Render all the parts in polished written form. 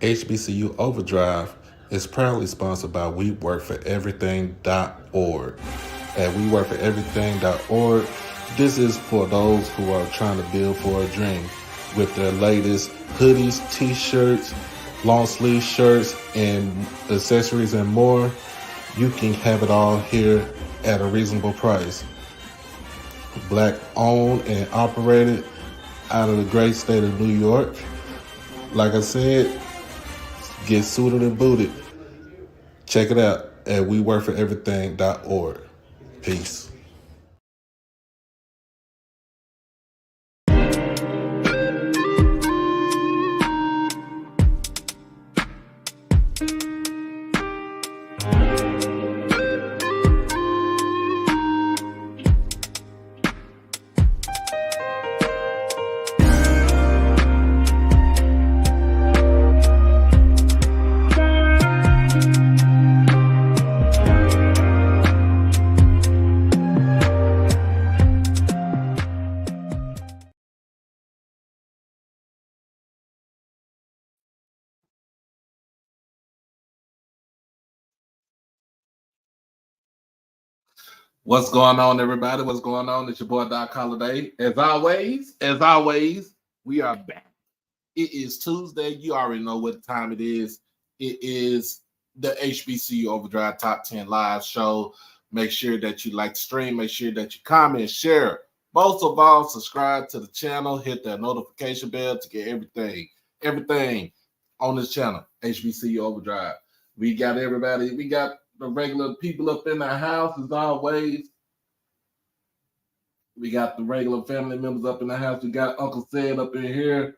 HBCU OverDrive is proudly sponsored by WeWorkForEverything.org. At WeWorkForEverything.org, this is for those who are trying to build for a dream with their latest hoodies, t-shirts, long sleeve shirts, and accessories and more. You can have it all here at a reasonable price. Black owned and operated out of the great state of New York. Like I said, get suited and booted. Check it out at WeWorkForEverything.org. Peace. What's going on, everybody? What's going on? It's your boy Doc Holiday. As always, we are back. It is Tuesday. You already know what time it is. It is the HBCU OverDrive Top 10 Live Show. Make sure that you like the stream. Make sure that you comment, share. Most of all, subscribe to the channel. Hit that notification bell to get everything on this channel, HBCU OverDrive. We got everybody. We got the regular people up in the house as always. We got the regular family members up in the house. We got Uncle Sid up in here.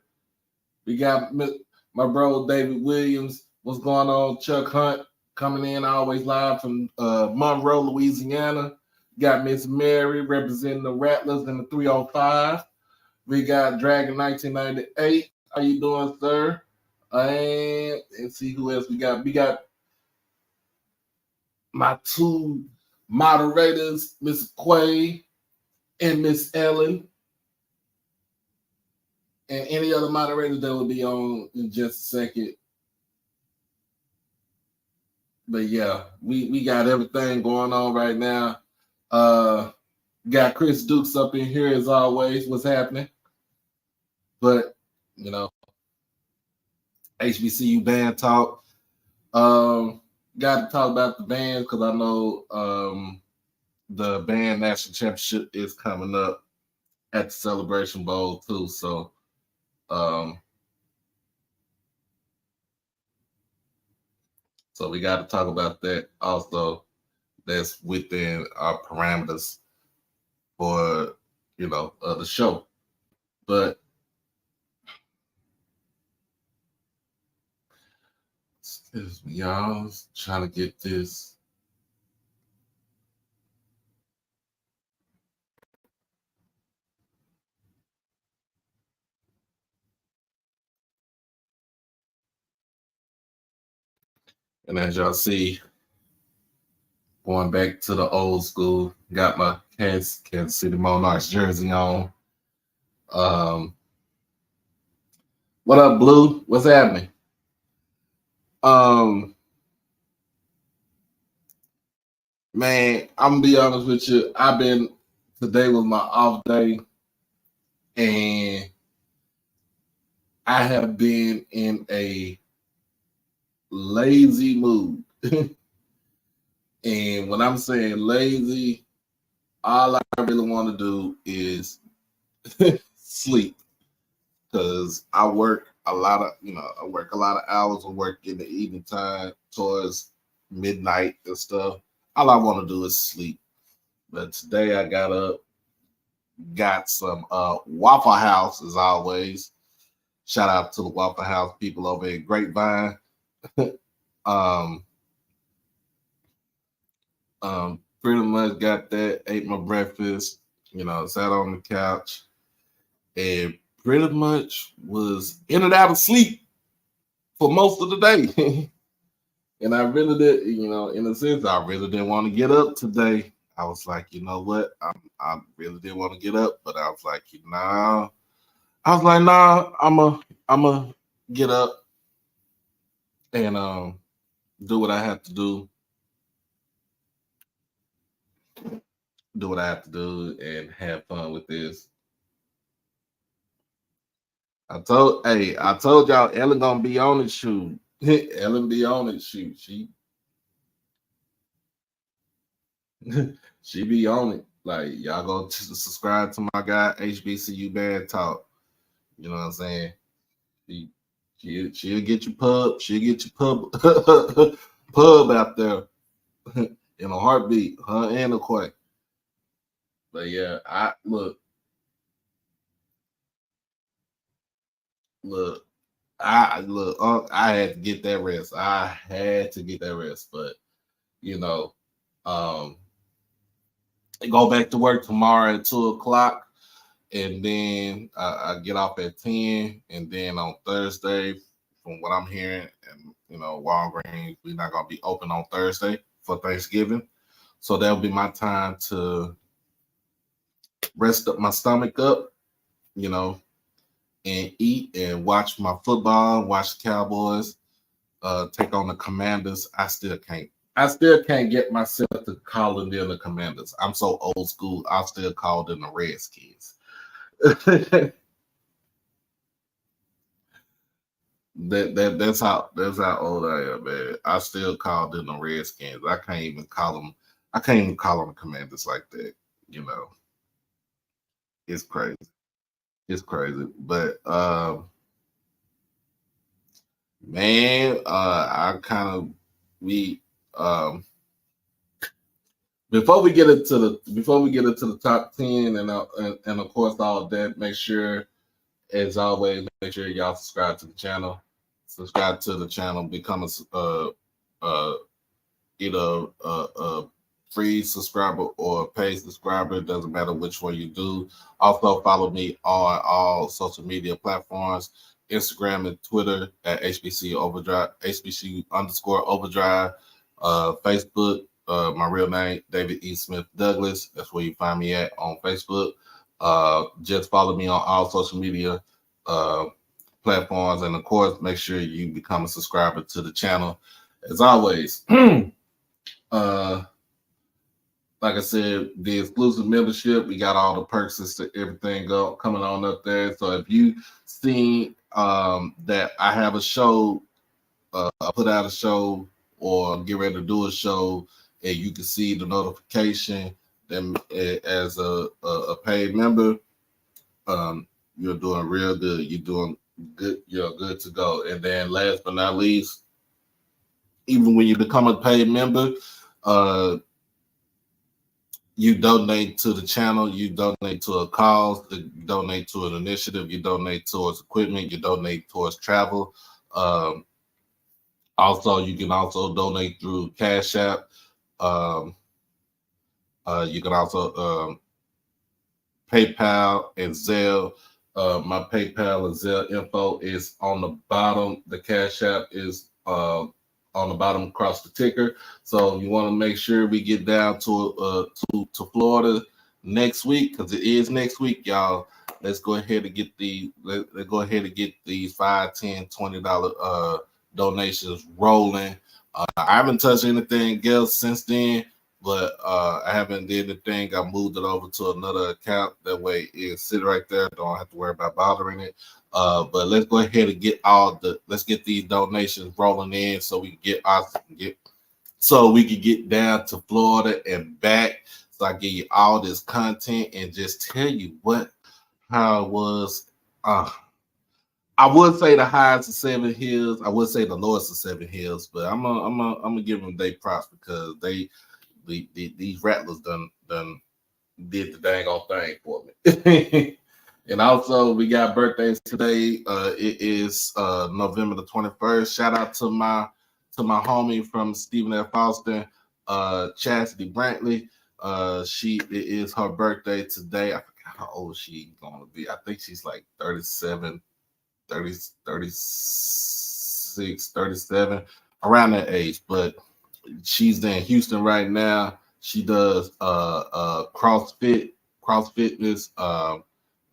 We got my bro David Williams. What's going on? Chuck Hunt coming in always live from Monroe, Louisiana. Got Miss Mary representing the Rattlers in the 305. We got Dragon 1998. How you doing, sir? And let's see who else we got. We got my two moderators, Miss Quay and Miss Ellen, and any other moderators that will be on in just a second. But yeah, we got everything going on right now. Got Chris Dukes up in here as always. What's happening? But you know, HBCU band talk. Got to talk about the bands because I know the band national championship is coming up at the Celebration Bowl too. So so we got to talk about that also. That's within our parameters for the show. But excuse me, y'all. I was trying to get this. And as y'all see, going back to the old school, got my Kansas City Monarchs jersey on. What up, Blue? What's happening? Man, I'm gonna be honest with you. Today was my off day, and I have been in a lazy mood. And when I'm saying lazy, all I really want to do is sleep, because I work a lot of hours of work in the evening time towards midnight and stuff. All I want to do is sleep. But today I got up, got some Waffle House as always. Shout out to the Waffle House people over at Grapevine. Pretty much got that, ate my breakfast, sat on the couch, and pretty much was in and out of sleep for most of the day. And I really did, in a sense, I really didn't want to get up today. I was like, you know what? I really didn't want to get up, but I was like, nah. I'm a get up and do what I have to do what I have to do, and have fun with this. I told y'all Ellen gonna be on it. Shoot, Ellen be on it. Shoot, she be on it. Like y'all go subscribe to my guy HBCU Bad Talk. You know what I'm saying? She, she'll get you pub. She'll get you pub pub out there in a heartbeat. Her and a quake. But yeah, I look. I had to get that rest. I had to get that rest, but you know, um, go back to work tomorrow at 2 o'clock, and then I get off at 10, and then on Thursday, from what I'm hearing, and Walgreens, we're not gonna be open on Thursday for Thanksgiving, so that'll be my time to rest up my stomach up, you know, and eat and watch my football, watch the Cowboys take on the Commanders. I still can't. I still can't get myself to calling them the Commanders. I'm so old school. I still call them the Redskins. That's how old I am, man. I still call them the Redskins. I can't even call them. I can't even call them the Commanders like that. You know, it's crazy. It's crazy. But man, I kind of we before we get into the top 10, and of course all of that, make sure, as always, make sure y'all subscribe to the channel. Subscribe to the channel, become uh either a free subscriber or a paid subscriber. It doesn't matter which one you do. Also follow me on all social media platforms, Instagram and Twitter at HBC Overdrive, HBC underscore Overdrive, Facebook, my real name, David E. Smith Douglas. That's where you find me at on Facebook. Just follow me on all social media platforms. And of course, make sure you become a subscriber to the channel. As always, like I said, the exclusive membership, we got all the perks and everything coming on up there. So if you see that I have a show, I put out a show or get ready to do a show, and you can see the notification, then as a paid member, you're doing real good. You're doing good. You're good to go. And then last but not least, even when you become a paid member, you donate to the channel, you donate to a cause, you donate to an initiative, you donate towards equipment, you donate towards travel. Also, you can also donate through Cash App. You can also PayPal and Zelle. My PayPal and Zelle info is on the bottom. The Cash App is on the bottom across the ticker. So you want to make sure we get down to Florida next week, because it is next week, y'all. Let's go ahead and get let's go ahead and get these $5, $10, $20 donations rolling. I haven't touched anything else since then, but I haven't did anything. I moved it over to another account. That way it's sitting right there. Don't have to worry about bothering it. But let's go ahead and let's get these donations rolling in, so we can get down to Florida and back. So I give you all this content and just tell you how it was. I would say the highest of 7 hills. I would say the lowest of 7 hills, but I'm gonna give them their props, because these rattlers done did the dang old thing for me. And also, we got birthdays today. It is November the 21st. Shout out to my homie from Stephen F. Austin, Chastity Brantley. It is her birthday today. I forgot how old she's gonna be. I think she's like 37, 30, 36, 37, around that age. But she's in Houston right now. She does CrossFitness,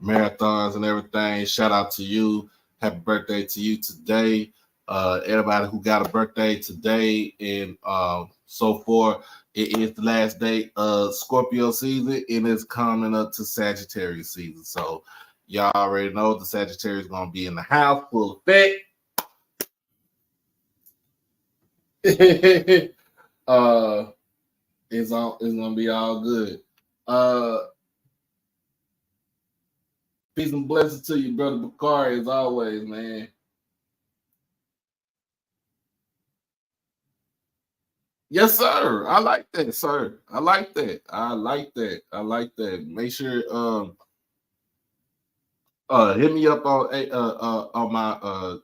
marathons and everything. Shout out to you. Happy birthday to you today. Everybody who got a birthday today and so forth. It is the last day of Scorpio season and it's coming up to Sagittarius season. So y'all already know the Sagittarius is gonna be in the house full effect. It's gonna be all good. Peace and blessings to you, brother Bakari, as always, man. Yes, sir. I like that, sir. I like that. I like that. I like that. Make sure hit me up on my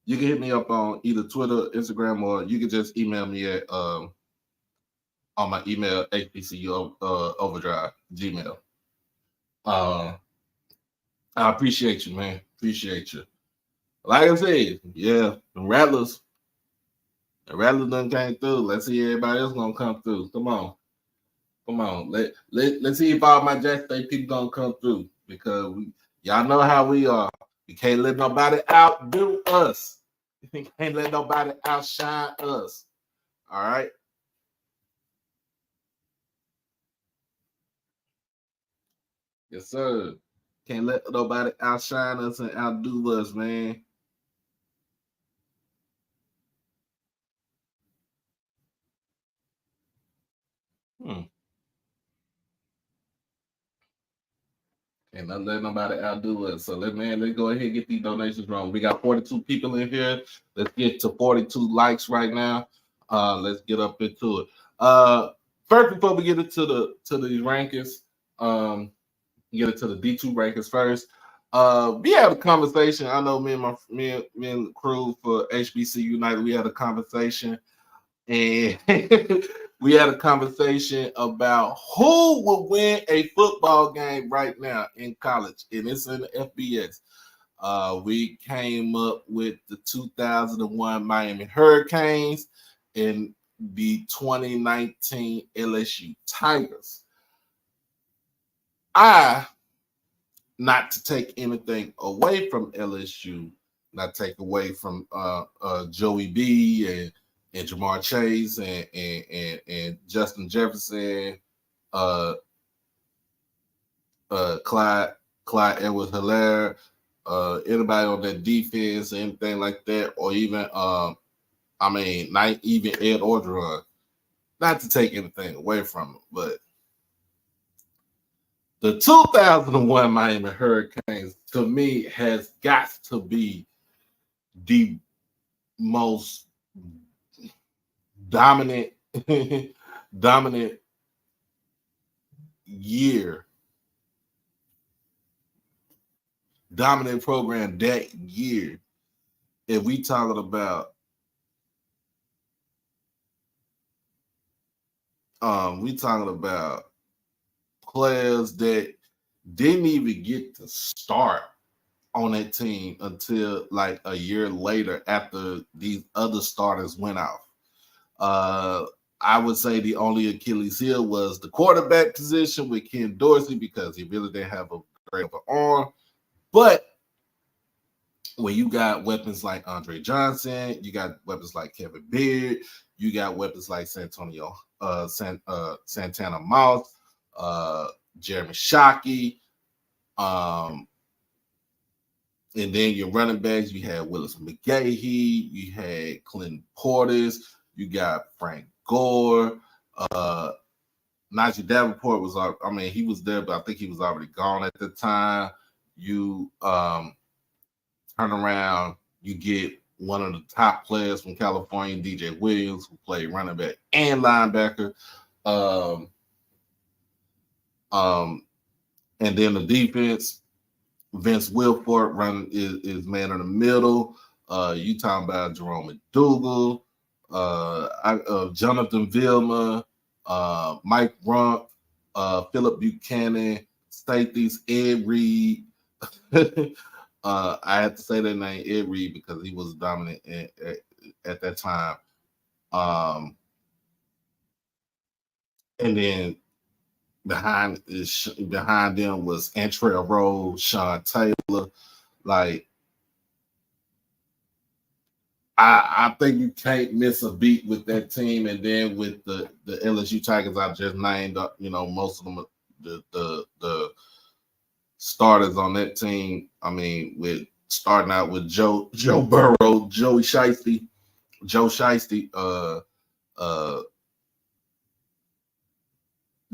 you can hit me up on either Twitter, Instagram, or you can just email me at on my email HBCU OverDrive Gmail. Uh, I appreciate you, man. Appreciate you. Like I said, yeah, the Rattlers done came through. Let's see everybody else gonna come through. Come on. Come on. Let's see if all my Jack State people gonna come through because y'all know how we are. We can't let nobody outdo us. We can't let nobody outshine us. All right. Yes, sir. Can't let nobody outshine us and outdo us, man. Hmm. And not let nobody outdo us. So let's go ahead and get these donations wrong. We got 42 people in here. Let's get to 42 likes right now. Let's get up into it. First, before we get into these rankings, get into the D2 rankings first. We had a conversation. I know me and the crew for HBC United, we had a conversation and we had a conversation about who would win a football game right now in college, and it's in the FBS. We came up with the 2001 Miami Hurricanes and the 2019 LSU Tigers. I, not to take anything away from LSU, not take away from Joey B and Jamar Chase and Justin Jefferson, uh, Clyde Edwards Hilaire, anybody on that defense, anything like that, or even not even Ed Orgeron. Not to take anything away from him, but the 2001 Miami Hurricanes to me has got to be the most dominant dominant year, dominant program that year. If we talking about players that didn't even get to start on that team until like a year later after these other starters went off. I would say the only Achilles heel was the quarterback position with Ken Dorsey because he really didn't have a great of an arm. But when you got weapons like Andre Johnson, you got weapons like Kevin Beard, you got weapons like Santana Moss, Jeremy Shockey, and then your running backs, you had Willis McGahee, you had Clinton Portis, you got Frank Gore, Najee Davenport was, he was there, but I think he was already gone at the time. You turn around, you get one of the top players from California, DJ Williams, who played running back and linebacker. And then the defense, Vince Wilfork is man in the middle. You talking about Jerome McDougal, Jonathan Vilma, Mike Rump, Philip Buchanan, Stathys, Ed Reed. I had to say that name, Ed Reed, because he was dominant at that time. And then behind them was Antrell Rose, Sean Taylor. Like, I think you can't miss a beat with that team, and then with the LSU Tigers I just named, most of them, the starters on that team. I mean, with starting out with Joe Burrow, Joe Shiesty, uh,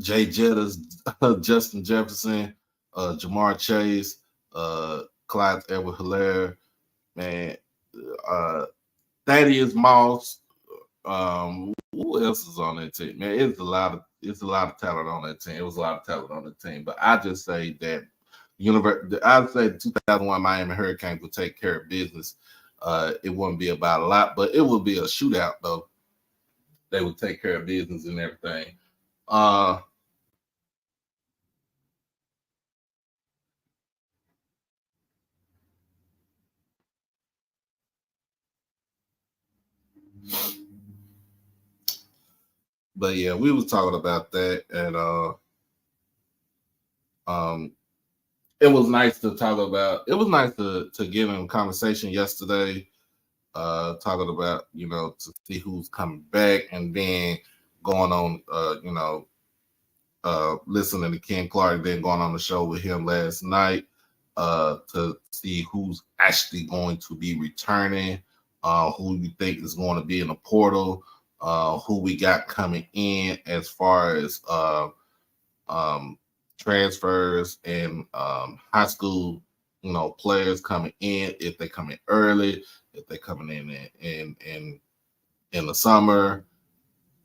Jay Jettas, Justin Jefferson, Jamar Chase, Clyde Edward-Helaire, man, uh, Thaddeus Moss. Who else is on that team? Man, it's a lot of talent on that team. It was a lot of talent on the team, but I just say that I'd say the 2001 Miami Hurricanes would take care of business. It wouldn't be about a lot, but it would be a shootout though. They would take care of business and everything. Uh, but yeah, we was talking about that, and um, it was nice to talk about. It was nice to get in a conversation yesterday, talking about to see who's coming back, and then going on, listening to Ken Clark, then going on the show with him last night, to see who's actually going to be returning, who you think is going to be in the portal, who we got coming in as far as um, transfers and high school, players coming in, if they come in early, if they coming in the summer.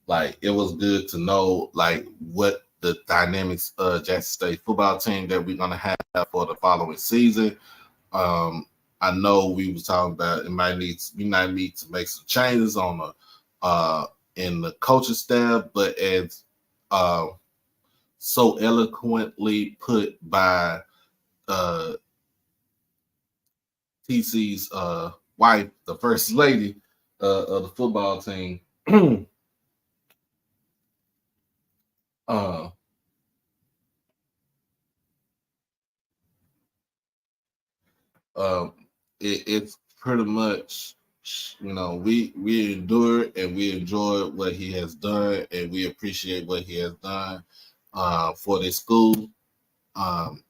Like, it was good to know like what the dynamics of Jackson State football team that we're gonna have for the following season. Um, I know we was talking about we might need to make some changes on the in the coaching staff, but as uh, so eloquently put by uh, TC's wife, the first lady of the football team. uh, um, it's pretty much, we endure and we enjoy what he has done, and we appreciate what he has done for this school. Um,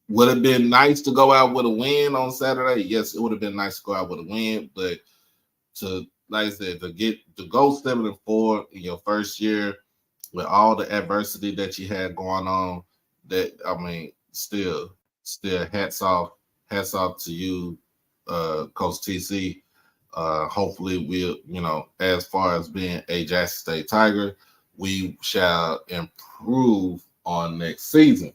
would have been nice to go out with a win on Saturday. Yes, it would have been nice to go out with a win, but to, like I said, to go 7-4 in your first year with all the adversity that you had going on, that, I mean, still hats off to you, Coach TC. Hopefully we'll, as far as being a Jackson State Tiger, we shall improve on next season.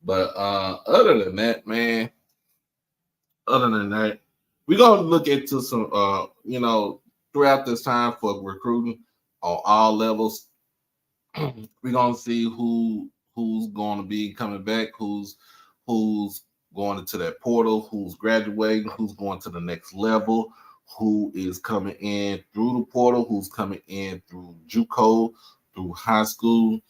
But other than that, man, we're gonna look into some throughout this time for recruiting on all levels. We're gonna see who's going to be coming back, who's going into that portal, who's graduating, who's going to the next level, who is coming in through the portal, who's coming in through JUCO, through high school,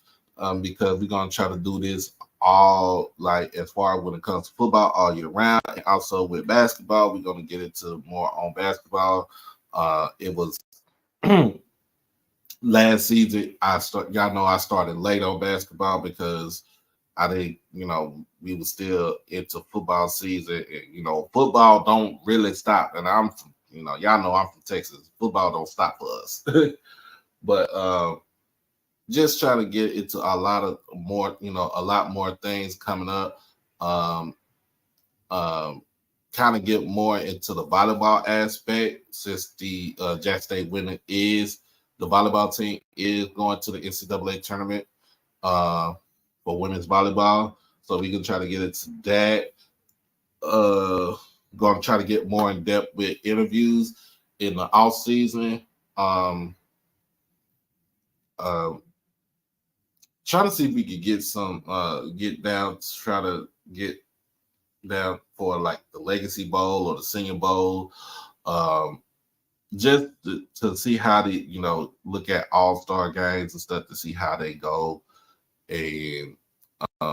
because we're gonna try to do this all, like, as far when it comes to football, all year round, and also with basketball. We're gonna get into more on basketball. It was last season, y'all know I started late on basketball because I didn't, we were still into football season, and football don't really stop. And I'm from, y'all know I'm from Texas. Football don't stop for us. But just trying to get into a lot more things coming up. Um, um, Kind of get more into the volleyball aspect, since the Jack State women the volleyball team is going to the NCAA tournament for women's volleyball. So we can try to get into that. Going to try to get more in depth with interviews in the off season. Um, uh, Trying to see if we could get some try to get down for like the Legacy Bowl or the Senior Bowl. Um, just to see how they, look at all-star games and stuff to see how they go, and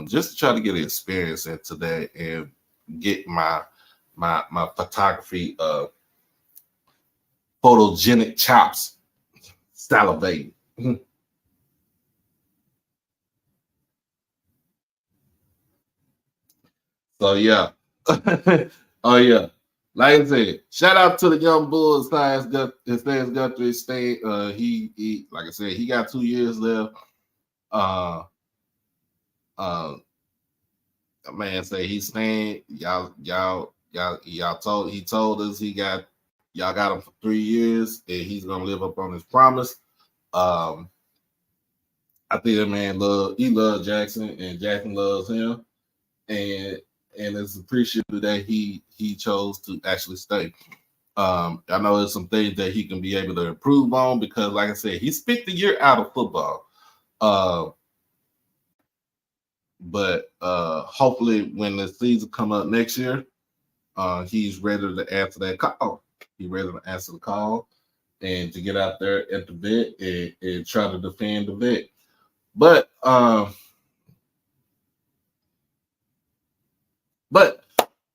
just to try to get an experience into that and get my photography photogenic chops salivating. So yeah. Oh yeah. Like I said, shout out to the young Bulls. His name's Guthrie State. He like I said, he got 2 years left. Uh uh man say he's staying. He told us y'all got him for 3 years and he's gonna live up on his promise. Um I think that man loves Jackson and Jackson loves him, and it's appreciated that he chose to actually stay. I know there's some things that he can be able to improve on because, like I said, he spent the year out of football. Uh, but hopefully, when the season come up next year, he's ready to answer that call. He's ready to answer the call and to get out there at the vet and try to defend the vet. But But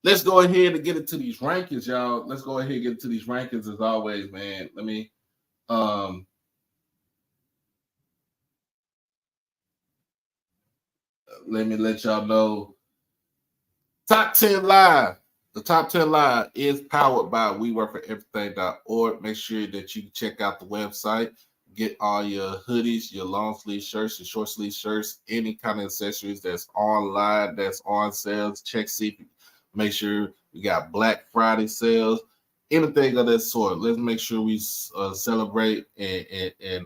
let's go ahead and get into these rankings, y'all. Let's go ahead and get into these rankings as always, man. Um let me let y'all know. Top 10 Live. The Top 10 Live is powered by WeWorkForEverything.org. Make sure that you check out the website. Get all your hoodies, your long sleeve shirts, your short sleeve shirts, any kind of accessories that's online, that's on sales. Check see. Make sure we got Black Friday sales, anything of that sort. Let's make sure we celebrate and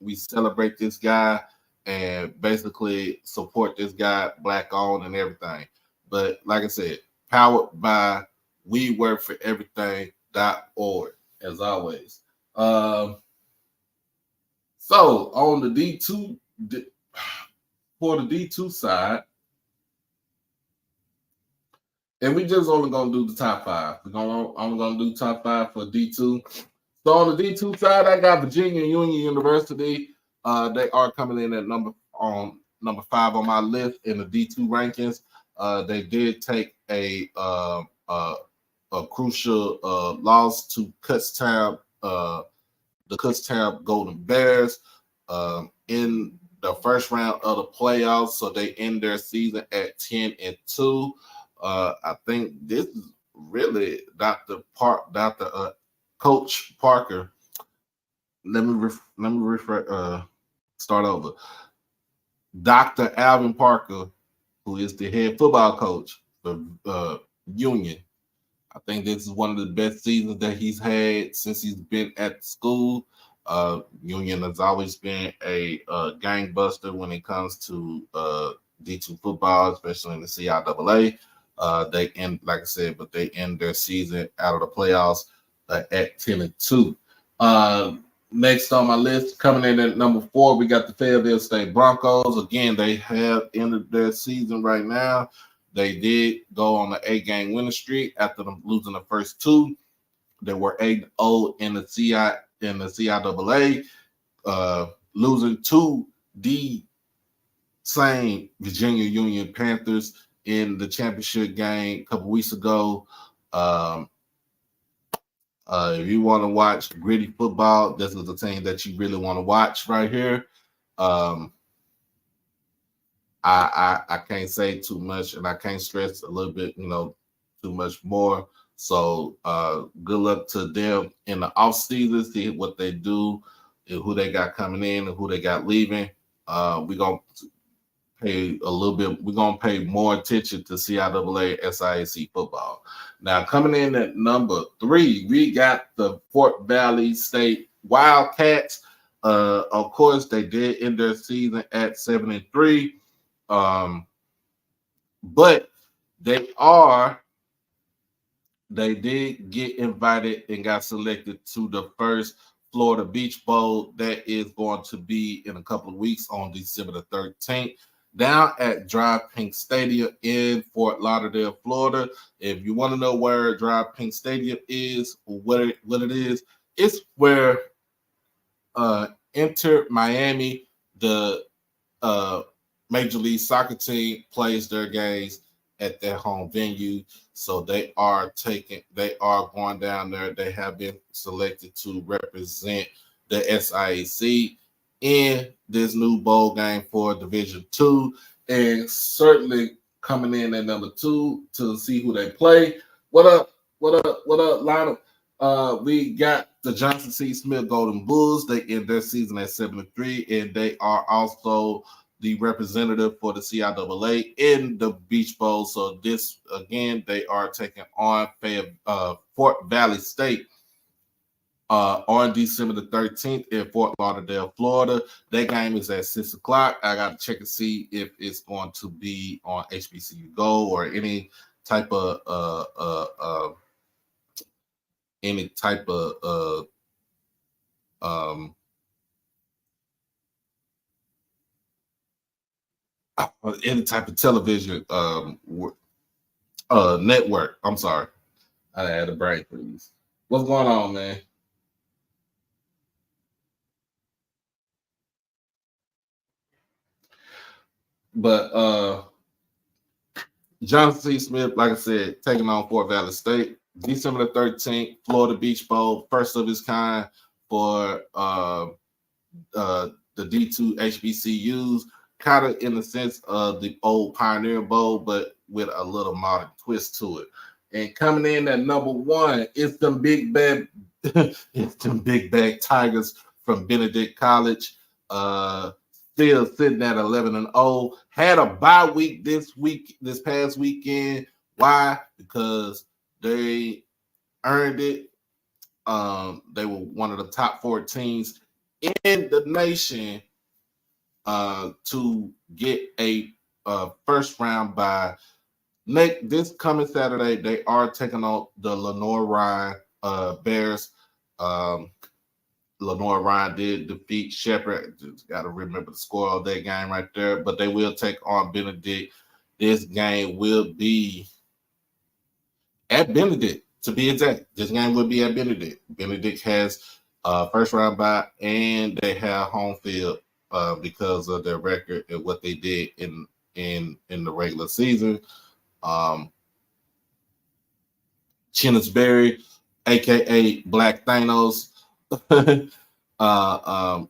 we celebrate this guy and basically support this guy, black owned and everything. But like I said, powered by WeWorkForEverything.org as always. So on the D2, for the D2 side, and we just only gonna do the top five. I'm gonna do top five for D2. So on the D2 side, I got Virginia Union University. They are coming in at number 5 on my list in the D2 rankings. They did take a crucial loss to Kutztown, the Kutztown Golden Bears, in the first round of the playoffs. So they end their season at 10-2. I think this is really Dr. Coach Parker. Start over. Dr. Alvin Parker, who is the head football coach for Union. I think this is one of the best seasons that he's had since he's been at school. Union has always been a gangbuster when it comes to D2 football, especially in the CIAA. They end, like I said, but they end their season out of the playoffs at 10-2. Next on my list, coming in at number 4, we got the Fayetteville State Broncos. Again, they have ended their season right now. They did go on the 8-game winning streak after them losing the first 2. They were 8-0 in the CIAA, losing to the same Virginia Union Panthers in the championship game a couple weeks ago. If you want to watch gritty football, this is the team that you really want to watch right here. I can't say too much, and I can't stress a little bit, too much more. So good luck to them in the off season. See what they do, and who they got coming in, and who they got leaving. We're gonna pay a little bit. We're gonna pay more attention to CIAA SIAC football. Now coming in at number 3, we got the Fort Valley State Wildcats. Of course, they did end their season at 7-3. But they did get invited and got selected to the first Florida Beach Bowl that is going to be in a couple of weeks on December the 13th. down at Drive Pink Stadium in Fort Lauderdale, Florida. If you want to know where Drive Pink Stadium is, or what it is, it's where Inter Miami, the Major League Soccer team, plays their games at their home venue. So they are going down there. They have been selected to represent the SIAC in this new bowl game for Division Two, and certainly coming in at number 2 to see who they play. What up? What up? What up, Lionel? We got the Johnson C. Smith Golden Bulls. They end their season at 7-3, and they are also the representative for the CIAA in the Beach Bowl. So this, again, they are taking on Fort Valley State on December the 13th in Fort Lauderdale, Florida. That game is at 6 o'clock. I got to check and see if it's going to be on HBCU Go or any type of any type of television network. I'm sorry, I had a brain freeze. What's going on, man? But Johnson C. Smith, like I said, taking on Fort Valley State. December the 13th, Florida Beach Bowl, first of its kind for the D2 HBCUs, kind of in the sense of the old Pioneer Bowl, but with a little modern twist to it. And coming in at number 1, it's them big bad, it's them big bag Tigers from Benedict College. Still sitting at 11-0. Had a bye week this past weekend. Why? Because they earned it. They were one of the top 4 teams in the nation to get a first round bye. This coming Saturday, they are taking on the Lenoir-Rhyne Bears. Lenoir-Rhyne did defeat Shepherd. Just got to remember the score of that game right there. But they will take on Benedict. This game will be at Benedict, to be exact. This game will be at Benedict. Benedict has first round bye, and they have home field because of their record and what they did in the regular season. Chinnisberry, aka Black Thanos, got a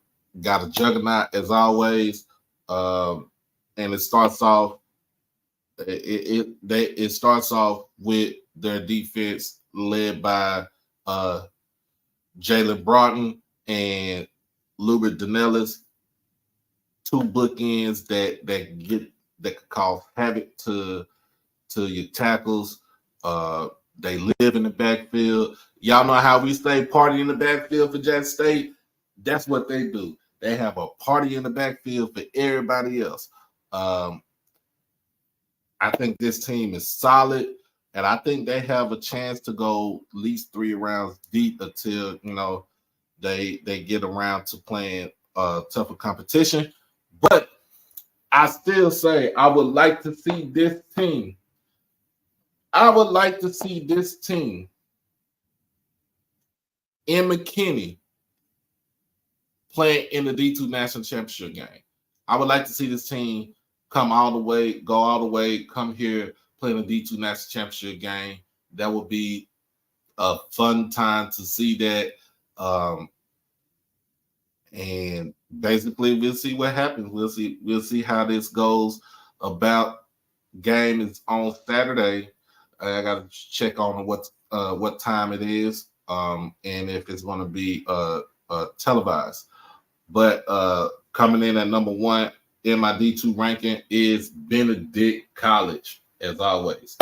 juggernaut as always, and it starts off. It starts off with their defense led by Jalen Broughton and Lubert Danellis, 2 bookends that could cause havoc to your tackles. They live in the backfield. Y'all know how we say party in the backfield for Jackson State? That's what they do. They have a party in the backfield for everybody else. I think this team is solid, and I think they have a chance to go at least 3 rounds deep until they get around to playing tougher competition. But I still say I would like to see this team. I would like to see this team in McKinney playing in the D2 National Championship game. I would like to see this team go all the way, come here, play in the D2 National Championship game. That would be a fun time to see that. And basically, we'll see what happens. We'll see how this goes. About game is on Saturday. I got to check on what time it is, and if it's going to be televised. But coming in at number 1 in my D2 ranking is Benedict College, as always.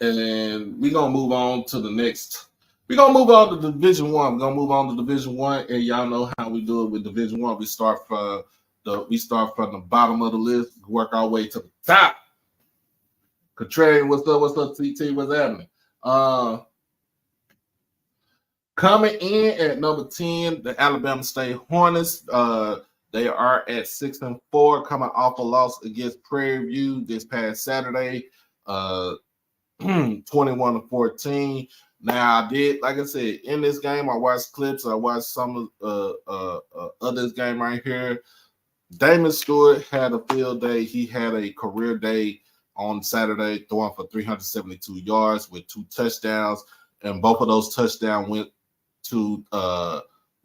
And we're gonna move on to the next. We're gonna move on to Division 1. We're gonna move on to Division 1, and y'all know how we do it with Division 1. We start from the bottom of the list, work our way to the top. Contrarian, what's up? What's up, TT? What's happening? Coming in at number 10, the Alabama State Hornets. They are at 6-4, coming off a loss against Prairie View this past Saturday, 21-14. Now, I did, like I said, in this game, I watched clips. I watched some of this game right here. Damon Stewart had a field day. He had a career day on Saturday, throwing for 372 yards with 2 touchdowns, and both of those touchdowns went to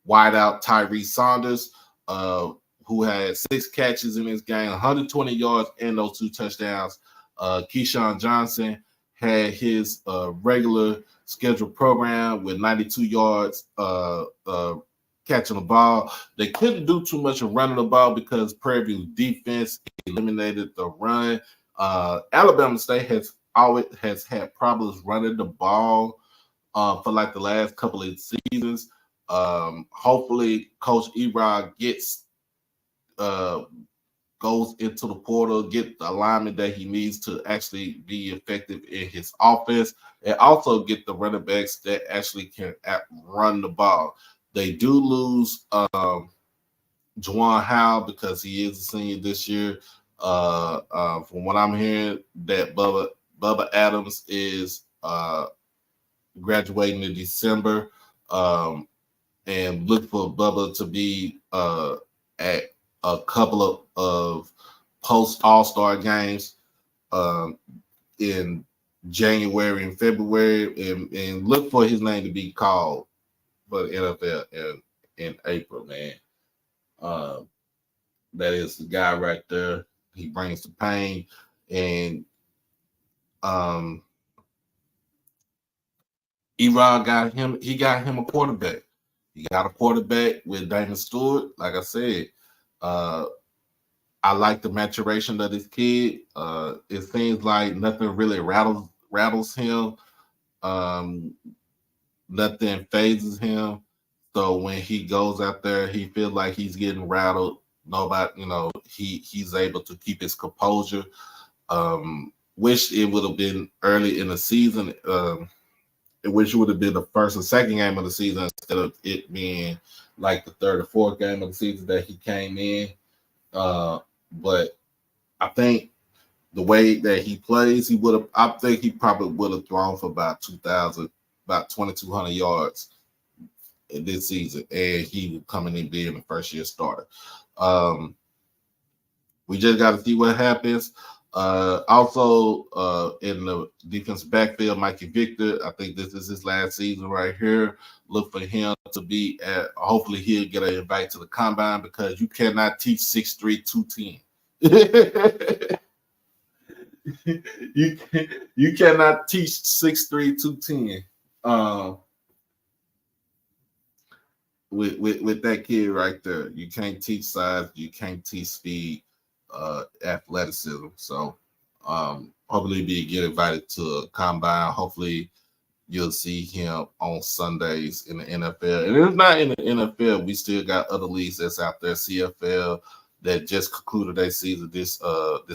wideout Tyree Saunders, who had 6 catches in this game, 120 yards, and those 2 touchdowns. Keyshawn Johnson had his regular scheduled program with 92 yards catching the ball. They couldn't do too much of running the ball because Prairie View defense eliminated the run. Alabama State has had problems running the ball for like the last couple of seasons. Hopefully, Coach Erod goes into the portal, get the alignment that he needs to actually be effective in his offense, and also get the running backs that actually can run the ball. They do lose Juwan Howe because he is a senior this year. From what I'm hearing, that Bubba Adams is graduating in December, and look for Bubba to be at a couple of post All-Star games in January and February, and look for his name to be called for the NFL in April, man. That is the guy right there. He brings the pain, and Erod got him. He got him a quarterback. He got a quarterback with Damon Stewart. Like I said, I like the maturation of this kid. It seems like nothing really rattles him. Nothing phases him. So when he goes out there, he feels like he's getting rattled. Nobody, he's able to keep his composure. Wish it would have been early in the season. Wish it would have been the first and second game of the season instead of it being like the third or fourth game of the season that he came in. But I think the way that he plays, I think he probably would have thrown for about 2,200 yards in this season, and he was coming in being the first year starter. We just got to see what happens. Also, in the defensive backfield, Mikey Victor, I think this is his last season right here. Look for him to be hopefully he'll get an invite to the combine, because you cannot teach 6'3", 210. you cannot teach 6'3", 210. With that kid right there. You can't teach size, you can't teach speed, athleticism. So hopefully be get invited to a combine. Hopefully you'll see him on Sundays in the NFL. And if not in the NFL, we still got other leagues that's out there. CFL that just concluded their season this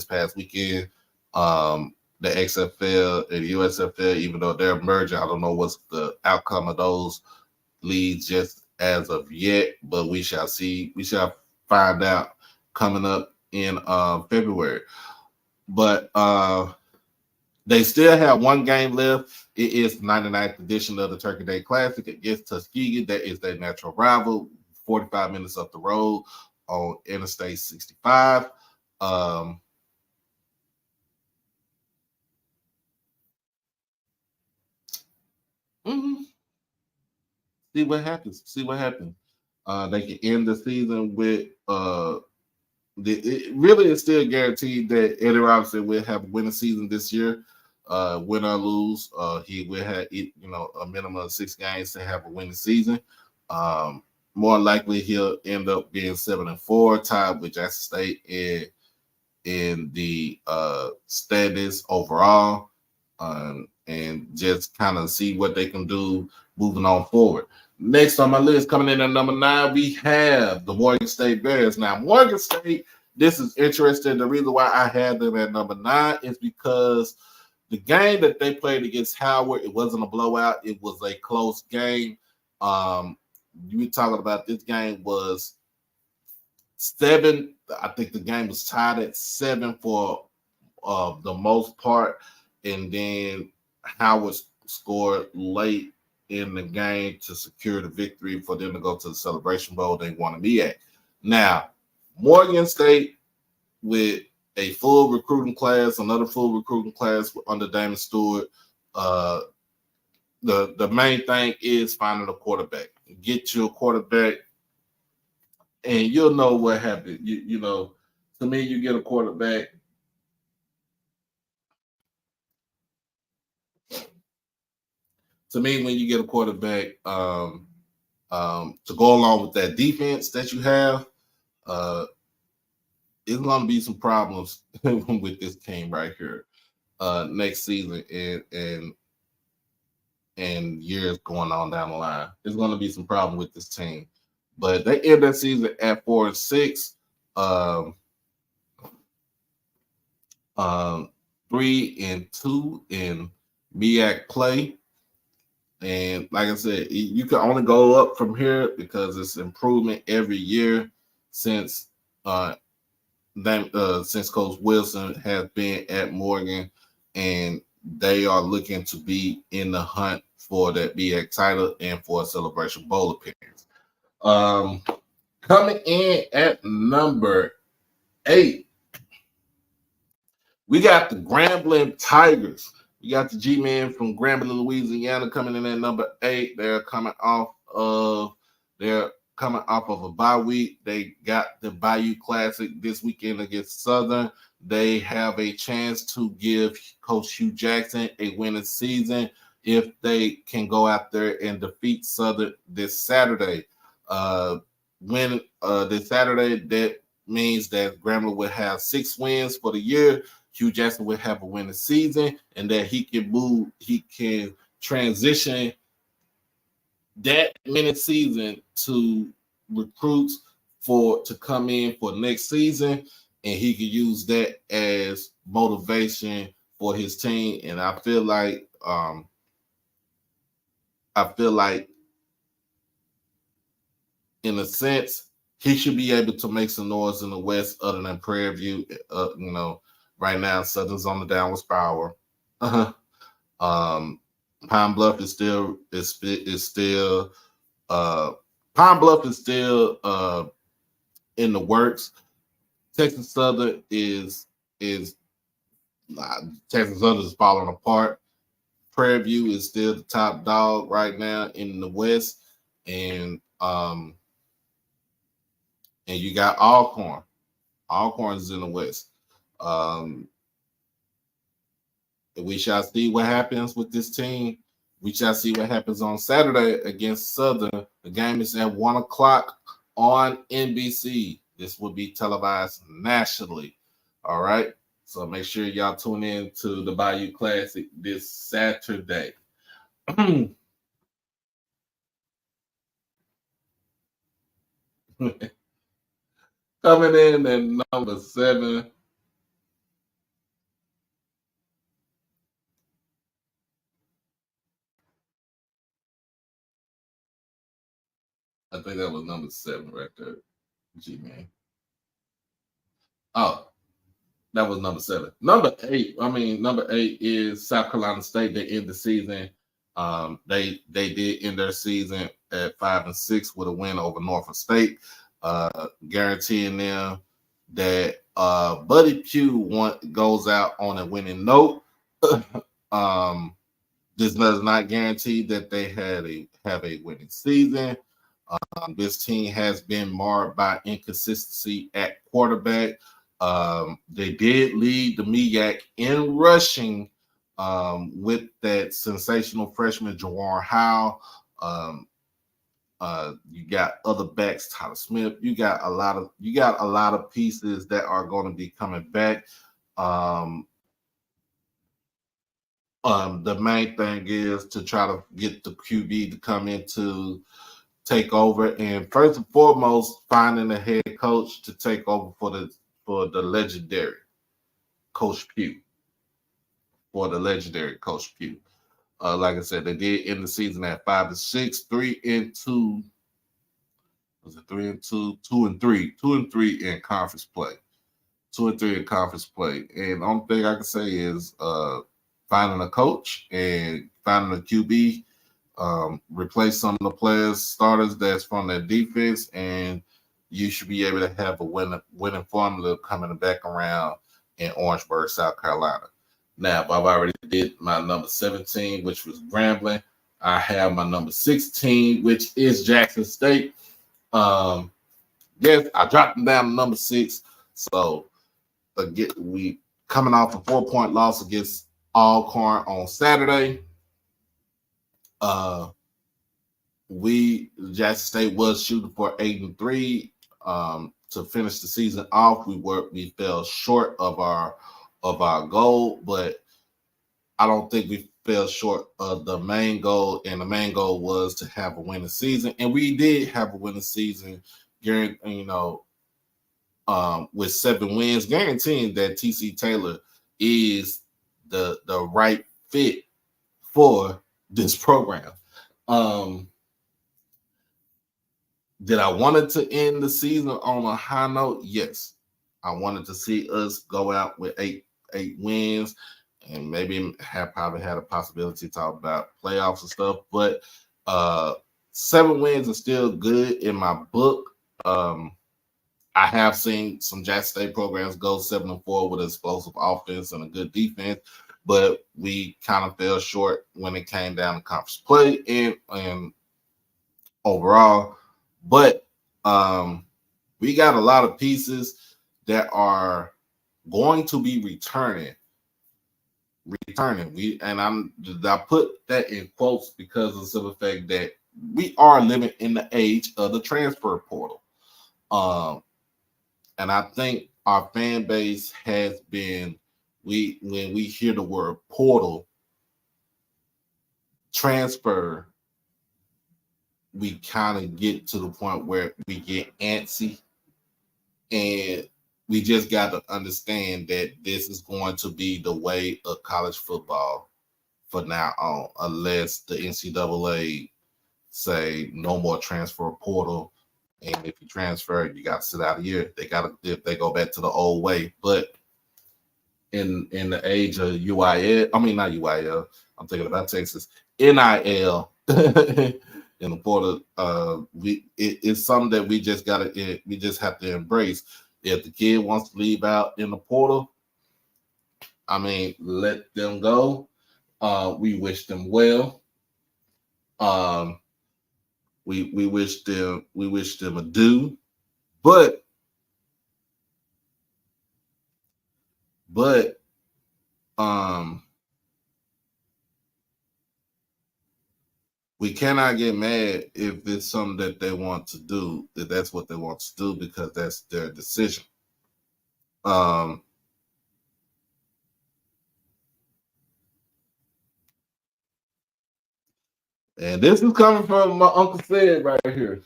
past weekend. The XFL and the USFL, even though they're merging, I don't know what's the outcome of those leagues just as of yet, but we shall see. We shall find out coming up in February. But they still have one game left. It is the 99th edition of the Turkey Day Classic against Tuskegee. That is their natural rival, 45 minutes up the road on Interstate 65. See what happens. They can end the season with it really is still guaranteed that Eddie Robinson will have a winning season this year. Win or lose, he will have a minimum of 6 games to have a winning season. More likely he'll end up being 7-4, tied with Jackson State in the standings overall, and just kind of see what they can do moving on forward. Next on my list, coming in at number 9, we have the Morgan State Bears. Now, Morgan State, this is interesting. The reason why I had them at number 9 is because the game that they played against Howard, it wasn't a blowout. It was a close game. You were talking about this game was 7. I think the game was tied at 7 for the most part, and then Howard scored late in the game to secure the victory for them to go to the Celebration Bowl they want to be at. Now, Morgan State with a full recruiting class, another full recruiting class under Damon Stewart. Uh, the main thing is finding a quarterback. Get you a quarterback, and you'll know what happened. You know, to me, you get a quarterback. To me, when you get a quarterback, to go along with that defense that you have, uh, it's going to be some problems with this team right here next season and years going on down the line. There's going to be some problem with this team, but they end that season at 4-6, um, 3-2 in MEAC play. And like I said, you can only go up from here because it's improvement every year since since Coach Wilson has been at Morgan, and they are looking to be in the hunt for that BX title and for a Celebration Bowl appearance. Coming in at number 8, we got the Grambling Tigers. You got the G-Man from Grambling, Louisiana, coming in at number 8. They're coming off of a bye week. They got the Bayou Classic this weekend against Southern. They have a chance to give Coach Hugh Jackson a winning season if they can go out there and defeat Southern this Saturday. This Saturday, that means that Grambling will have 6 wins for the year. Hugh Jackson will have a winning season, and that he can transition that winning season to recruits to come in for next season, and he could use that as motivation for his team. And I feel like in a sense, he should be able to make some noise in the West other than Prairie View. Right now, Southern's on the downward spiral. Pine Bluff is still Pine Bluff is still in the works. Texas Southern is Texas Southern is falling apart. Prairie View is still the top dog right now in the West, and you got Alcorn. Alcorn is in the West. We shall see what happens with this team. We shall see what happens on Saturday against Southern. The game is at 1 o'clock on NBC. This will be televised nationally. All right. So make sure y'all tune in to the Bayou Classic this Saturday. Coming in at number 7. I think that was number 7 right there. G-Man. Oh, that was number 7. Number 8 is South Carolina State. They end the season. They did end their season at 5-6 with a win over Norfolk State, guaranteeing them that Buddy Pugh goes out on a winning note. This does not guarantee that they have a winning season. This team has been marred by inconsistency at quarterback. They did lead the MEAC in rushing with that sensational freshman Jawar Howe. You got other backs, Tyler Smith. You got a lot of pieces that are going to be coming back. The main thing is to try to get the QB to come in to take over, and first and foremost, finding a head coach to take over for the legendary Coach Pugh. Like I said, they did end the season at 5-6, 3-2. Was it 3-2, 2-3, 2-3 in conference play, 2-3 in conference play. And the only thing I can say is finding a coach and finding a QB, replace some of the players, starters that's from their defense, and you should be able to have a winning formula coming back around in Orangeburg, South Carolina. Now, I've already did my number 17, which was Grambling. I have my number 16, which is Jackson State. Yes, I dropped them down to number 6. So again, we coming off a 4-point loss against Alcorn on Saturday. Jackson State was shooting for 8-3 to finish the season off. We fell short of our goal, but I don't think we fell short of the main goal, and the main goal was to have a winning season, and we did have a winning season. With 7 wins, guaranteeing that TC Taylor is the right fit for this program. Did I want it to end the season on a high note? Yes. I wanted to see us go out with eight wins, and maybe probably had a possibility to talk about playoffs and stuff. But 7 wins is still good in my book. I have seen some Jackson State programs go 7-4 with explosive offense and a good defense, but we kind of fell short when it came down to conference play and overall. But we got a lot of pieces that are going to be returning. I put that in quotes because of the simple fact that we are living in the age of the transfer portal. And I think our fan base has been, when we hear the word portal, transfer, we kind of get to the point where we get antsy, and we just got to understand that this is going to be the way of college football for now on, unless the NCAA say no more transfer portal. And if you transfer, you got to sit out a year. If they go back to the old way. But in the age of UIL, I mean not UIL, I'm thinking about Texas, NIL in the portal, it's something that we just have to embrace. If the kid wants to leave out in the portal, I mean, let them go. We wish them well. We wish them adieu. But we cannot get mad if it's something that they want to do, if that's what they want to do, because that's their decision. And this is coming from my Uncle Sid right here.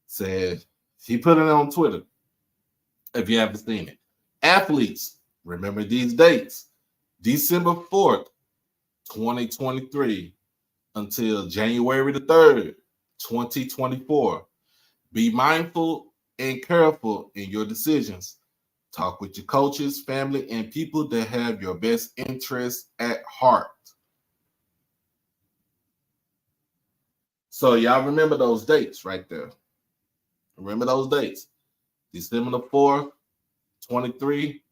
Said, he put it on Twitter, if you haven't seen it. Athletes, remember these dates. December 4th, 2023 until January the 3rd, 2024. Be mindful and careful in your decisions. Talk with your coaches, family, and people that have your best interests at heart. So y'all remember those dates right there. Remember those dates. December the 4th, 23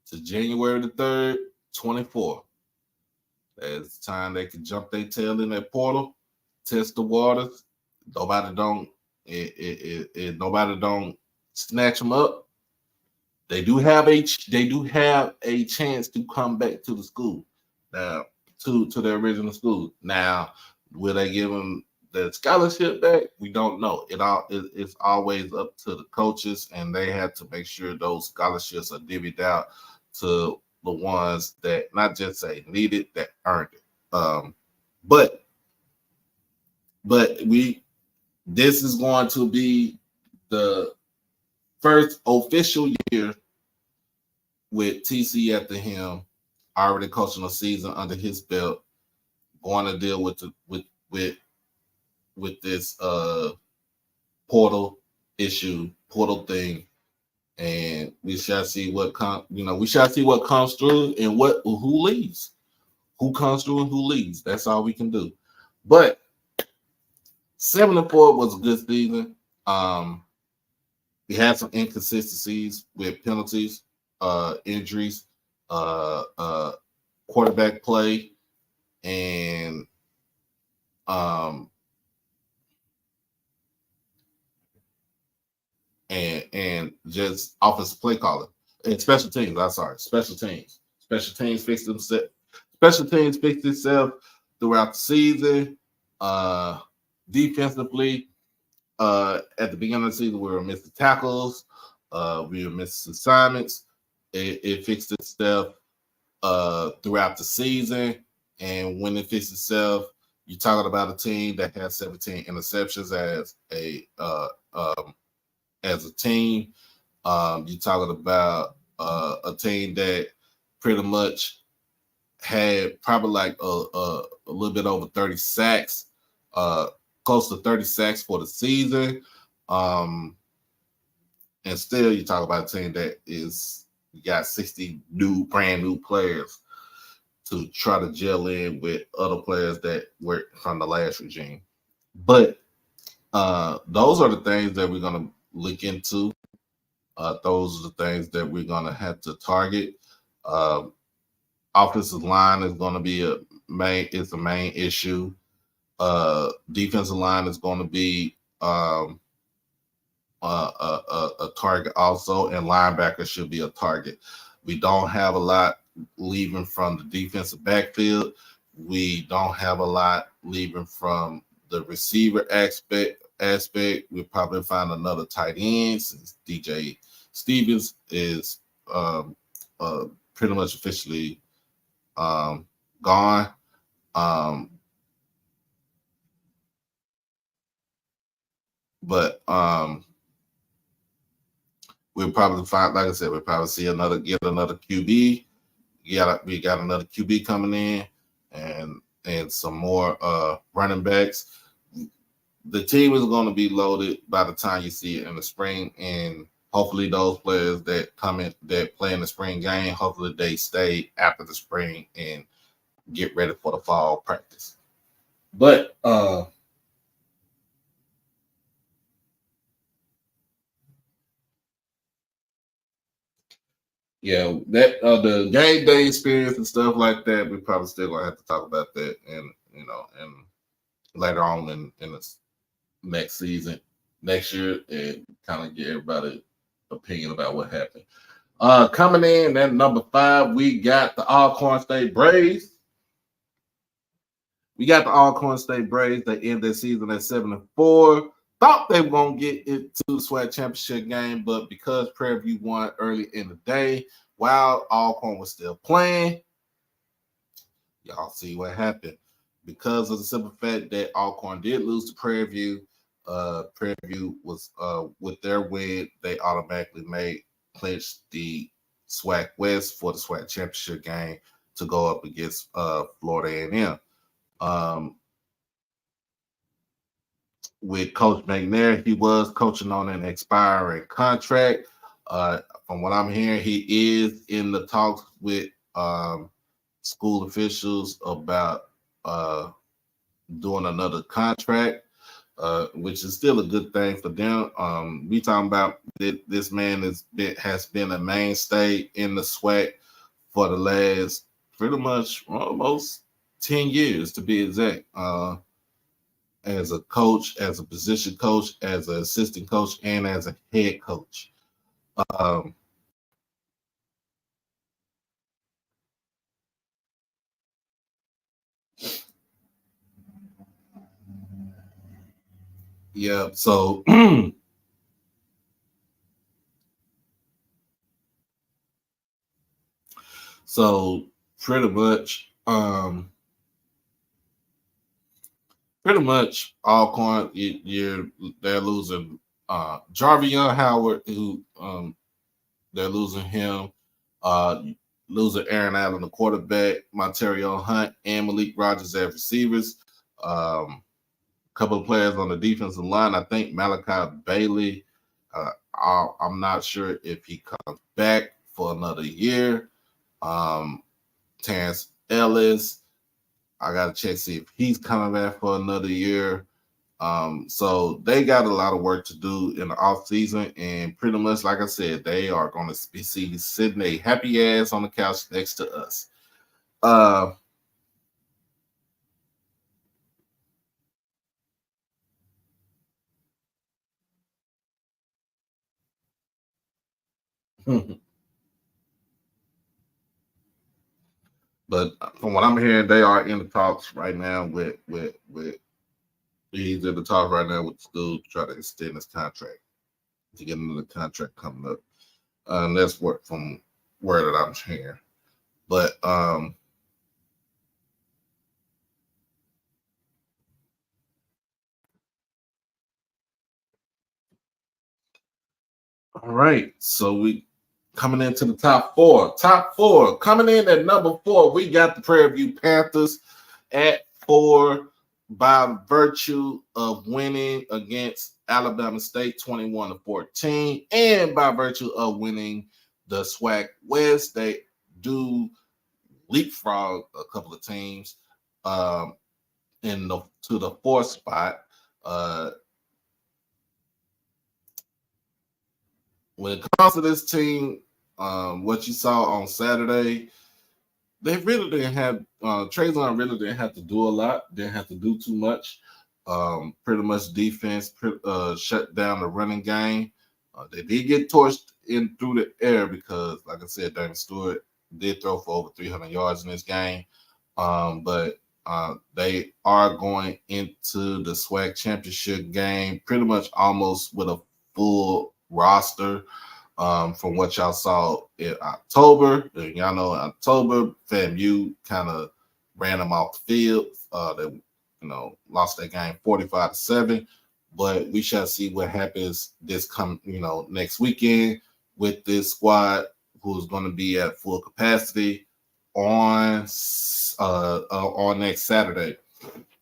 to January the 3rd, 24. That's the time they can jump their tail in that portal, test the waters. Nobody don't snatch them up. They do have a chance to come back to the school, now to their original school. Now, will they give them the scholarship back? We don't know. It's always up to the coaches, and they have to make sure those scholarships are divvied out to the ones that not just say need it, that earned it. But this is going to be the first official year with TC at the helm, already coaching a season under his belt. going to deal with with this portal issue, portal thing, and we shall see what we shall see what comes through and who leaves, who comes through and who leaves. That's all we can do. But 7-4 was a good season. We had some inconsistencies with penalties, injuries, uh, uh, quarterback play, and um, and just offensive play calling and special teams. I'm sorry, special teams. Special teams fixed themselves. Special teams fixed itself throughout the season. Defensively, at the beginning of the season, we were missing tackles. We were missing assignments. It fixed itself throughout the season, and when it fixed itself, you're talking about a team that has 17 interceptions as a team. You're talking about a team that pretty much had probably like a little bit over 30 sacks, close to 30 sacks for the season. And still, you talk about a team that you got 60 brand new players to try to gel in with other players that were from the last regime. But those are the things that we're going to look into. Those are the things that we're going to have to target. Offensive line is going to be a main issue. Defensive line is going to be a target also, and linebacker should be a target. We don't have a lot leaving from the defensive backfield. We don't have a lot leaving from the receiver aspect. We'll probably find another tight end since DJ Stevens is pretty much officially gone. But we'll probably find, like I said, we'll probably see another QB. We got another QB coming in, and some more running backs. The team is going to be loaded by the time you see it in the spring, and hopefully those players that play in the spring game, hopefully they stay after the spring and get ready for the fall practice. But yeah, that the game day experience and stuff like that, we probably still gonna have to talk about that, and and later on in the next season, next year, and kind of get everybody's opinion about what happened. Coming in at number 5, we got the Alcorn State Braves. We got the Alcorn State Braves. They end their season at 7-4. Thought they were going to get into the SWAC championship game, but because Prairie View won early in the day, while Alcorn was still playing, y'all see what happened. Because of the simple fact that Alcorn did lose to Prairie View was with their win, they automatically clinched the SWAC West for the SWAC championship game to go up against Florida A&M. With Coach McNair, he was coaching on an expiring contract. From what I'm hearing, he is in the talks with school officials about doing another contract, which is still a good thing for them. We talking about this man has been a mainstay in the SWAC for the last pretty much almost 10 years to be exact. As a coach, as a position coach, as an assistant coach, and as a head coach. Yeah, so so pretty much Alcorn, they're losing Jarvion Howard, who they're losing him. losing Aaron Allen, the quarterback, Montario Hunt, and Malik Rogers as receivers. A couple of players on the defensive line. I think Malachi Bailey. I'm not sure if he comes back for another year. Terrence Ellis. I got to check see if he's coming back for another year. So they got a lot of work to do in the off season, and pretty much, like I said, they are going to be sitting a happy ass on the couch next to us. But from what I'm hearing, they are in the talks right now with he's in the talks right now with Stu to try to extend his contract to get another contract coming up. And that's what from where that I'm hearing. But all right. So we coming into the top four. Top four. Coming in at number 4, we got the Prairie View Panthers at 4 by virtue of winning against Alabama State 21-14, and by virtue of winning the SWAC West. They do leapfrog a couple of teams to the 4th spot. When it comes to this team, what you saw on Saturday, they really didn't have Traylon really didn't have to do a lot, didn't have to do too much. Pretty much defense shut down the running game. They did get torched in through the air because, like I said, Damon Stewart did throw for over 300 yards in this game. But they are going into the SWAC championship game pretty much almost with a full roster. From what y'all saw in October, y'all know in October, FAMU kind of ran them off the field. They, lost that game 45-7. But we shall see what happens next weekend with this squad, who's going to be at full capacity on next Saturday.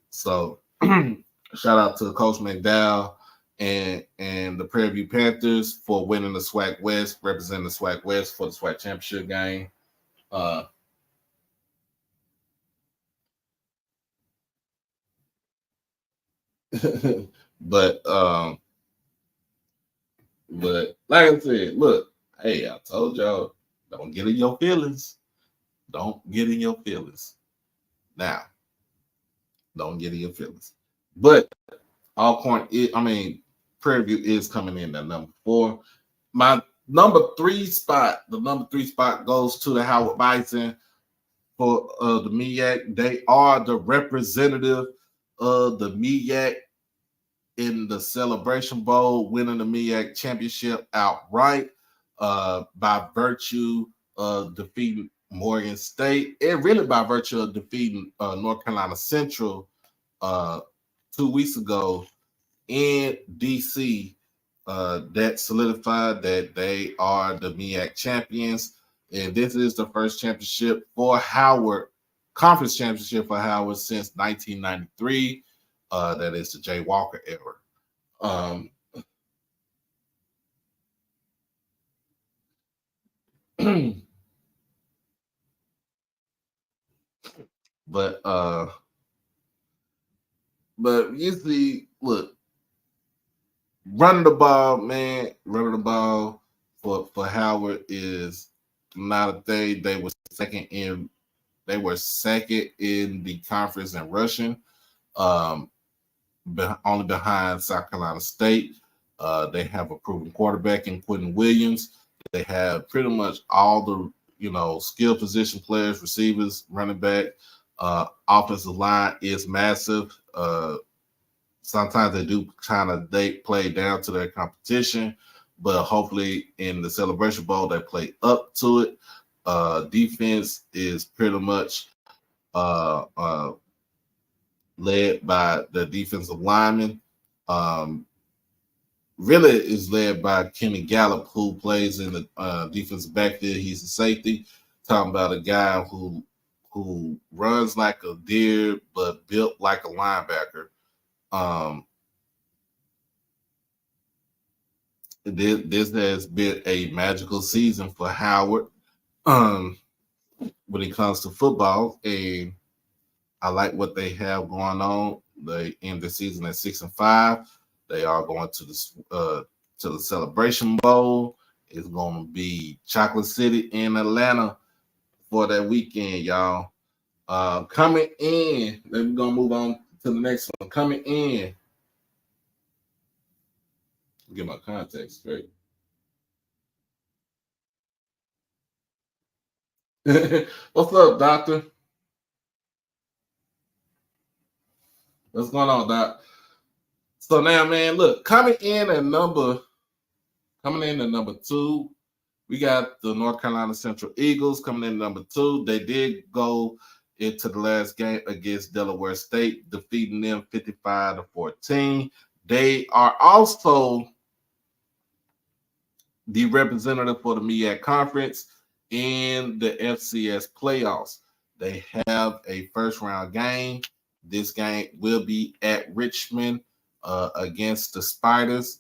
So shout out to Coach McDowell and the Prairie View Panthers for winning the SWAC West, representing the SWAC West for the SWAC championship game. But like I said, look, hey, I told y'all, don't get in your feelings. Don't get in your feelings. Now, don't get in your feelings. But Prairie View is coming in at number 4. My number 3 spot, the number 3 spot goes to the Howard Bison for the MEAC. They are the representative of the MEAC in the Celebration Bowl, winning the MEAC championship outright by virtue of defeating Morgan State, and really by virtue of defeating North Carolina Central 2 weeks ago in DC. That solidified that they are the MEAC champions, and this is the first championship for Howard, conference championship for Howard since 1993. That is the Jay Walker era. But you see, look, running the ball for Howard is not a thing. They were second in the conference in rushing, only behind South Carolina State. They have a proven quarterback in Quentin Williams. They have pretty much all the skill position players, receivers, running back. Offensive line is massive. Sometimes they do play down to their competition, but hopefully in the Celebration Bowl they play up to it. Defense is pretty much led by the defensive lineman. Really is led by Kenny Gallup, who plays in the defensive backfield. He's a safety. talking about a guy who runs like a deer but built like a linebacker. Um, this has been a magical season for Howard um, when it comes to football, and I like what they have going on. They end the season at 6-5. They are going to the Celebration Bowl. It's going to be Chocolate City in Atlanta for that weekend, y'all. Coming in, we're gonna move on to the next one. Coming in, get my context straight. What's up, doctor? What's going on, doc? So now, man, look, coming in at number 2, we got the North Carolina Central Eagles coming in at number 2. They did go into the last game against Delaware State, defeating them 55-14. They are also the representative for the MEAC Conference in the FCS playoffs. They have a first round game. This game will be at Richmond against the Spiders.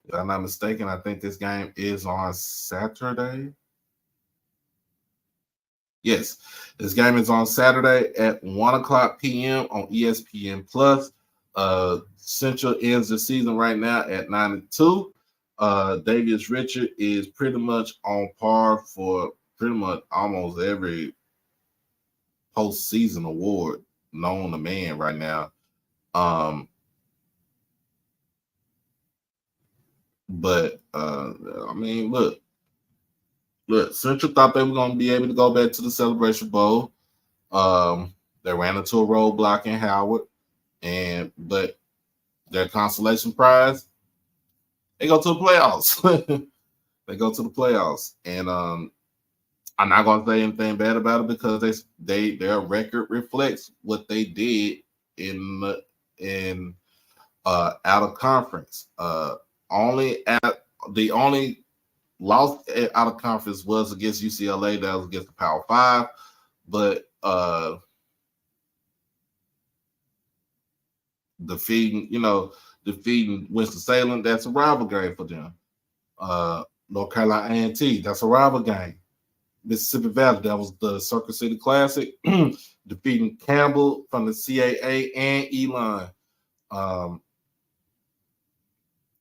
If I'm not mistaken, I think this game is on Saturday. Yes, this game is on Saturday at 1:00 p.m. on ESPN Plus. Central ends the season right now at 9-2. Davius Richard is pretty much on par for pretty much almost every postseason award known to man right now. But I mean, look, Central thought they were going to be able to go back to the Celebration Bowl. They ran into a roadblock in Howard, but their consolation prize, they go to the playoffs. They go to the playoffs, and I'm not going to say anything bad about it because their record reflects what they did in out of conference. The only loss out of conference was against UCLA. That was against the Power 5, but defeating Winston-Salem, that's a rival game for them. North Carolina A&T, that's a rival game. Mississippi Valley, that was the Circuit City Classic, defeating Campbell from the CAA and Elon.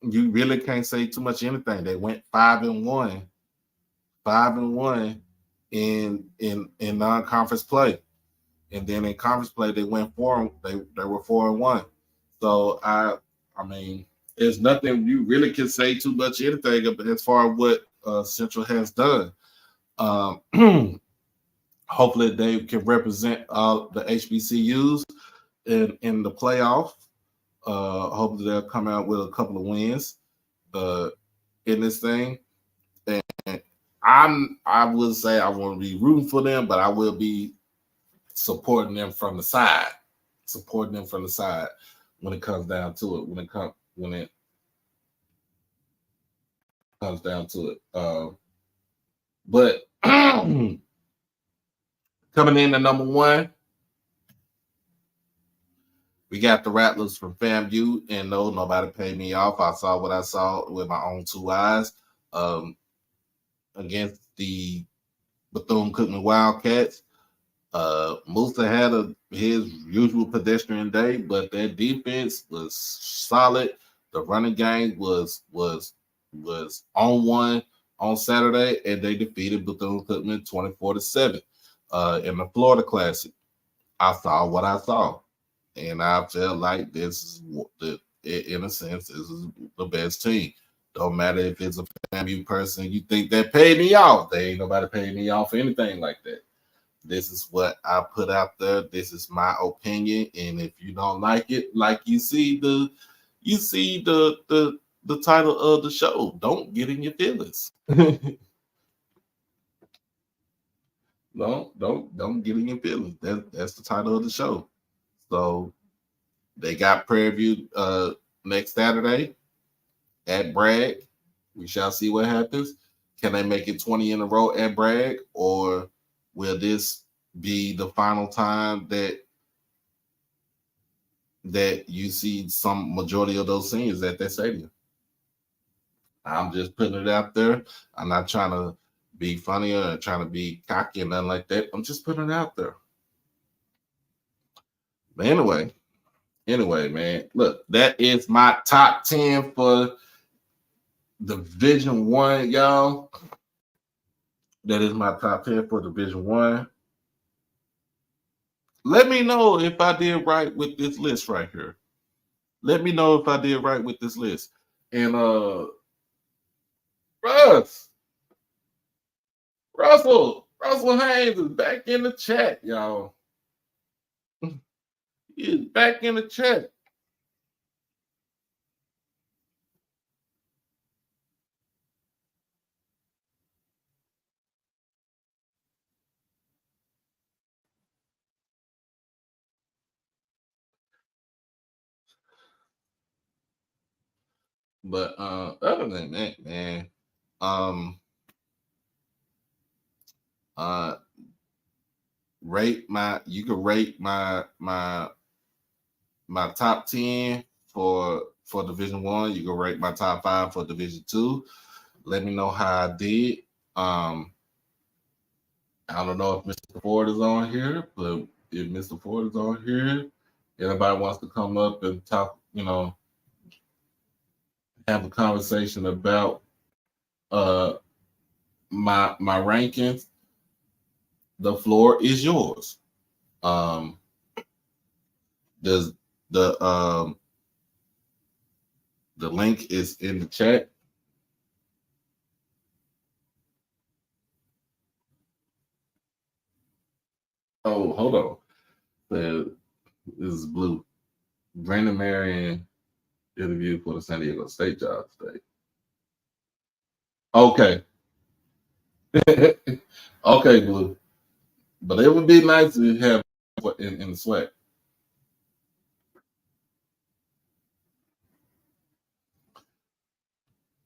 You really can't say too much anything. They went 5-1 in non-conference play, and then in conference play they went 4. They were 4-1. So I mean, there's nothing you really can say too much anything as far as what Central has done. Hopefully they can represent the HBCUs in the playoff. Hopefully they'll come out with a couple of wins in this thing. And I would say I want to be rooting for them, but I will be supporting them from the side. When it comes down to it. When it comes down to it. But coming in at number 1, we got the Rattlers from FAMU, and no, nobody paid me off. I saw what I saw with my own 2 eyes against the Bethune-Cookman Wildcats. Musa had his usual pedestrian day, but their defense was solid. The running game was on one on Saturday, and they defeated Bethune-Cookman 24-7 in the Florida Classic. I saw what I saw, and I felt like this is in a sense, this is the best team. Don't matter if it's a FAMU person you think that paid me off. They ain't nobody paid me off for anything like that. This is what I put out there. This is my opinion, and if you don't like it, like you see the title of the show, don't get in your feelings. Don't get in your feelings. That's the title of the show. So they got Prairie View next Saturday at Bragg. We shall see what happens. Can they make it 20 in a row at Bragg, or will this be the final time that you see some majority of those seniors at that stadium? I'm just putting it out there. I'm not trying to be funny or trying to be cocky and nothing like that. I'm just putting it out there. But anyway, man, look, that is my top 10 for Division One, y'all. That is my top 10 for Division One. Let me know if I did right with this list right here. Let me know if I did right with this list. And Russell Haynes is back in the chat, y'all. He is back in the chat. But other than that, man, you can rate my top 10 for Division One. You can rate my top 5 for Division Two. Let me know how I did. I don't know if Mr. Ford is on here, but if Mr. Ford is on here, anybody wants to come up and talk, have a conversation about my rankings, the floor is yours. Does the link is in the chat. Oh, hold on. This is Blue. Brandon Marion interviewed for the San Diego State job today. Okay. Okay, Blue. But it would be nice to have in the sweat.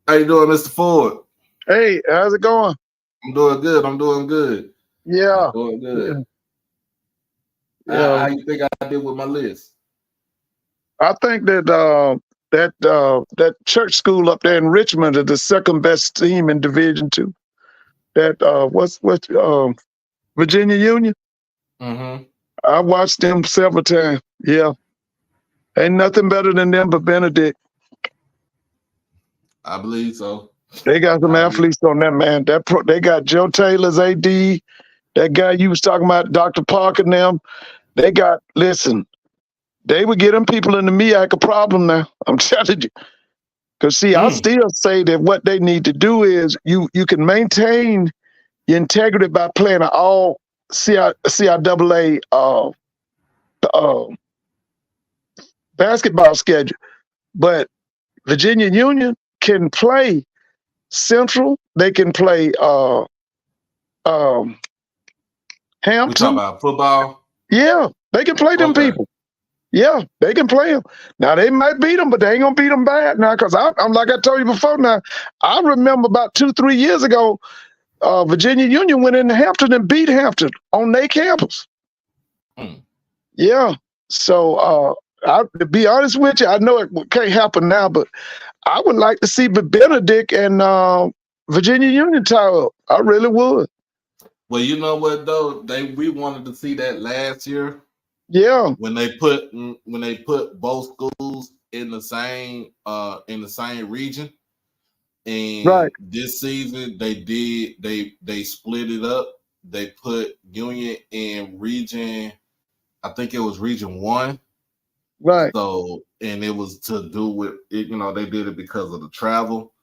How you doing, Mr. Ford? Hey, how's it going? I'm doing good. Yeah. I'm doing good. Yeah. How you think I did with my list? I think that that church school up there in Richmond is the second best team in Division Two. That what's Virginia Union? Mm-hmm. I watched them several times. Yeah. Ain't nothing better than them but Benedict. I believe so. They got some athletes on that, man. They got Joe Taylor's AD. That guy you was talking about, Dr. Parker and them. They got, listen, they were getting people in the MEAC a problem now. I'm telling you. Because see, I still say that what they need to do is you can maintain your integrity by playing an all CIAA basketball schedule. But Virginia Union can play Central. They can play Hampton. We talk about football. Yeah, they can play them people. Yeah, they can play them. Now, they might beat them, but they ain't going to beat them bad now because I'm like I told you before now, I remember about 2-3 years ago, Virginia Union went into Hampton and beat Hampton on their campus. Yeah. So, to be honest with you, I know it can't happen now, but I would like to see Benedict and Virginia Union tie up. I really would. Well, you know what though? We wanted to see that last year. Yeah. When they put both schools in the same region, and this season they split it up. They put Union in region, I think it was region 1. Right. So, and it was to do with it, they did it because of the travel,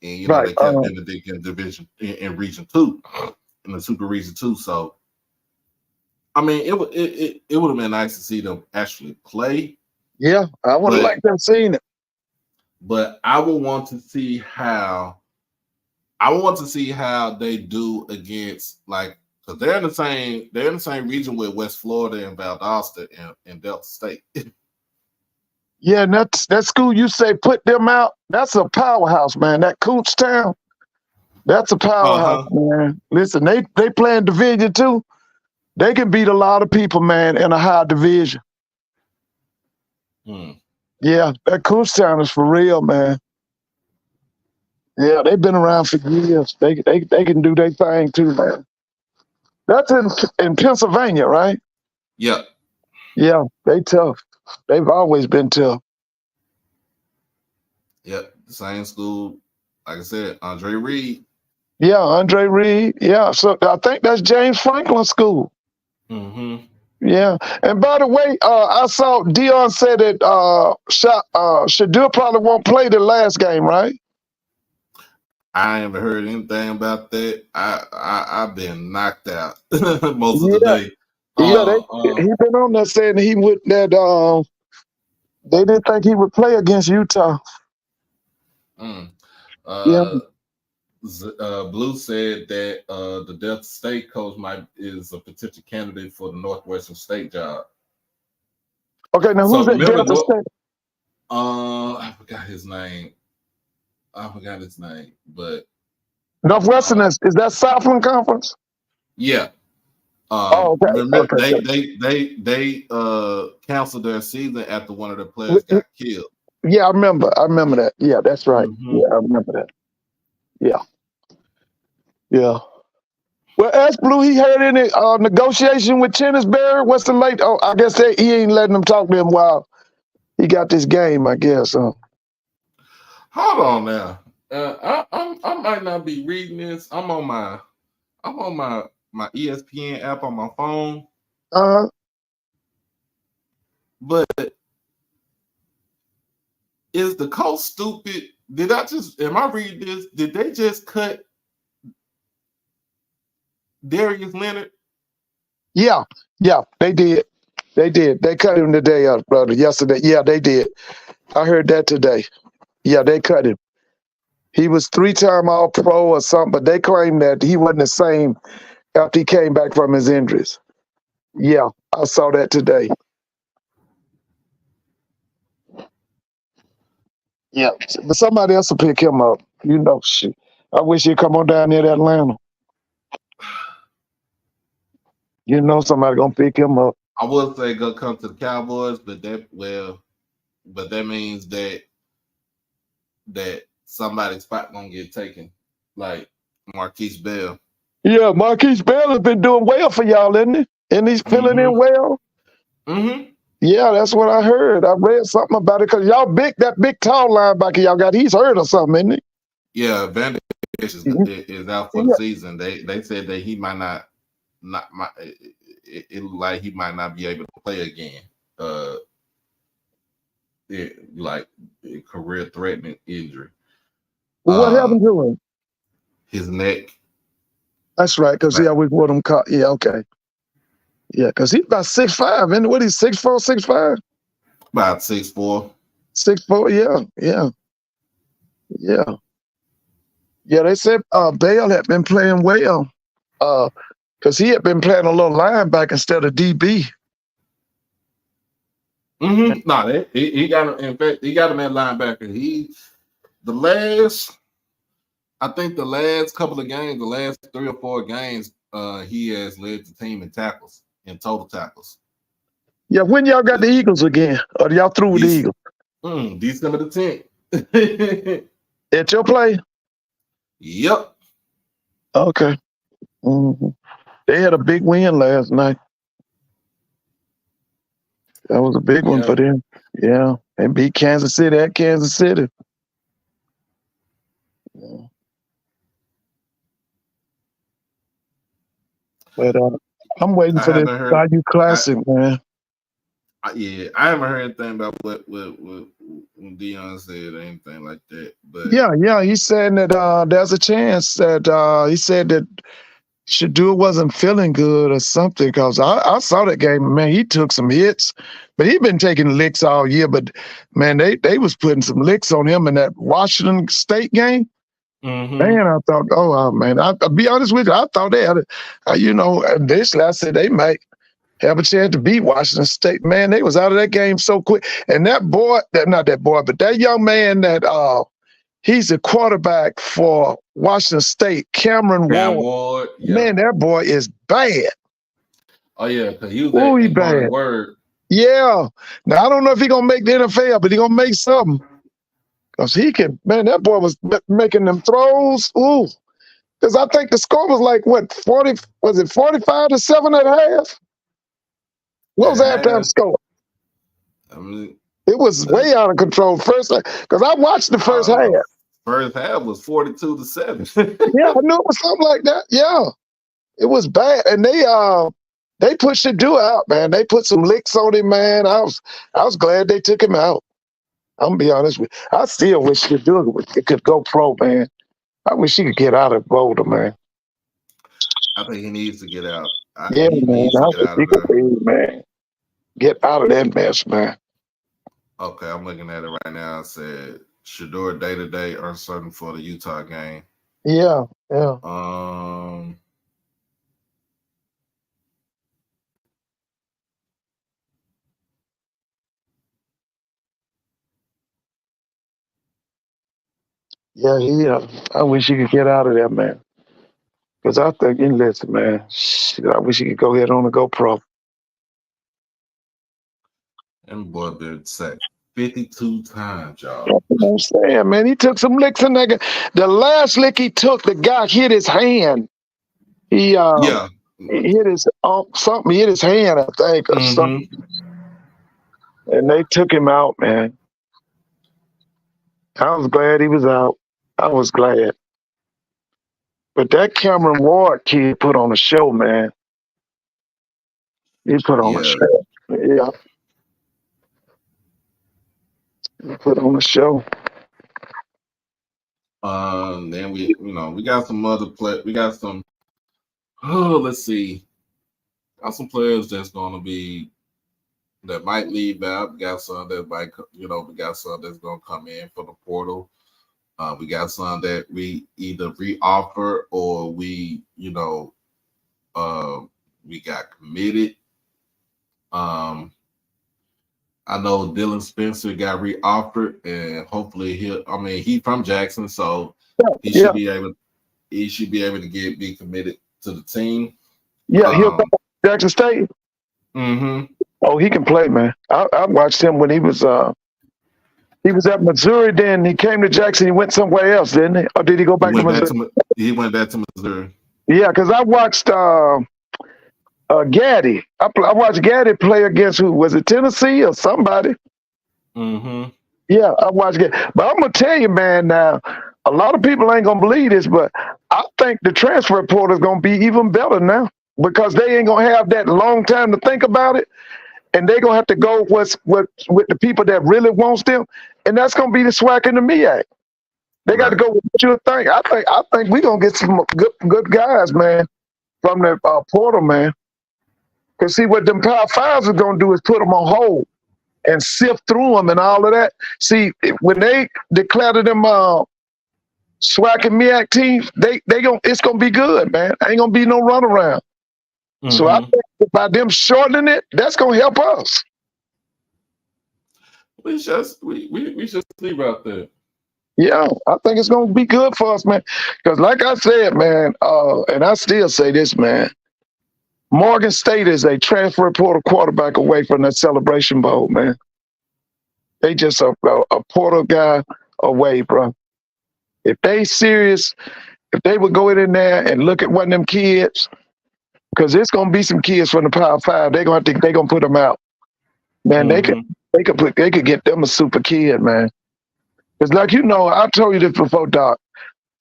and they kept Benedict in division in region 2, in the super region 2. So, I mean, it would have been nice to see them actually play. Yeah, I would have liked to have seen it. But I would want to see how they do against, like, because they're in the same region with West Florida and Valdosta and Delta State. Yeah, and that school you say put them out, that's a powerhouse, man. That Kutztown, That's a powerhouse, Uh-huh. man. Listen, they playing Division two. They can beat a lot of people, man, in a high division. Hmm. Yeah, that Kutztown is for real, man. Yeah, they've been around for years. They can do their thing too, man. That's in Pennsylvania, right? Yep. Yeah, they tough. They've always been tough. Yep. Same school. Like I said, Andre Reed. Yeah, Andre Reed. Yeah, so I think that's James Franklin School. Mm-hmm. Yeah, and by the way, I saw Dion said that Shadur probably won't play the last game, right? I haven't heard anything about that. I've been knocked out most of the Yeah, day. yeah. He been on there saying he would that they didn't think he would play against Utah. mm. Yeah. uh, Blue said that the Delta State coach is a potential candidate for the Northwestern State job. Okay, now who's So at remember, Delta State? I forgot his name. But Northwestern is that Southland Conference? yeah. Oh, okay, Remember okay. they canceled their season after one of their players got killed. Yeah, I remember. I remember that. Yeah, that's right. Mm-hmm. Yeah, I remember that. Yeah, yeah. Well, ask Blue. He had any negotiation with Tennisberry? What's the late? Oh, I guess he ain't letting them talk to him while he got this game. I guess. Hold on now. I might not be reading this. I'm on my ESPN app on my phone. But is the coach stupid? Am I reading this? Did they just cut Darius Leonard? Yeah, they did. They did. They cut him today, brother. Yesterday. Yeah, they did. I heard that today. Yeah, they cut him. He was 3-time All Pro or something, but they claimed that he wasn't the same after he came back from his injuries. Yeah, I saw that today. Yeah, but somebody else will pick him up. You know, shit. I wish he'd come on down here to Atlanta. You know, somebody gonna pick him up. I would say go come to the Cowboys, but that means that somebody's spot gonna get taken, like Marquise Bell. Yeah, Marquise Bell has been doing well for y'all, isn't he? And he's filling in well. Mm-hmm. Yeah, that's what I heard. I read something about it because y'all that big tall linebacker y'all got, he's hurt or something, isn't he? Yeah, Vander is out for the season. They said that he might not it looked like he might not be able to play again. Like a career threatening injury. Well, what happened to him? His neck. That's right, because he always wore them caught. Yeah, okay. Yeah, because he's about 6'5", and what, he's 6'4", 6'5"? About 6'4". 6'4", yeah. Yeah, they said Bale had been playing well because he had been playing a little linebacker instead of DB. Mm-hmm. No, he got him. In fact, he got him at linebacker. I think the last couple of games, the last 3 or 4 games, he has led the team in tackles, in total tackles. Yeah, when y'all got the Eagles again? Or y'all through with the Eagles? December the 10th. At your play? Yep. Okay. Mm-hmm. They had a big win last night. That was a big one for them. Yeah. They beat Kansas City at Kansas City. Yeah. But I'm waiting for this Bayou Classic, man. I haven't heard anything about what Dion said or anything like that. But yeah, he's saying that there's a chance that he said that Shadur wasn't feeling good or something, because I saw that game. Man, he took some hits, but he'd been taking licks all year. But man, they was putting some licks on him in that Washington State game. Mm-hmm. Man, I thought, oh man, I'll be honest with you, I thought they had, initially I said they might have a chance to beat Washington State. Man, they was out of that game so quick. And that young man that He's the quarterback for Washington State, Cameron Cam Ward. Ward. Yeah. Man, that boy is bad. Oh yeah, because he was Oh, he at Garden bad. Word. Yeah. Now, I don't know if he going to make the NFL, but he going to make something. Because he can, man, that boy was making them throws. Ooh. Because I think the score was like, what, 40, was it 45-7 at half? What was the halftime score? I mean, it was way out of control. First, because I watched the first half. First half was 42-7. Yeah, I knew it was something like that. Yeah. It was bad. And they pushed the dude out, man. They put some licks on him, man. I was glad they took him out. I'm gonna be honest with you. I still wish the dude could go pro, man. I wish he could get out of Boulder, man. I think he needs to get out. Yeah, man. Get out of that mess, man. Okay, I'm looking at it right now. It said Shador day-to-day uncertain for the Utah game. Yeah. Yeah, I wish he could get out of there, man. Because I think, listen, man, I wish he could go ahead on and go pro. And boy, been sacked 52 times, y'all. That's what I'm saying, man. He took some licks in that. The last lick he took, the guy hit his hand. He hit his something. He hit his hand, I think, or something. And they took him out, man. I was glad he was out. I was glad. But that Cameron Ward kid put on a show, man. He put on a show. Yeah. He put on a show. Then we got some other play. We got some. Let's see. Got some players that might leave out. We got some that might, we got some that's gonna come in for the portal. We got some that we either reoffer or we got committed. I know Dylan Spencer got reoffered, and hopefully he's from Jackson, so he should be able to be committed to the team. Yeah, he'll come to Jackson State. Mm-hmm. Oh, he can play, man. I watched him when he was at Missouri. Then he came to Jackson. He went somewhere else, didn't he? Or did he go back to Missouri? He went back to Missouri. Yeah, because I watched Gaddy. I watched Gaddy play against who? Was it Tennessee or somebody? Mm-hmm. Yeah, I watched Gaddy. But I'm gonna tell you, man. Now, a lot of people ain't gonna believe this, but I think the transfer portal is gonna be even better now because they ain't gonna have that long time to think about it, and they're gonna have to go with the people that really wants them, and that's gonna be the SWAC and the MEAC. They got to go with what you think. I think we're gonna get some good guys, man, from the portal, man. Because see, what them Power Fives are going to do is put them on hold and sift through them and all of that. See, when they declare them SWAC and MEAC teams, it's going to be good, man. Ain't going to be no runaround. Mm-hmm. So I think by them shortening it, that's going to help us. We just see about that. Yeah, I think it's going to be good for us, man. Because like I said, man, and I still say this, man, Morgan State is a transfer portal quarterback away from that Celebration Bowl, man. They just a portal guy away, bro. If they serious, if they would go in there and look at one of them kids, because there's gonna be some kids from the Power Five, they're gonna put them out. Man, they could get them a super kid, man. It's like I told you this before, Doc.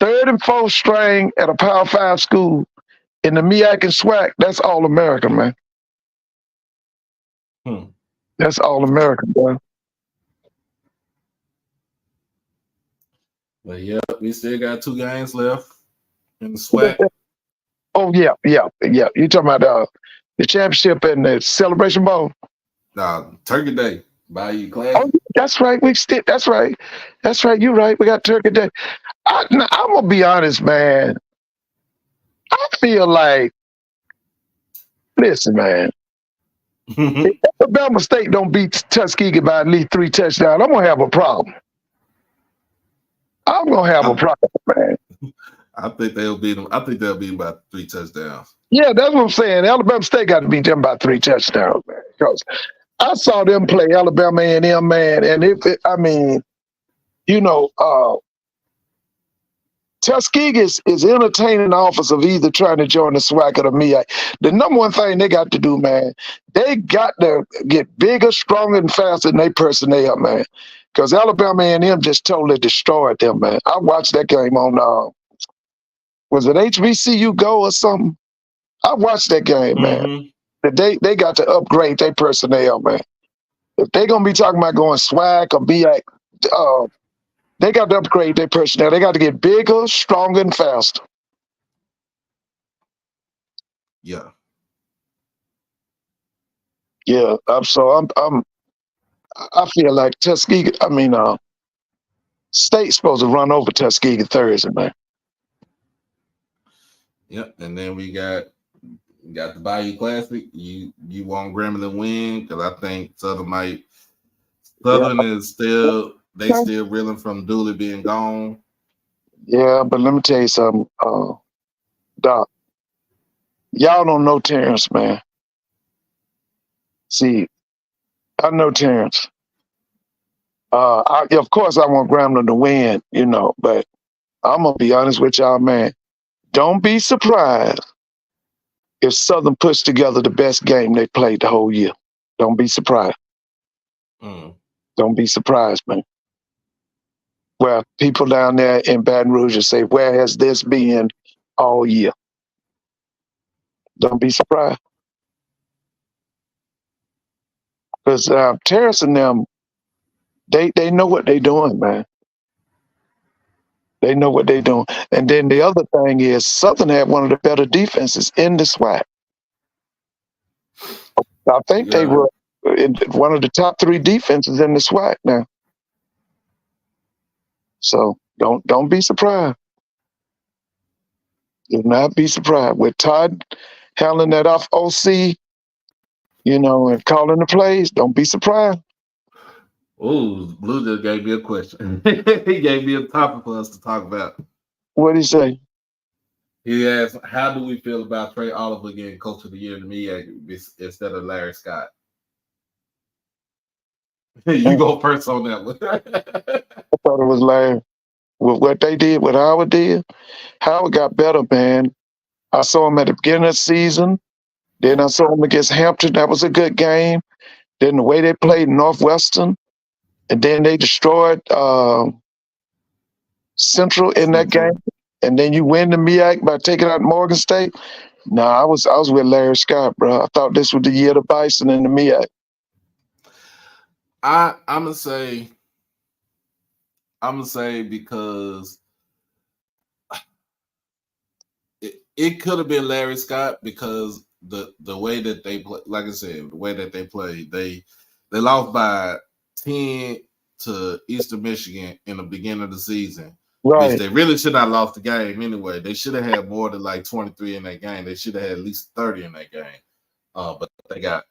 3rd and 4th string at a Power 5 school in the MEAC and SWAC, that's all American, man. That's all American, bro. But yeah, we still got 2 games left in the SWAC. Oh yeah. You talking about the championship and the Celebration Bowl? Turkey Day. Bayou Classic. Oh, that's right. That's right. You're right. We got Turkey Day. I'm gonna be honest, man. I feel like, listen, man. If Alabama State don't beat Tuskegee by at least 3 touchdowns, I'm gonna have a problem. I'm gonna have a problem, man. I think they'll beat them. I think they'll beat them by 3 touchdowns. Yeah, that's what I'm saying. Alabama State got to beat them by 3 touchdowns, man. Because I saw them play Alabama A&M, man, and I mean, you know, Tuskegee is entertaining the offers of either trying to join the SWAC or the MEAC. The number one thing they got to do, man, they got to get bigger, stronger, and faster than their personnel, man. Because Alabama A&M just totally destroyed them, man. I watched that game on, was it HBCU Go or something? I watched that game, man. They got to upgrade their personnel, man. If they're going to be talking about going SWAC or MEAC, they got to upgrade their personnel. They got to get bigger, stronger, and faster. Yeah. Yeah. I feel like Tuskegee. I mean, State's supposed to run over Tuskegee Thursday, man. Yep. And then we got the Bayou Classic. You want Grambling to win because I think Southern is still reeling from Dooley being gone. Yeah, but let me tell you something, Doc. Y'all don't know Terrence, man. See, I know Terrence. Of course, I want Grambling to win, you know, but I'm gonna be honest with y'all, man. Don't be surprised if Southern puts together the best game they played the whole year. Don't be surprised. Don't be surprised, man. Well, people down there in Baton Rouge will say, where has this been all year? Don't be surprised. Because Terrence and them, they know what they're doing, man. They know what they're doing. And then the other thing is Southern had one of the better defenses in the SWAC. I think they were in one of the top 3 defenses in the SWAC now. So don't be surprised. Do not be surprised. With Todd handling that off OC, you know, and calling the plays, don't be surprised. Oh, Blue just gave me a question. He gave me a topic for us to talk about. What did he say? He asked, how do we feel about Trey Oliver getting Coach of the Year to me instead of Larry Scott? You go first on that one. I thought it was Larry. With what they did, what Howard did, Howard got better, man. I saw him at the beginning of the season. Then I saw him against Hampton. That was a good game. Then the way they played Northwestern. And then they destroyed Central in that game. And then you win the MEAC by taking out Morgan State. No, I was with Larry Scott, bro. I thought this was the year of the Bison in the MEAC. I'm gonna say because it could have been Larry Scott because the way that they play, like I said, the way that they played, they lost by 10 to Eastern Michigan in the beginning of the season. Right. Which they really should not have lost the game anyway. They should have had more than like 23 in that game. They should have had at least 30 in that game. But they got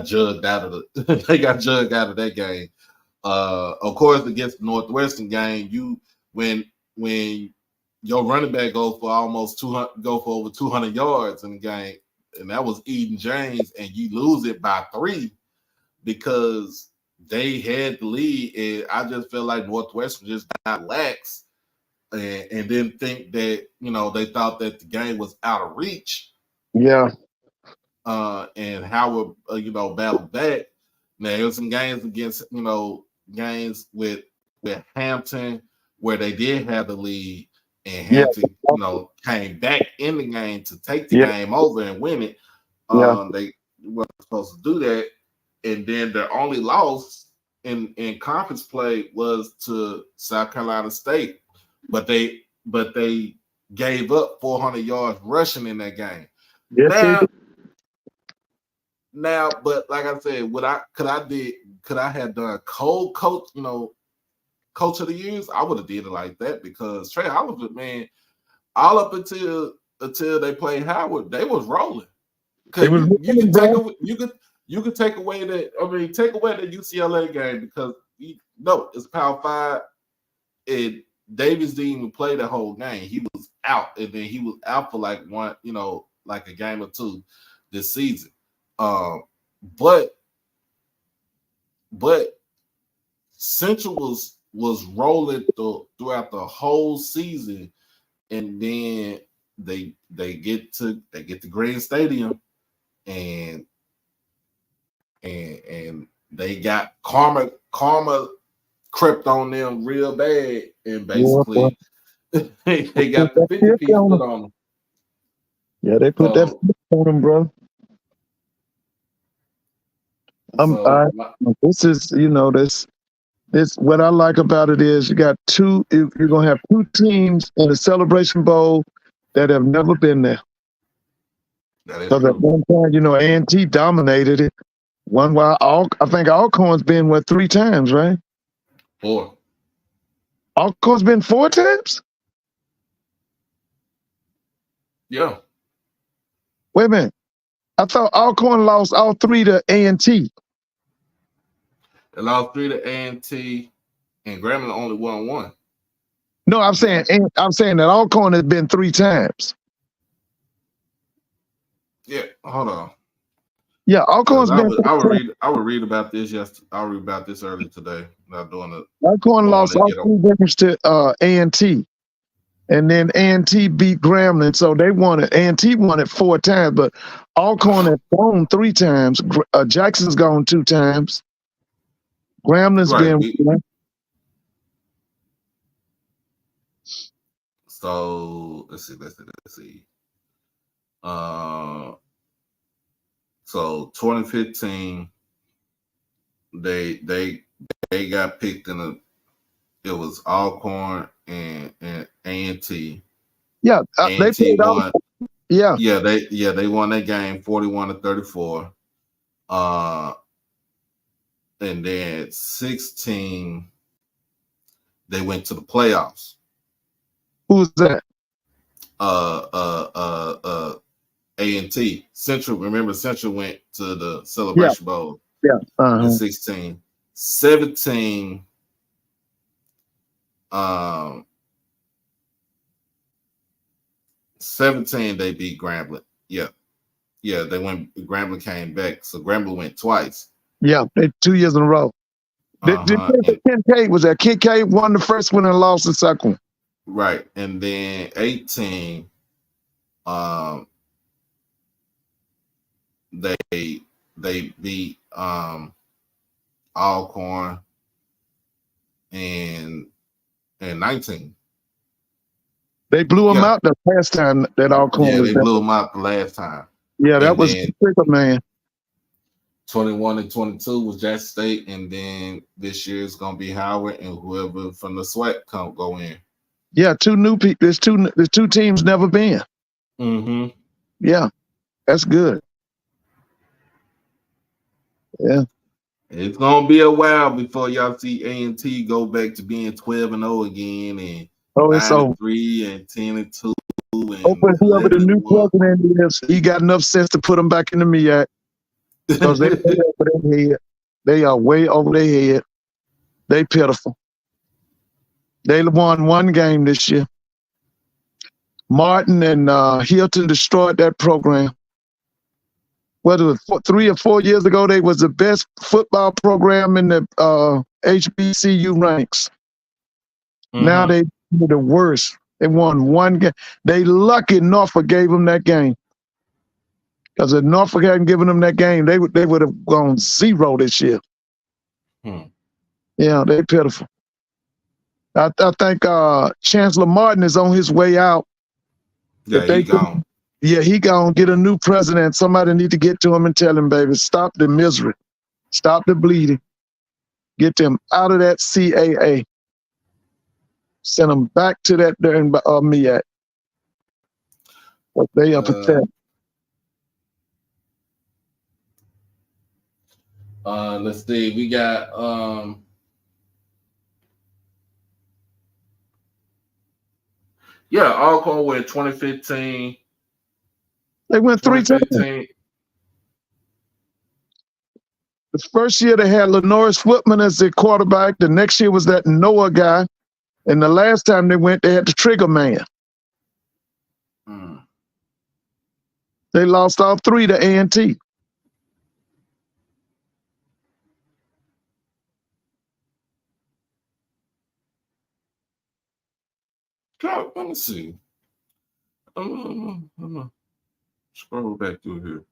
jugged out of that game. Of course, against the Northwestern game, when your running back goes for over 200 yards in the game, and that was Eden James, and you lose it by 3 because they had the lead, and I just feel like Northwestern just got lax and didn't think that, you know, they thought that the game was out of reach. Yeah. And Howard, battled back. Now, there were some games against, games with Hampton where they did have the lead, and Hampton, came back in the game to take the game over and win it. They weren't supposed to do that. And then their only loss in conference play was to South Carolina State, but they gave up 400 yards rushing in that game. Yes, Now, but like I said, could I have done coach, Coach of the Years? I would have did it like that because Trey Oliver, man, all up until they played Howard, they was rolling. You could take away the UCLA game because it's Power 5, and Davis didn't even play the whole game. He was out, and then he was out for like one, like a game or two this season. But Central was rolling throughout the whole season, and then they get to Green Stadium, and they got karma crept on them real bad, and basically they got the 50 piece put on them. Yeah, they put that on them, bro. This is, this what I like about it is you're gonna have two teams in the Celebration Bowl that have never been there. Because at one time, A&T dominated it. One while I think Alcorn's been 3 times, right? 4. Alcorn's been 4 times? Yeah. Wait a minute. I thought Alcorn lost all 3 to A&T. They lost 3 to A&T, and Grambling only won 1. No, I'm saying that Alcorn has been 3 times. Yeah, hold on. Yeah, Alcorn's been. I would read about this I'll read about this earlier today. Not doing it. Alcorn lost all 3 games to A&T, and then A&T beat Grambling, so they won it. A&T won it 4 times, but Alcorn has gone 3 times. Jackson's gone 2 times. Grambling's been. So let's see. So 2015, they got picked it was Alcorn and A&T. Yeah, they won. Yeah, they won that game 41-34. And then 16, they went to the playoffs. Who's that? A&T. Central. Remember, Central went to the Celebration Bowl. Yeah. In 16. 17. 17, they beat Grambling. Yeah, they went. Grambling came back, so Grambling went twice. Yeah, 2 years in a row. Kincaid was that Kincaid won the first one and lost the second one. Right, and then 18, they beat Alcorn, and 19. They blew them out the last time that Alcorn. Yeah, they blew them out the last time. Yeah, that was quicker, man. 21 and 22 was Jackson State, and then this year it's gonna be Howard and whoever from the SWAC go in. Yeah, 2 new people. There's 2 teams never been. Mm-hmm. Yeah, that's good. Yeah, it's gonna be a while before y'all see A&T go back to being 12-0 again, and 9-3 and 10-2. Hopefully, whoever the new president is, he got enough sense to put them back in the MEAC. Because they way over their head. They are way over their head. They pitiful. They won 1 game this year. Martin and Hilton destroyed that program. Whether it was 3 or 4 years ago, they was the best football program in the HBCU ranks. Mm-hmm. Now they the worst. They won 1 game. They lucky Norfolk gave them that game. Because if Norfolk hadn't given them that game, they would have gone 0 this year. Yeah, they pitiful. I think Chancellor Martin is on his way out. Yeah, he gone. Yeah, he gonna get a new president. Somebody need to get to him and tell him, baby, stop the misery, stop the bleeding, get them out of that CAA, send them back to that during MEAC. But they are pathetic. Let's see. We got Alcorn went 2015. They went 3 times. The first year they had Lenoris Footman as their quarterback. The next year was that Noah guy. And the last time they went, they had the trigger man. They lost all 3 to A&T. Let me see. I'm gonna scroll back through here.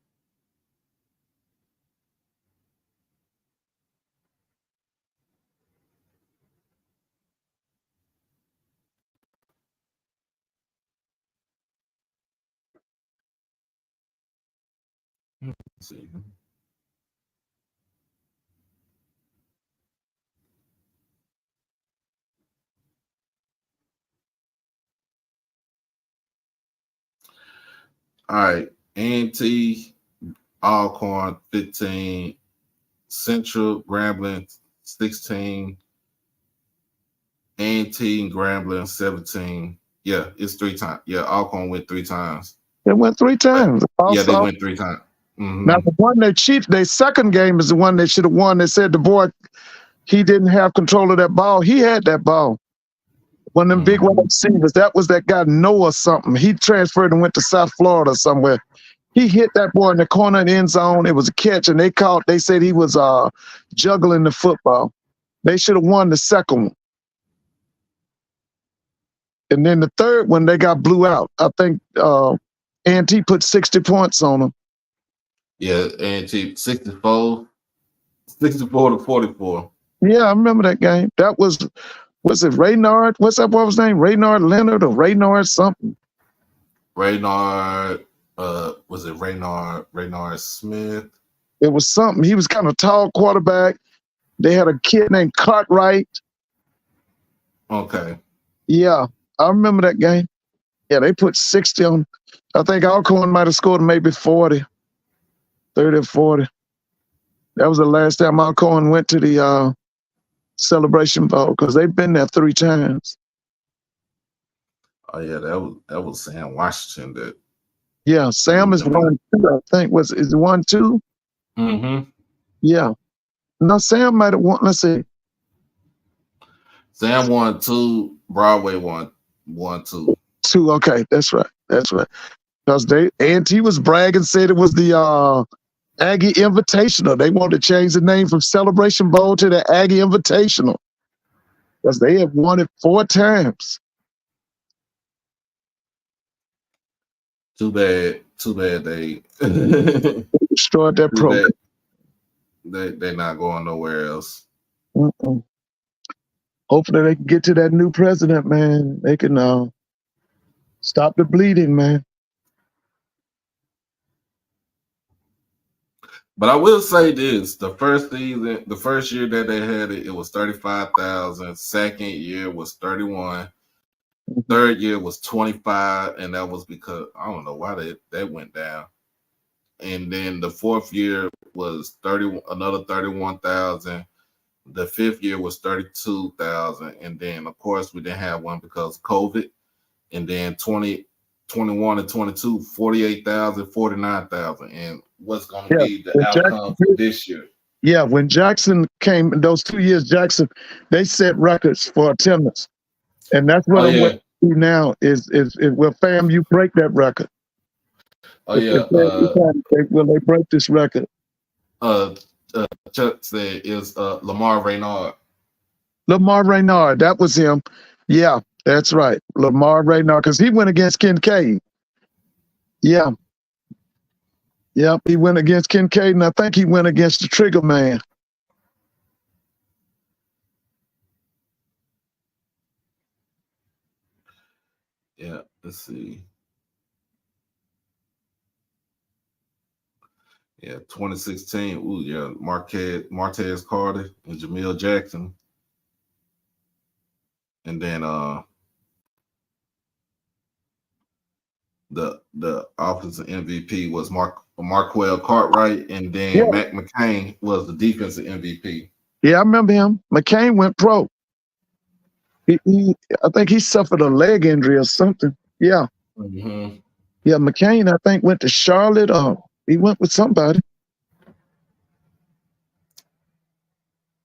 Let's see. All right, A&T, Alcorn 15, Central Grambling 16, A&T and Grambling 17. Yeah, it's 3 times. Yeah, Alcorn went 3 times. They went 3 times. Yeah, they went 3 times. Now the one they cheated, their second game is the one they should have won. They said the boy, he didn't have control of that ball. He had that ball. One of them big wide receivers. That was that guy Noah something. He transferred and went to South Florida somewhere. He hit that boy in the corner of the end zone. It was a catch, and they said he was juggling the football. They should have won the second one. And then the third one, they got blew out. I think A&T put 60 points on them. Yeah, A&T 64 to 44. Yeah, I remember that game. That was it Raynard? What's that boy's name? Raynard Leonard or Raynard something? Raynard, was it Raynard Smith? It was something. He was kind of tall quarterback. They had a kid named Cartwright. Okay. Yeah, I remember that game. Yeah, they put 60 on. I think Alcorn might have scored maybe 40, 30 or 40. That was the last time Alcorn went to the Celebration Bowl because they've been there 3 times. Oh yeah, that was Sam Washington. That. Yeah, Sam is 1-2. I think is 1-2. Yeah. No, Sam might have won. Let's see. Sam won 2. Broadway won 2. 2. Okay, that's right. That's right. Because A&T was bragging, said it was the Aggie Invitational. They wanted to change the name from Celebration Bowl to the Aggie Invitational because they have won it 4 times. Too bad they destroyed that program. They're not going nowhere else. Hopefully they can get to that new president, man. They can stop the bleeding, man. But I will say this: the first season, the first year that they had it, it was 35,000. Second year was 31. Third year was 25, and that was because I don't know why that went down. And then the fourth year was another 31,000. The fifth year was 32,000, and then of course we didn't have one because of COVID. And then 21 and 22, 48,000, 49,000. And what's going to be the outcome for this year? Yeah, when Jackson came in those 2 years, Jackson, they set records for attendance. And that's what I'm waiting to do now is well, fam, you break that record. Oh, yeah. Will they break this record? Chuck said is Lamar Raynard. Lamar Raynard, that was him. Yeah, that's right. Lamar Raynard, because he went against Kincaid. Yeah. Yep, he went against Kincaid, and I think he went against the Trigger Man. Yeah, let's see. Yeah, 2016. Ooh, yeah, Martez Carter and Jamil Jackson. And then the offensive MVP was Marquell Cartwright, and then Mac McCain was the defensive MVP. Yeah, I remember him. McCain went pro. I think he suffered a leg injury or something. Yeah. Mm-hmm. Yeah, McCain, I think, went to Charlotte. He went with somebody.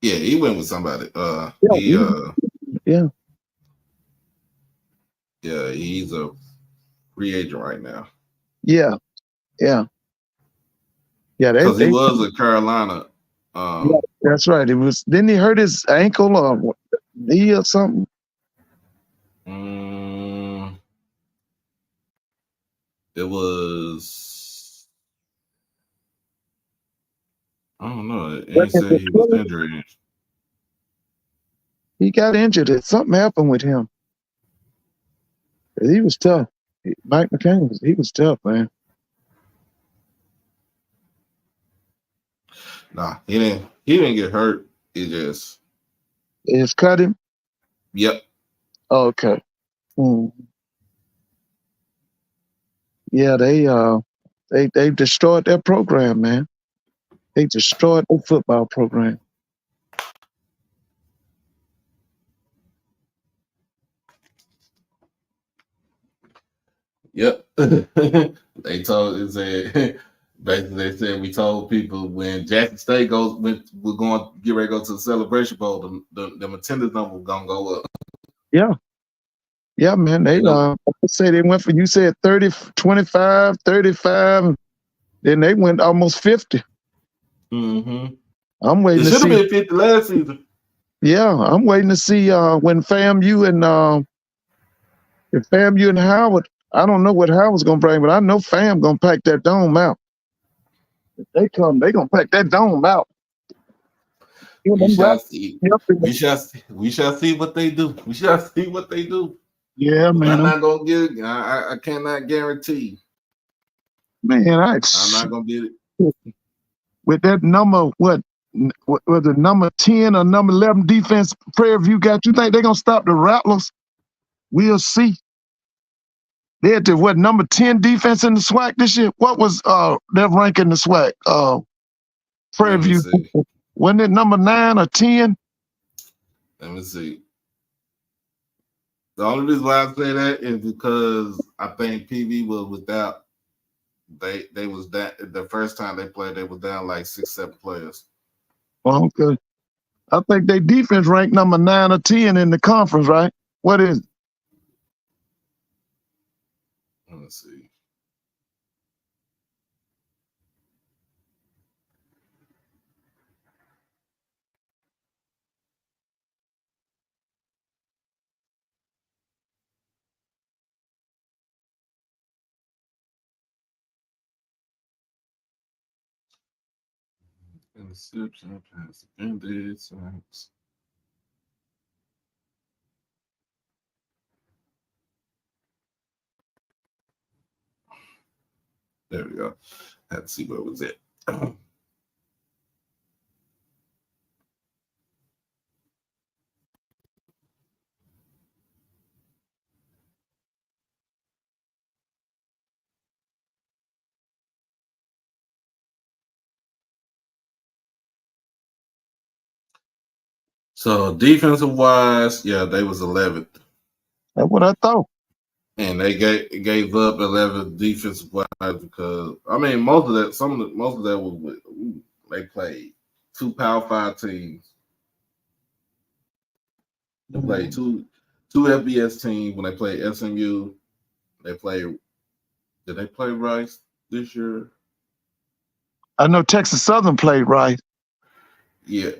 Yeah, he went with somebody. Yeah. Yeah, he's a free agent right now. Yeah, yeah, yeah. Because he was at Carolina. Yeah, that's right. It was. Didn't he hurt his ankle or knee or something? Mm, it was. I don't know. It ain't said he was injured. He got injured. Something happened with him. He was tough. Mike McCain he was tough, man. Nah, he didn't. He didn't get hurt. He just. They just cut him. Yep. Okay. Yeah, they destroyed their program, man. They destroyed their football program. Yep. They told it said basically they said we told people when Jackson State we're going to get ready to go to the Celebration Bowl, the attendance number was gonna go up. Yeah. Yeah, man. They say they went for, you said 30, 25, 35, then they went almost 50. Mm-hmm. I'm waiting it to see. It should have been 50 last season. Yeah, I'm waiting to see when FAMU and if FAMU and Howard, I don't know what Howard's gonna bring, but I know FAM gonna pack that dome out. If they come, they gonna pack that dome out. We shall see. We shall see what they do. We shall see what they do. Yeah, man. I'm not gonna get it. I cannot guarantee. Man, I'm not gonna get it. With that number, what was it, number 10 or number 11 defense Prairie View got? You think they're gonna stop the Rattlers? We'll see. They had the number 10 defense in the SWAC this year? What was their rank in the SWAC? Prairie View. Wasn't it number 9 or 10? Let me see. The only reason why I say that is because I think PV was without. They was that the first time they played, they was down like 6-7 players. Okay. I think they defense ranked number 9 or 10 in the conference, right? What is it? Let me see. Interception, pass defended, sacks. There we go. Had to see where it was at. So defensive wise, yeah, they was 11th. That's what I thought. And they gave up 11 defensive wise because I mean most of that was they played 2 Power 5 teams. They played two FBS teams when they played SMU. They played. Did they play Rice this year? I know Texas Southern played Rice. Yeah.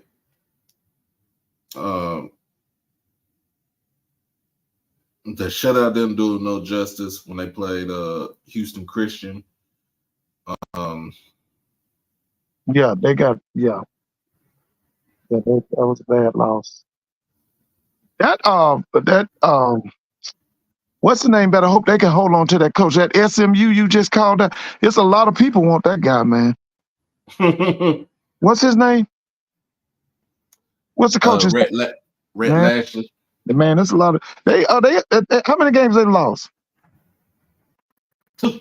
The shutout didn't do no justice when they played Houston Christian. Yeah, they got that was a bad loss. What's the name? Better hope they can hold on to that coach. That SMU you just called that. It's a lot of people want that guy, man. What's his name? What's the coach's name? Rhett Lashley. Man, that's a lot of they how many games they lost? 2.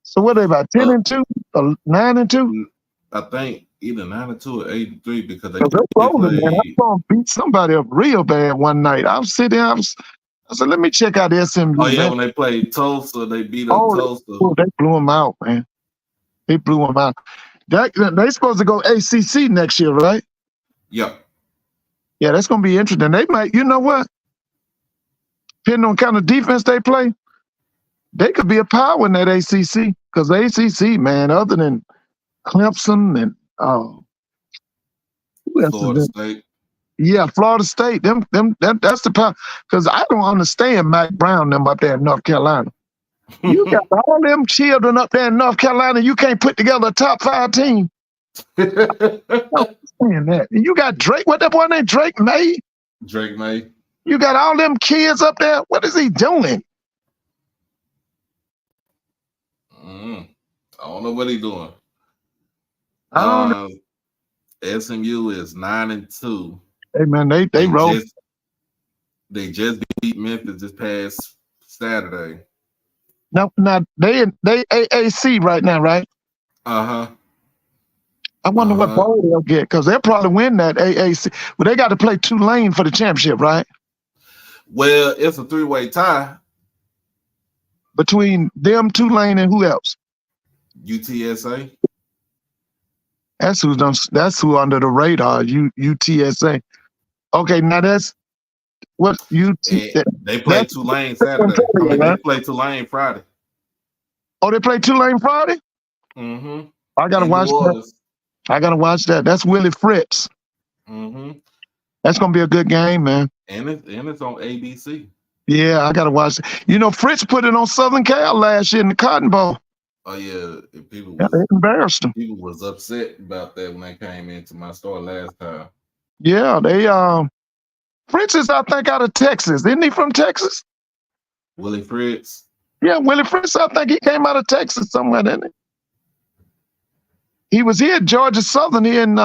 So what are they about 10-2 or 9-2? I think either 9-2 or 8-3 because they rolling, man. I saw them beat somebody up real bad one night. I was sitting there, I said, let me check out SMU. Oh yeah, when they played Tulsa, they beat up Tulsa. They blew them out, man. They blew them out. They supposed to go ACC next year, right? Yeah. Yeah, that's gonna be interesting. They might, you know what? depending on kind of defense they play, they could be a power in that ACC. Because the ACC, man, other than Clemson and who else is Florida there? State. Yeah, Florida State. That's the power. Because I don't understand Mac Brown them up there in North Carolina. You got all them children up there in North Carolina. You can't put together a top 5 team. I don't understand that. And you got Drake. What that boy named Drake May? Drake May. You got all them kids up there. What is he doing? I don't know what he's doing. I don't know. SMU is 9-2. Hey man, they roll. They just beat Memphis this past Saturday. Now they AAC right now, right? Uh-huh. I wonder what bowl they'll get because they'll probably win that AAC. But they got to play Tulane for the championship, right? Well, it's a 3-way tie Between them, Tulane, and who else? UTSA. That's who under the radar. UTSA. Okay, now that's what They play Tulane Saturday. They play Tulane Friday. Oh, they play Tulane Friday? Mm-hmm. I gotta watch that. I gotta watch that. That's Willie Fritz. Mm-hmm. That's gonna be a good game, man. And it's on ABC. Yeah, I gotta watch it. You know, Fritz put it on Southern Cal last year in the Cotton Bowl. Oh yeah, they embarrassed them. People was upset about that when they came into my store last time. Yeah, they Fritz is, I think, out of Texas. Isn't he from Texas? Willie Fritz. Yeah, Willie Fritz. I think he came out of Texas somewhere, didn't he? He was here at Georgia Southern here in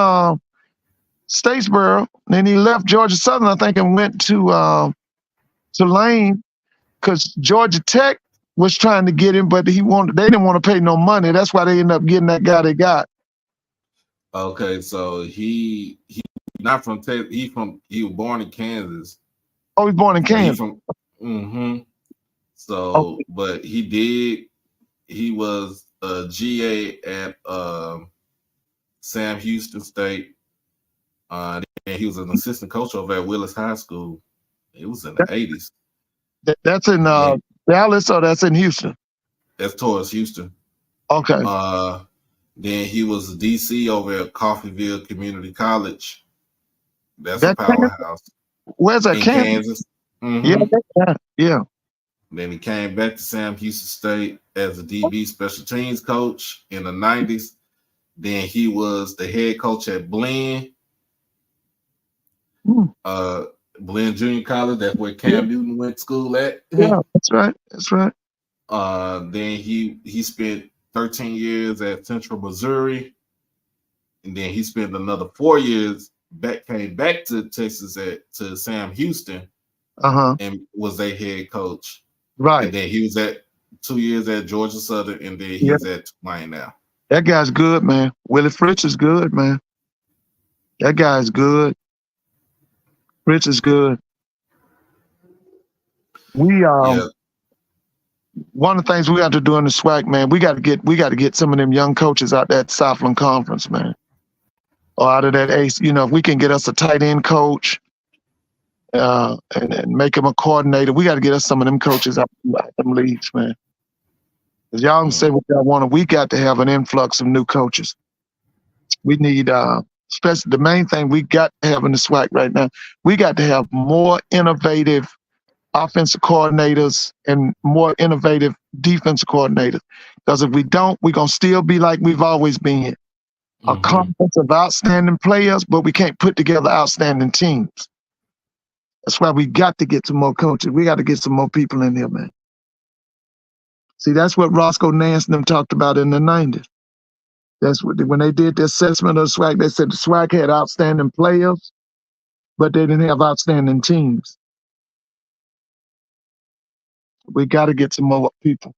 Statesboro. Then he left Georgia Southern, I think, and went to Tulane because Georgia Tech was trying to get him, but they didn't want to pay no money. That's why they ended up getting that guy they got. Okay, so he not from Texas. He was born in Kansas. Oh, he was born in Kansas. So, but he was a GA at Sam Houston State. And he was an assistant coach over at Willis High School. It was in the 80s. That's in Dallas, or that's in Houston? That's towards Houston. Okay. Then he was a DC over at Coffeyville Community College. That's a powerhouse. Where's that? Kansas? Mm-hmm. Yeah. Then he came back to Sam Houston State as a DB special teams coach in the 90s. Then he was the head coach at Blinn. Blinn Junior College. That's where Cam Newton went to school at. Yeah, that's right. That's right. Then he spent 13 years at Central Missouri, and then he spent another 4 years. Came back to Texas to Sam Houston, and was their head coach. Right. And then he was at 2 years at Georgia Southern, and then he's at Tulane now. That guy's good, man. Willie Fritz is good, man. That guy's good. Fritz is good. We one of the things we got to do in the SWAC, man, we got to get some of them young coaches out that Southland Conference, man. Or out of that ACE, if we can get us a tight end coach and make him a coordinator, we got to get us some of them coaches out them leagues, man. Because y'all can say what y'all want, we got to have an influx of new coaches. We need, especially the main thing we got to have in the SWAC right now, we got to have more innovative offensive coordinators and more innovative defensive coordinators. Because if we don't, we're going to still be like we've always been. A conference of outstanding players, but we can't put together outstanding teams. That's why we got to get some more coaches. We got to get some more people in here, man. See, that's what Roscoe Nance and them talked about in the 90s. That's what when they did the assessment of the SWAC, they said the SWAC had outstanding players, but they didn't have outstanding teams. We got to get some more people.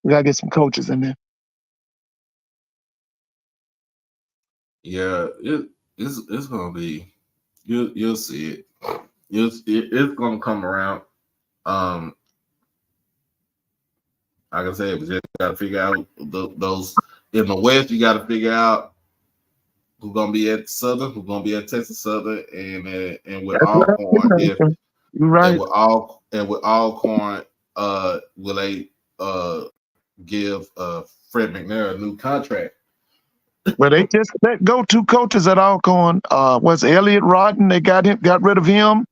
We got to get some coaches in there. Yeah, it's gonna be. You'll see it. It's gonna come around. Like I said, we just gotta figure out those in the West. You gotta figure out who's gonna be at Southern, who's gonna be at Texas Southern, and with Alcorn. You're And right. with Alcorn, will they give Fred McNair a new contract? Well, they just let go 2 coaches at Alcorn. Was Elliot Rodden? They got rid of him,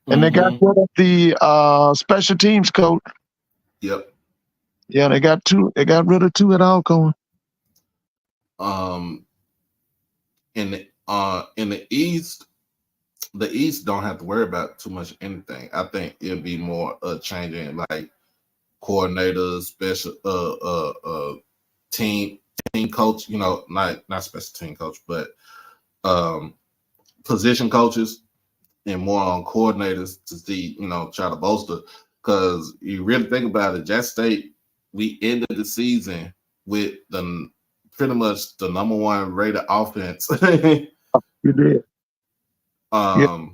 and they got Mm-hmm. rid of the special teams coach. Yep. Yeah, they got 2. They got rid of 2 at Alcorn. Um, in the East don't have to worry about too much anything. I think it'll be more changing like coordinators, special team coach. You know, not special team coach, but position coaches and more on coordinators to see, try to bolster. Because you really think about it, Jackson State, we ended the season with the pretty much the number 1 rated offense. You did. Yeah.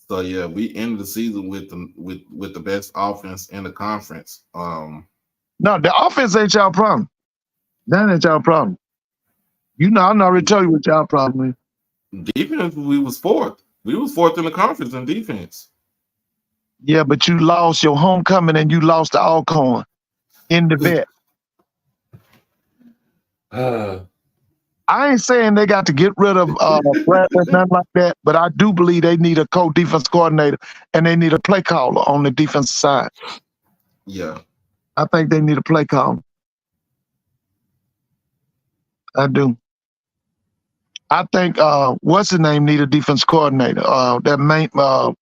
So yeah, we ended the season with the best offense in the conference. No, the offense ain't y'all problem. That ain't y'all problem. You know, I already tell you what y'all problem is. Defense, we was 4th. We was 4th in the conference in defense. Yeah, but you lost your homecoming and you lost the Alcorn in the vet. I ain't saying they got to get rid of Bradley, nothing like that, but I do believe they need a co-defense coordinator and they need a play caller on the defensive side. Yeah. I think they need a play caller. I do. I think what's his name need a defense coordinator. That Maynard.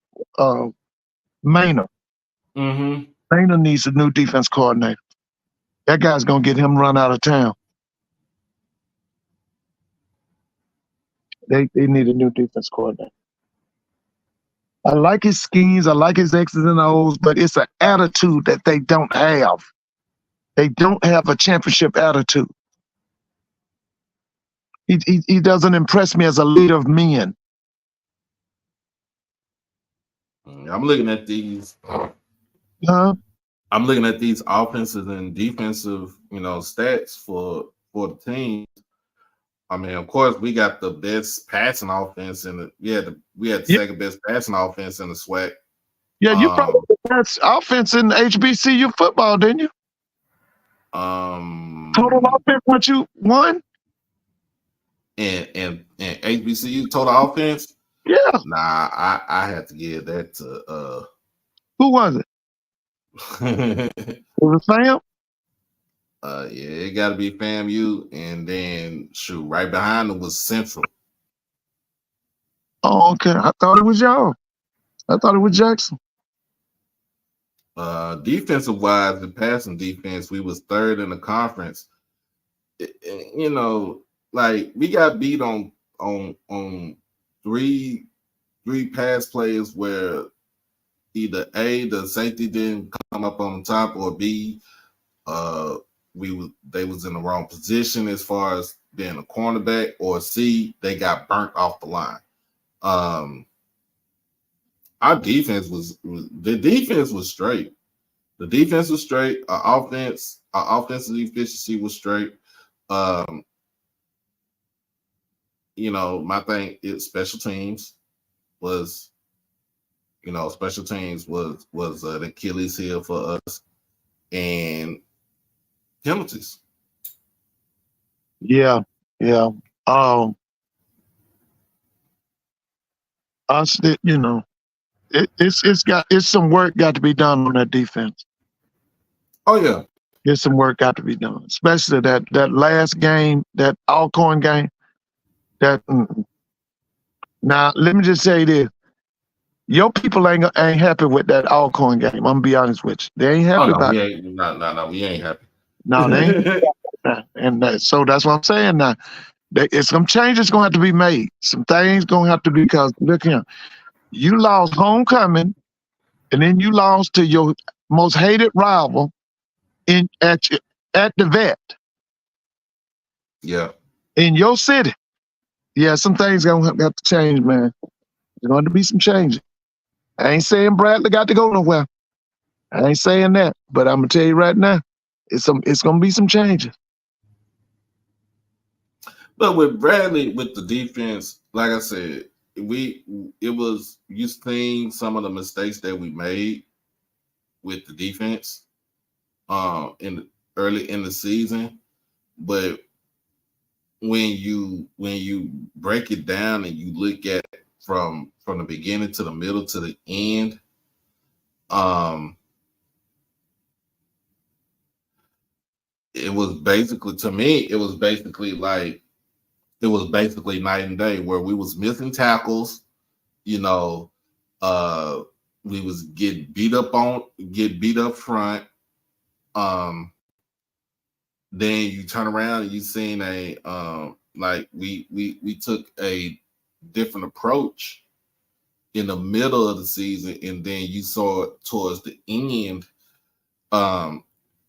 Mm-hmm. Maynard needs a new defense coordinator. That guy's gonna get him run out of town. They need a new defense coordinator. I like his schemes, I like his X's and O's, but it's an attitude that they don't have. They don't have a championship attitude. He doesn't impress me as a leader of men. I'm looking at these. I'm looking at these offensive and defensive, stats for the team. I mean, of course, we got the best passing offense we had the second best passing offense in the SWAC. Yeah, you probably the best offense in HBCU football, didn't you? Total offense, what you won? And HBCU total offense? Yeah. Nah, I had to give that to who was it? Was it Sam? Yeah, it got to be FAMU, and then right behind them was Central. Oh, okay. I thought it was y'all. I thought it was Jackson. Defensive wise, the passing defense, we was 3rd in the conference. Like we got beat on 3 pass plays where either A, the safety didn't come up on top, or B, they was in the wrong position as far as being a cornerback, or C, they got burnt off the line. Our defense was straight. The defense was straight. Our offensive efficiency was straight. My thing is special teams was an Achilles heel for us, and penalties. Yeah. It's some work got to be done on that defense. Oh yeah. There's some work got to be done, especially that last game, that Alcorn game. Now let me just say this: your people ain't happy with that Alcorn game. I'm gonna be honest with you. They ain't happy about it. No, we ain't happy. No, they ain't. And so that's what I'm saying. Now, some changes gonna have to be made. Some things gonna have to be, because look here, you lost homecoming, and then you lost to your most hated rival at the vet. Yeah. In your city. Yeah, some things gonna have to change, man. There's going to be some changes. I ain't saying Bradley got to go nowhere. I ain't saying that, but I'm gonna tell you right now, it's gonna be some changes. But with Bradley, with the defense, like I said, you seen some of the mistakes that we made with the defense early in the season, but when you break it down and you look at from the beginning to the middle to the end, um it was basically, to me, it was basically night and day, where we was missing tackles, you know, uh we was get beat up front. um then you turn around and you seen a like we took a different approach in the middle of the season, and then you saw it towards the end. um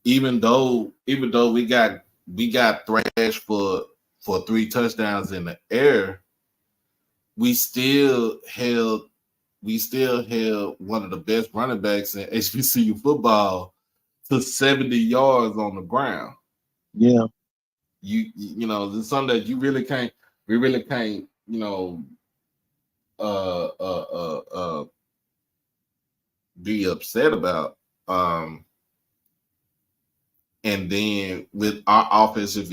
even though we got thrashed for 3 touchdowns in the air, we still held one of the best running backs in HBCU football to 70 yards on the ground. Yeah. You know, there's something that we really can't, uh uh uh uh be upset about. And then with our offensive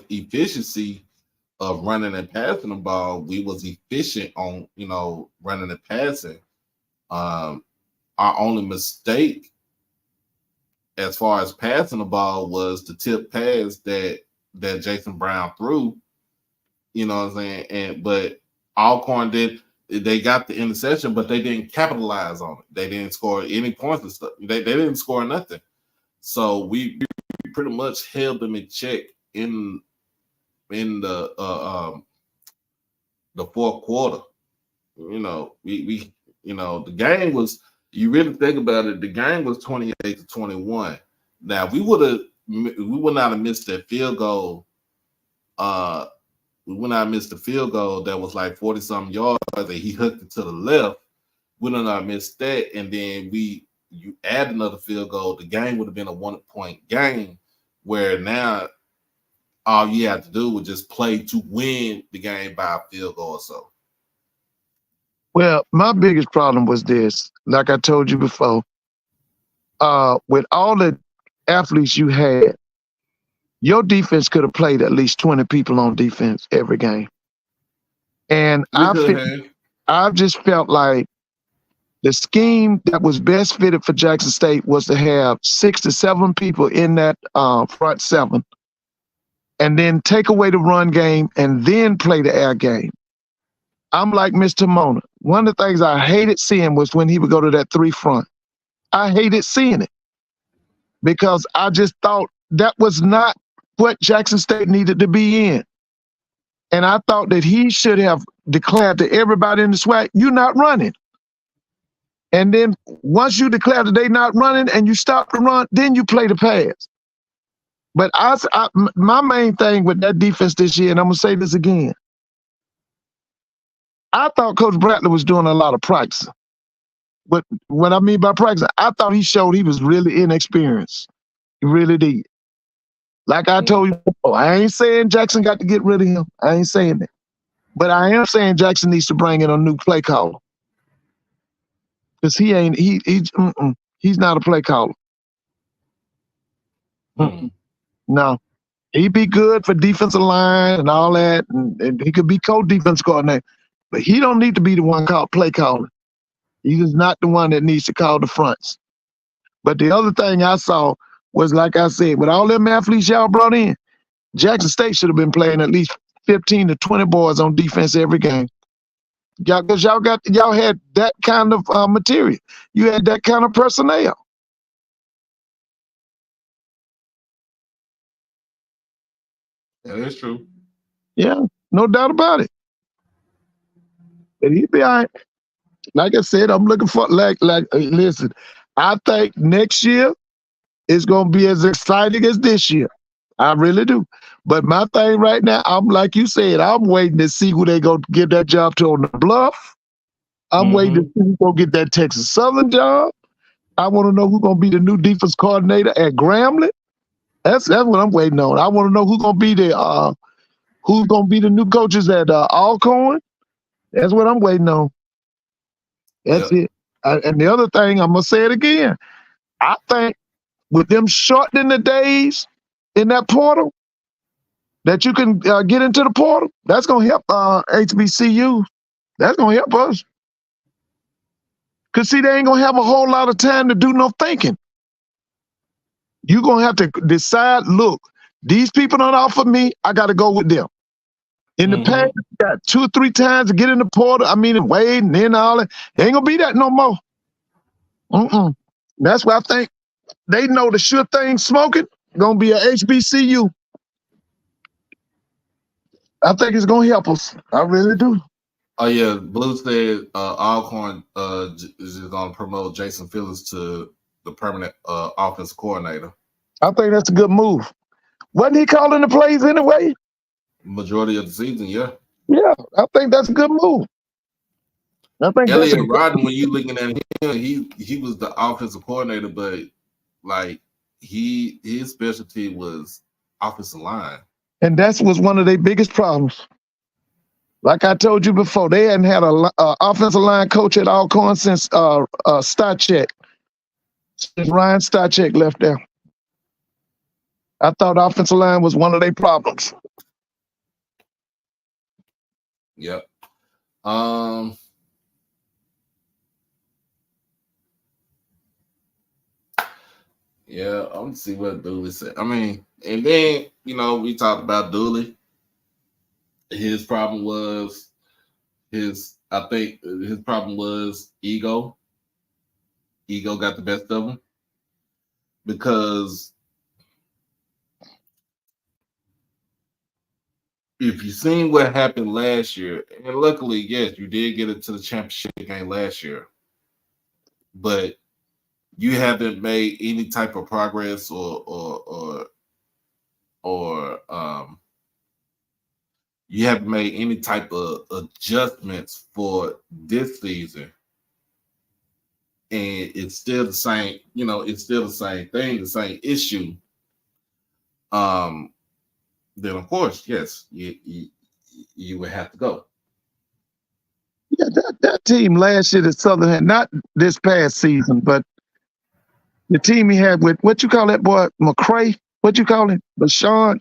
efficiency of running and passing the ball, we was efficient on, running and passing. Our only mistake as far as passing the ball was the tip pass that Jason Brown threw. You know what I'm saying? But Alcorn they got the interception, but they didn't capitalize on it. They didn't score any points and stuff. They didn't score nothing. So we pretty much held them in check in the fourth quarter. The game was, you really think about it, the game was 28-21. Now we would not have missed that field goal. We would not have missed the field goal that was like 40 something yards, and he hooked it to the left. We would not have missed that, and then you add another field goal, the game would have been a 1-point game, where now all you had to do was just play to win the game by a field goal or so. Well, my biggest problem was this, like I told you before, with all the athletes you had, your defense could have played at least 20 people on defense every game. And I've just felt like the scheme that was best fitted for Jackson State was to have 6 to 7 people in that front seven, and then take away the run game and then play the air game. I'm like Mr. Mona. One of the things I hated seeing was when he would go to that 3 front. I hated seeing it because I just thought that was not what Jackson State needed to be in. And I thought that he should have declared to everybody in the SWAC, you're not running. And then once you declare that they're not running and you stop the run, then you play the pass. But my main thing with that defense this year, and I'm going to say this again, I thought Coach Bradley was doing a lot of practicing. But what I mean by practicing, I thought he showed he was really inexperienced. He really did. Like I told you before, I ain't saying Jackson got to get rid of him. I ain't saying that. But I am saying Jackson needs to bring in a new play caller. Because he's not a play caller. No. He'd be good for defensive line and all that, and he could be co-defense coordinator. But he don't need to be the one called play calling. He's just not the one that needs to call the fronts. But the other thing I saw was, like I said, with all them athletes y'all brought in, Jackson State should have been playing at least 15 to 20 boys on defense every game. Because y'all had that kind of material. You had that kind of personnel. Yeah, that's true. Yeah, no doubt about it. But he'd be all right. Like I said, I'm looking for listen, I think next year is gonna be as exciting as this year. I really do. But my thing right now, I'm like you said, I'm waiting to see who they gonna give that job to on the Bluff. I'm waiting to see who's gonna get that Texas Southern job. I want to know who's gonna be the new defense coordinator at Grambling. That's what I'm waiting on. I want to know who's gonna be the new coaches at Alcorn. That's what I'm waiting on. That's Yep. it. And the other thing, I'm gonna say it again. I think with them shortening the days in that portal that you can get into the portal, that's gonna help HBCU. That's gonna help us. Cause see, they ain't gonna have a whole lot of time to do no thinking. You're gonna have to decide. Look, these people don't offer me. I got to go with them. In the past, Mm-hmm. you got 2 or 3 times to get in the portal. I mean, and wait, and then all that. It ain't gonna be that no more. That's why I think they know the sure thing smoking gonna be a HBCU. I think it's gonna help us. I really do. Oh yeah, Blue said Alcorn is just gonna promote Jason Phillips to the permanent offensive coordinator. I think that's a good move. Wasn't he calling the plays anyway? Majority of the season, yeah. Yeah, I think that's a good move. I think that's a Elliot good, Rodden, when you looking at him, he was the offensive coordinator, but like his specialty was offensive line. and that was one of their biggest problems. Like I told you before, they hadn't had a offensive line coach at Alcorn since Stachek. Since Ryan Stachek left there. I thought offensive line was one of their problems. Yep. Yeah, I'm gonna see what Dooley said. I mean, and then we talked about Dooley. His problem was I think his problem was ego. Ego got the best of him because if you seen what happened last year, and luckily, yes, you did get it to the championship game last year, but you haven't made any type of progress or you haven't made any type of adjustments for this season. And it's still the same, it's still the same thing, the same issue. Then of course, yes, you would have to go. Yeah, that team last year at Southern had not this past season, but the team he had with what you call that boy McCray? What you call him? Bashawn?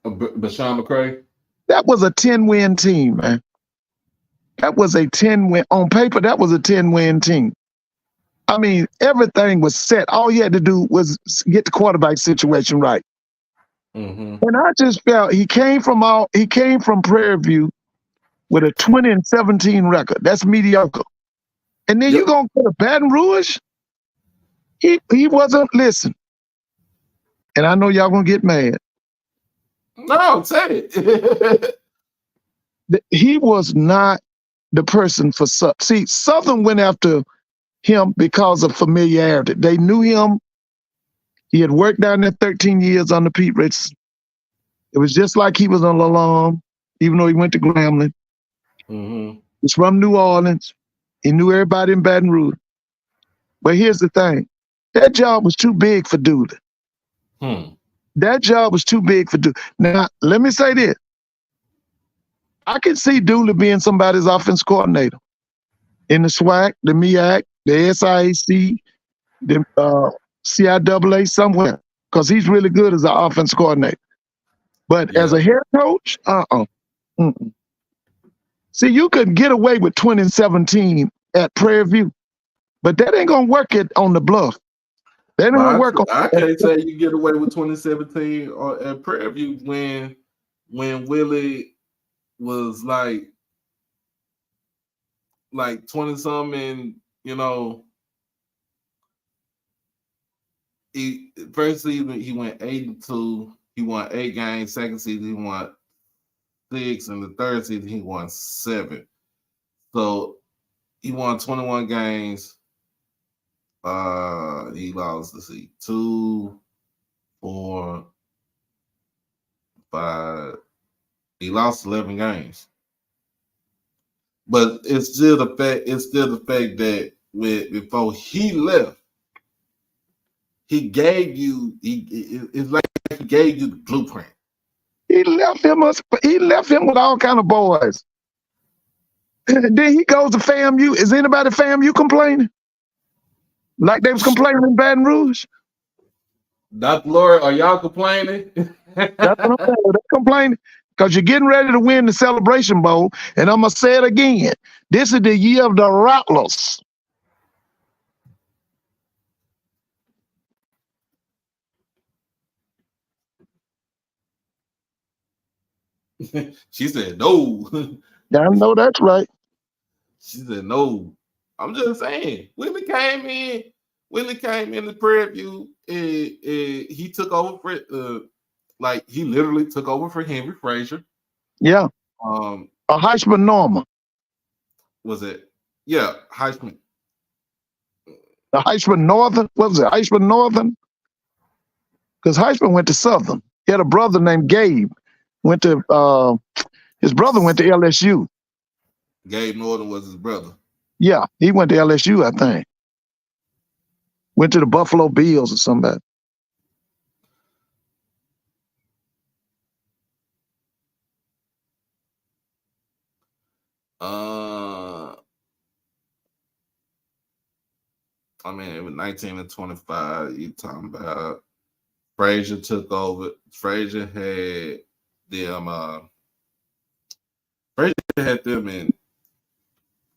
Bashawn McCray? That was a 10-win team, man. That was a 10-win on paper. That was a 10-win team. I mean, everything was set. All he had to do was get the quarterback situation right. Mm-hmm. And I just felt he came from Prairie View with a 20-17 record. That's mediocre. And then you're gonna go to Baton Rouge? He wasn't listen. And I know y'all gonna get mad. No, say it. He was not the person for Southern. See, Southern went after him because of familiarity. They knew him. He had worked down there 13 years under Pete Richardson. It was just like he was an alum, even though he went to Grambling. Mm-hmm. He's from New Orleans. He knew everybody in Baton Rouge. But here's the thing. That job was too big for Dooley. That job was too big for Dooley. Now, let me say this. I can see Dooley being somebody's offense coordinator in the SWAC, the MEAC, the SIAC, the CIAA, somewhere, because he's really good as an offense coordinator. But as a head coach, See, you could get away with 2017 at Prairie View, but that ain't gonna work it on the Bluff. That ain't gonna work on. I can't say you get away with 2017 or at Prairie View when Willie was like 20 something, first season he went 8-2, he won 8 games, second season he won 6, and the third season he won 7. So he won 21 games. He lost, 2, 4, 5. He lost 11 games. But it's still the fact. It's still the fact that before he left, he gave you. It's like he gave you the blueprint. He left him with all kind of boys. Then he goes to FAMU. Is anybody at FAMU complaining? Like they was complaining in Baton Rouge? Dr. Lord, are y'all complaining? That's what I'm saying. They're complaining because you're getting ready to win the Celebration Bowl. And I'm going to say it again. This is the year of the Rattlers. She said no. I know that's right. She said no. I'm just saying. Willie came in. Willie came in the preview. He took over for like he literally took over for Henry Frazier. Yeah. Um, A Heisman Norma. was it? Yeah, Heisman. The Heisman Northern. What was it? Heisman Northern? Because Heisman went to Southern. He had a brother named Gabe. His brother went to LSU. Gabe Norton was his brother. Yeah, he went to LSU, I think. Went to the Buffalo Bills or somebody. I mean, it was 19 and 25. You talking about Frazier took over. Frazier had them. Frazier had them in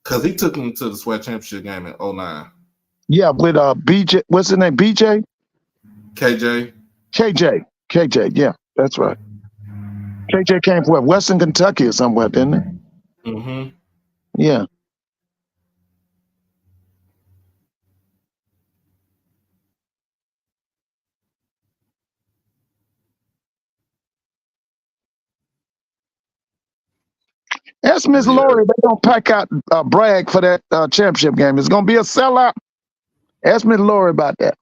because he took them to the SWAC championship game in 09. Yeah, with BJ. What's his name? BJ. KJ. KJ. Yeah, that's right. KJ came from what, Western Kentucky or somewhere, didn't he? Mm-hmm. Yeah. Ask Miss Yeah. Lori, they don't pack out brag for that championship game. It's gonna be a sellout. Ask Miss Lori about that.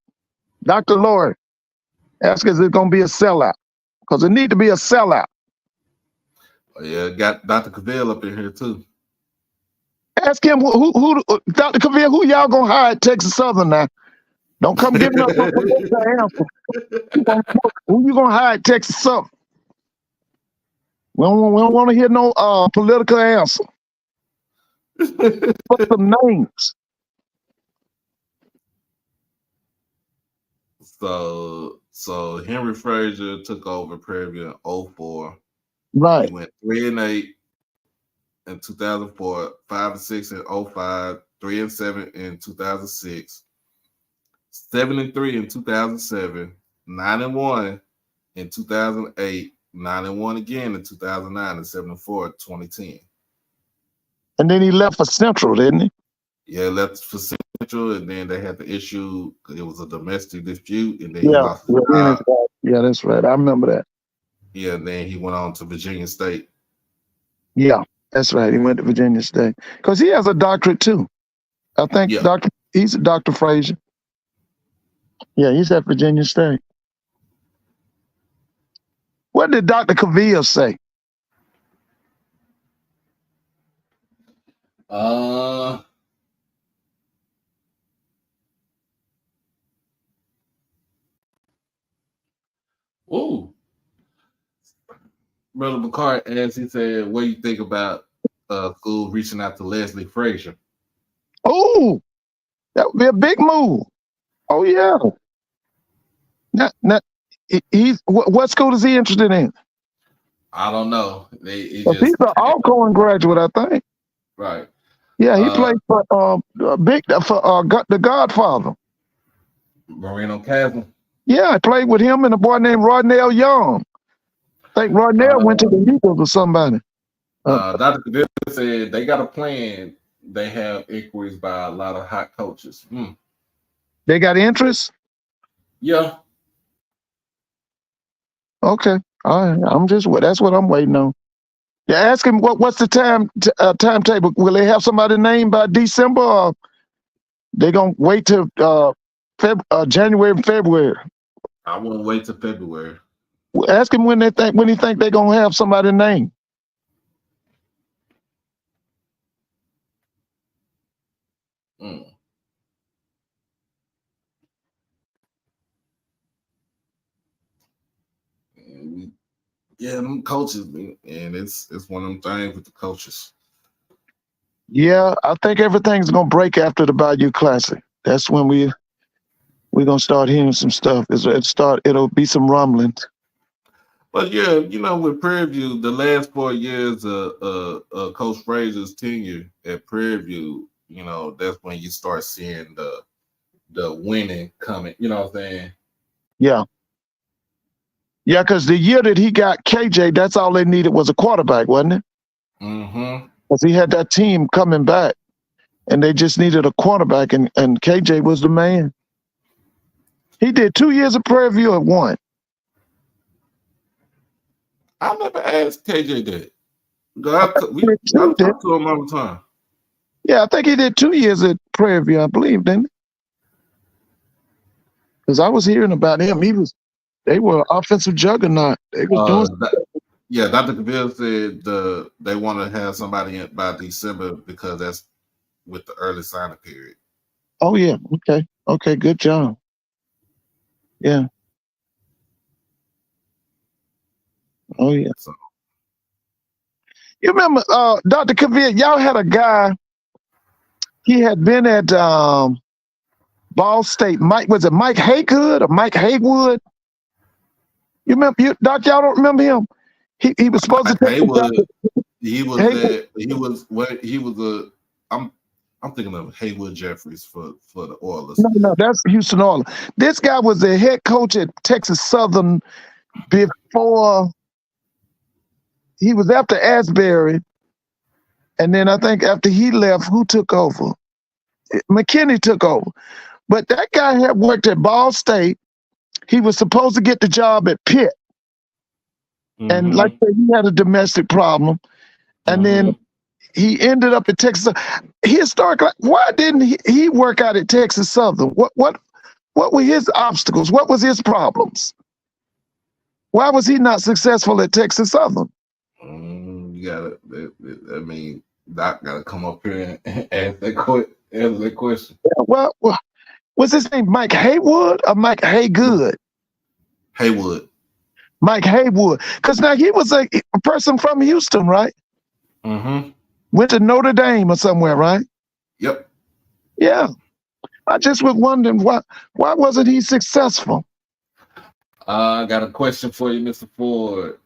Dr. Lori, ask us if it's gonna be a sellout. Because it need to be a sellout. Yeah, got Dr. Cavell up in here too. Ask him who Dr. Cavell, who y'all gonna hire at Texas Southern now? Don't come giving us no political answer. Who you gonna hire at Texas Southern? We don't want to hear no political answer. Put some names. So Henry Frazier took over Prairie in 04. Right. He went 3-8 in 2004, 5-6 in 05, 3-7 in 2006, 7-3 in 2007, 9-1 in 2008, 9-1 again in 2009, and 7-4 in 2010. And then he left for Central, didn't he? Yeah, left for Central, and then they had the issue. It was a domestic dispute, and then Yeah, he lost his job. Yeah, that's right. I remember that. Yeah, and then he went on to Virginia State. Yeah, that's right. He went to Virginia State because he has a doctorate too. I think Yeah. he's a Dr. Frazier. Yeah, he's at Virginia State. What did Dr. Cavell say? Ooh. Brother McCart asked, he said, what do you think about school reaching out to Leslie Frazier? Oh, that would be a big move. Oh, yeah. Now, what school is he interested in? I don't know. He's an Alcorn graduate, I think. Right. Yeah, he played for The Godfather. Marino Castle. Yeah, I played with him and a boy named Rodnell Young. I think Rodnell went to the Eagles or somebody. Dr. Cavell said they got a plan. They have inquiries by a lot of hot coaches. They got interest? Yeah. Okay. All right. That's what I'm waiting on. Yeah, ask him what's the timetable. Will they have somebody named by December, or they gonna wait till January and February? I won't wait till February. Ask him when he think they're gonna have somebody named. Yeah, them coaches, and it's one of them things with the coaches. Yeah, I think everything's gonna break after the Bayou Classic. That's when we're gonna start hearing some stuff. It'll be some rumblings. But yeah, with Prairie View, the last 4 years of Coach Frazier's tenure at Prairie View, that's when you start seeing the winning coming. You know what I'm saying? Yeah. Yeah, because the year that he got KJ, that's all they needed was a quarterback, wasn't it? Mm-hmm. Because he had that team coming back and they just needed a quarterback, and KJ was the man. He did 2 years of Prairie View at one. I never asked KJ that. I talk to him all the time. Yeah, I think he did 2 years at Prairie View, I believe, didn't he? Because I was hearing about him. They were offensive juggernaut. They was doing. Yeah, Dr. Cavill said they want to have somebody in by December because that's with the early signing period. Oh yeah, okay, good job. Yeah. Oh yeah. So, You remember Dr. Cavill? Y'all had a guy. He had been at Ball State. Was it Mike Haygood or Mike Haywood? You remember, Doc? Y'all don't remember him? He was supposed to take Haywood. He was a. I'm thinking of Haywood Jeffries for the Oilers. No, that's Houston Oilers. This guy was the head coach at Texas Southern before. He was after Asbury, and then I think after he left, who took over? McKinney took over. But that guy had worked at Ball State. He was supposed to get the job at Pitt. Mm-hmm. And like I said, he had a domestic problem. And then he ended up at Texas. Historically, why didn't he work out at Texas Southern? What were his obstacles? What was his problems? Why was he not successful at Texas Southern? Doc gotta come up here and answer that question. Yeah, well, what's his name? Mike Haywood or Mike Haygood? Haywood. Mike Haywood. Because now he was a person from Houston, right? Mm-hmm. Went to Notre Dame or somewhere, right? Yep. Yeah. I just was wondering why wasn't he successful? I got a question for you, Mr. Ford.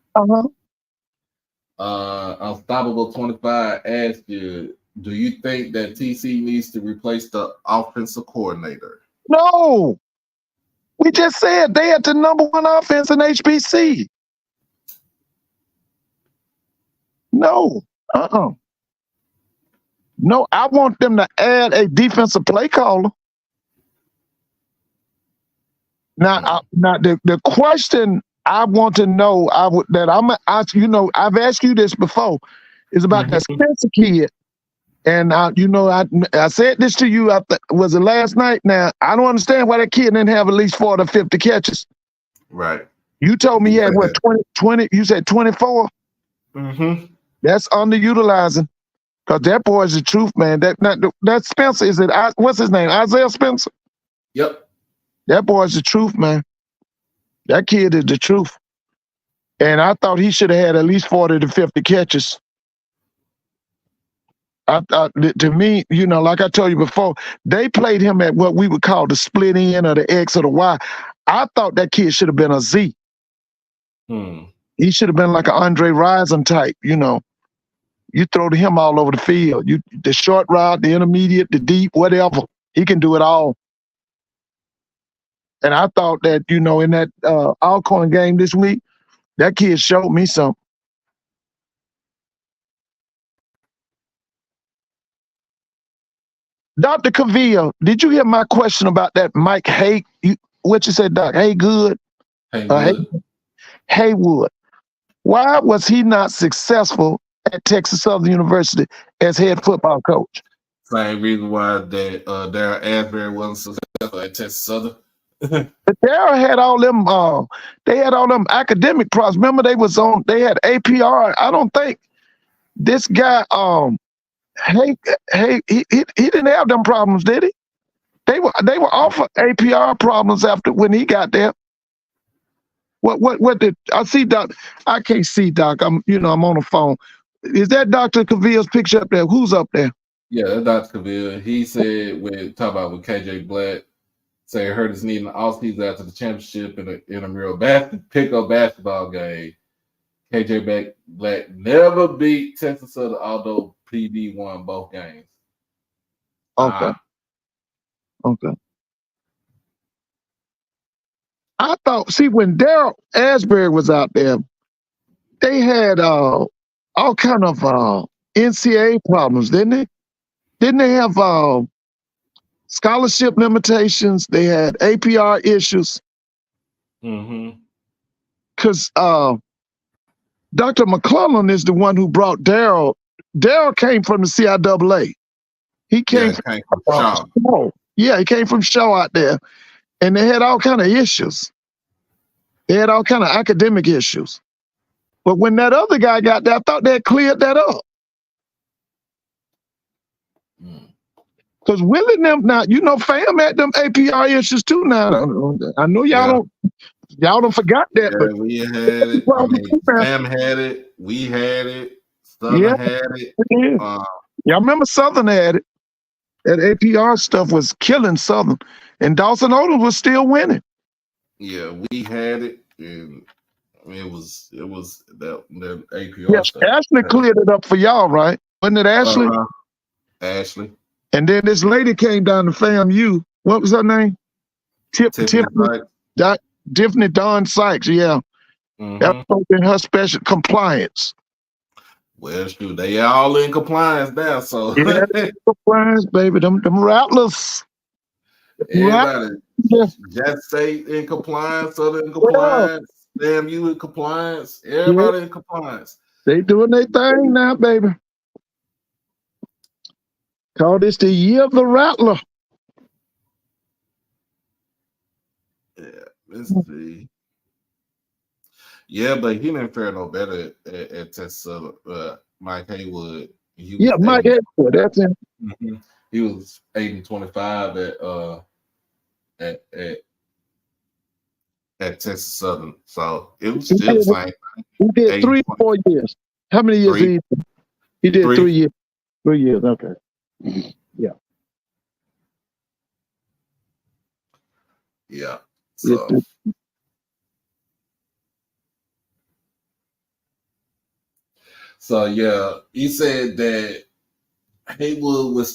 Unstoppable 25 asked you, do you think that TC needs to replace the offensive coordinator? No. We just said they had the number one offense in HBC. No. No, I want them to add a defensive play caller. Now, the question I want to know, I've asked you this before, is about that Spencer kid. And I said this to you. Was it last night? Now I don't understand why that kid didn't have at least 40 or 50 catches. Right. You told me he had what 20? You said 24. Mm-hmm. That's underutilizing. Cause that boy is the truth, man. That Spencer is it? What's his name? Isaiah Spencer. Yep. That boy is the truth, man. That kid is the truth. And I thought he should have had at least 40 to 50 catches. To me, like I told you before, they played him at what we would call the split end or the X or the Y. I thought that kid should have been a Z. He should have been like an Andre Rison type, You throw to him all over the field. The short route, the intermediate, the deep, whatever. He can do it all. And I thought that, in that Alcorn game this week, that kid showed me something. Dr. Cavill, did you hear my question about that Mike Hay? What you said, Doc? Haywood? Haywood. Why was he not successful at Texas Southern University as head football coach? Same reason why that Darryl Asbury wasn't successful at Texas Southern. Darryl had all them. They had all them academic problems. Remember, they had APR. I don't think this guy. He didn't have them problems, did he? They were off of APR problems after when he got there. What did I see, Doc? I can't see, Doc. I'm on the phone. Is that Dr. Cavill's picture up there? Who's up there? Yeah, that's Dr. Cavill. He said when talk about with KJ Black, say hurt his knee in the offseason after the championship in a real pickup basketball game. KJ Black never beat Texas Southern, although PD won both games. Okay. Okay. I thought, see, when Daryl Asbury was out there, they had all kind of NCAA problems, didn't they? Didn't they have scholarship limitations? They had APR issues. Mm-hmm. Because Dr. McClellan is the one who brought Daryl. Daryl came from the CIAA. He came came from Shaw. Shaw. Yeah, he came from Shaw out there. And they had all kind of issues. They had all kind of academic issues. But when that other guy got there, I thought they had cleared that up. Because Willie them now, Fam had them APR issues too now. I know y'all don't forgot that. Yeah, but we had it. I mean, Sam had it. We had it. Southern had it. Y'all remember Southern had it. That APR stuff was killing Southern. And Dawson Odom was still winning. Yeah, we had it. And it was that APR stuff. Ashley cleared it up for y'all, right? Wasn't it Ashley? Ashley. And then this lady came down to FAMU. What was her name? Tiffany Dawn Sykes. Yeah. Mm-hmm. That was in her special compliance. Well, shoot, they all in compliance now. So compliance, baby. Them Rattlers. Everybody. Jack State in compliance, Southern in compliance, FAMU in compliance, everybody in compliance. They doing their thing now, baby. Call this the year of the Rattler. Yeah, let's see. Yeah, but he didn't fare no better at Texas. Mike Haywood. Mike Haywood. That's him. Mm-hmm. He was 8-25 at Texas Southern. So it was still fine. He did 3 or 4 years. How many years did he did? 3 years. 3 years. Okay. Yeah. Yeah. So yeah, he said that Haywood was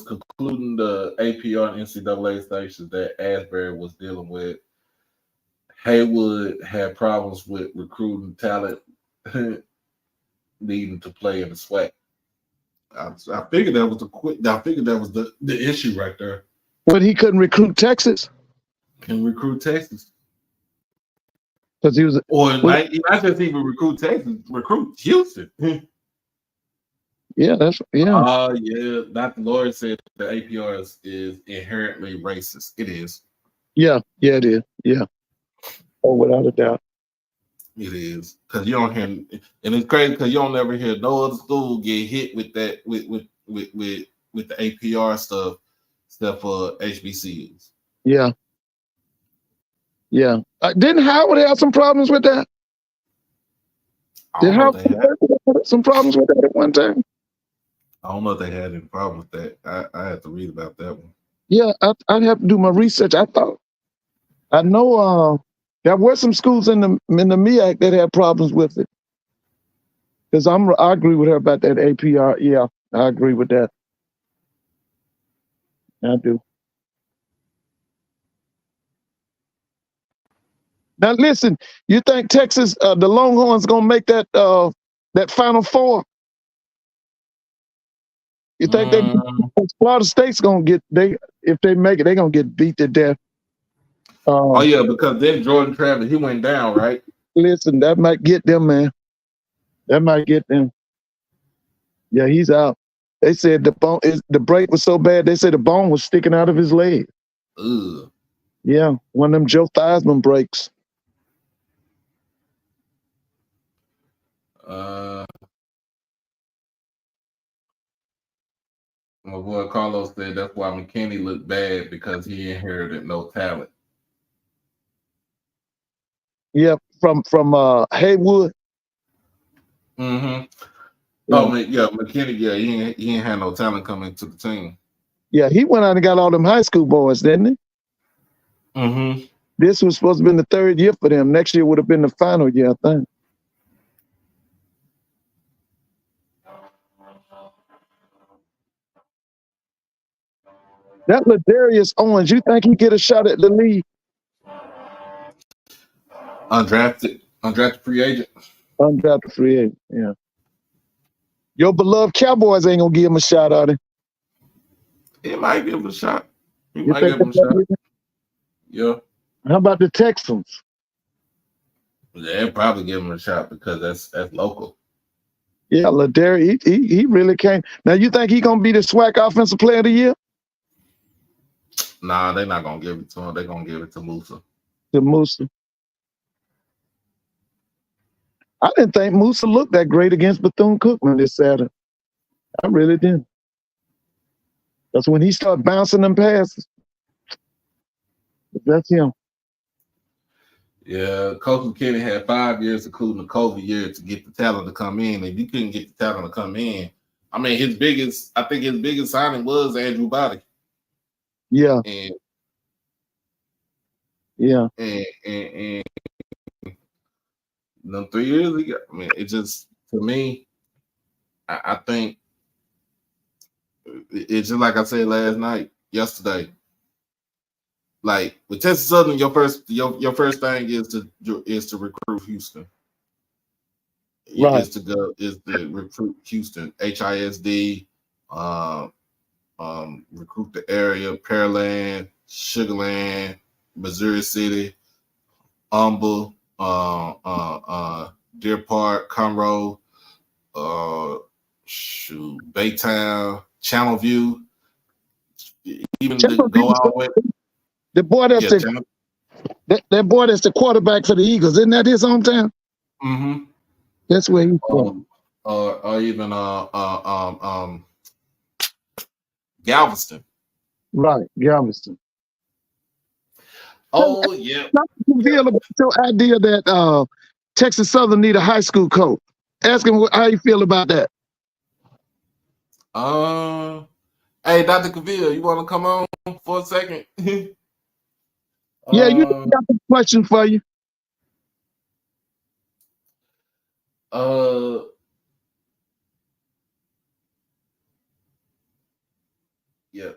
concluding the APR and NCAA stations that Asbury was dealing with. Haywood had problems with recruiting talent needing to play in the SWAC. I figured that was the issue right there. But he couldn't recruit Texas. Can recruit Texas. Because he was, not just even recruit Texas, recruit Houston. Yeah. Dr. Lloyd said the APR is inherently racist. It is. Yeah, it is. Yeah. Oh, without a doubt. It is. Because you don't hear, and it's crazy because you don't ever hear no other school get hit with that with the APR stuff except for HBCUs. Yeah. Yeah. Didn't Howard have some problems with that? Did Howard have some problems with that at one time? I don't know if they had any problem with that. I had to read about that one. Yeah, I'd have to do my research. I know there were some schools in the MEAC that had problems with it. Because I agree with her about that APR. Yeah, I agree with that. I do. Now listen, you think Texas, the Longhorns, gonna make that Final Four? You think Florida State's gonna get if they make it, they're gonna get beat to death. Because then Jordan Travis, he went down, right? Listen, that might get them, man. That might get them. Yeah, he's out. They said the break was so bad. They said the bone was sticking out of his leg. Ugh. Yeah, one of them Joe Theismann breaks. My boy Carlos said that's why McKinney looked bad because he inherited no talent. Yeah, from Haywood. Mm-hmm. Yeah. Oh man, yeah, McKinney. Yeah, he ain't had no talent coming to the team. Yeah, he went out and got all them high school boys, didn't he? Mm-hmm. This was supposed to be the third year for them. Next year would have been the final year, I think. That Ladarius Owens, you think he get a shot at the league? Undrafted free agent. Undrafted free agent, yeah. Your beloved Cowboys ain't gonna give him a shot, are they? He might give him a shot. He You might think give him a shot. Yeah. How about the Texans? They'll probably give him a shot because that's local. Yeah, Ladarius, he really came. Now you think he gonna be the SWAC offensive player of the year? Nah, they're not gonna give it to him. They're gonna give it to Musa. To Musa. I didn't think Musa looked that great against Bethune-Cookman this Saturday. I really didn't. That's when he started bouncing them passes. That's him. Yeah, Coach McKinney had 5 years, including the COVID year, to get the talent to come in. If you couldn't get the talent to come in, I mean, his biggest signing was Andrew Body. Yeah. And yeah. And them 3 years ago, I mean, it just, to me, I think it's just like I said yesterday. Like with Texas Southern, your first thing is to recruit Houston. Right. Is to recruit Houston, HISD, recruit the area, Pearland, Sugarland, Missouri City, Humble, Deer Park, Conroe, Baytown, Channelview, even go out with the boy that's that boy that's the quarterback for the Eagles. Isn't that his hometown? Mm-hmm. That's where he's from. Or even Galveston. Right, Galveston. Oh yeah. How do you feel about your idea that Texas Southern need a high school coach? Ask him how you feel about that. Hey, Dr. Cavill, you want to come on for a second? Yeah, you got a question for you. Yeah.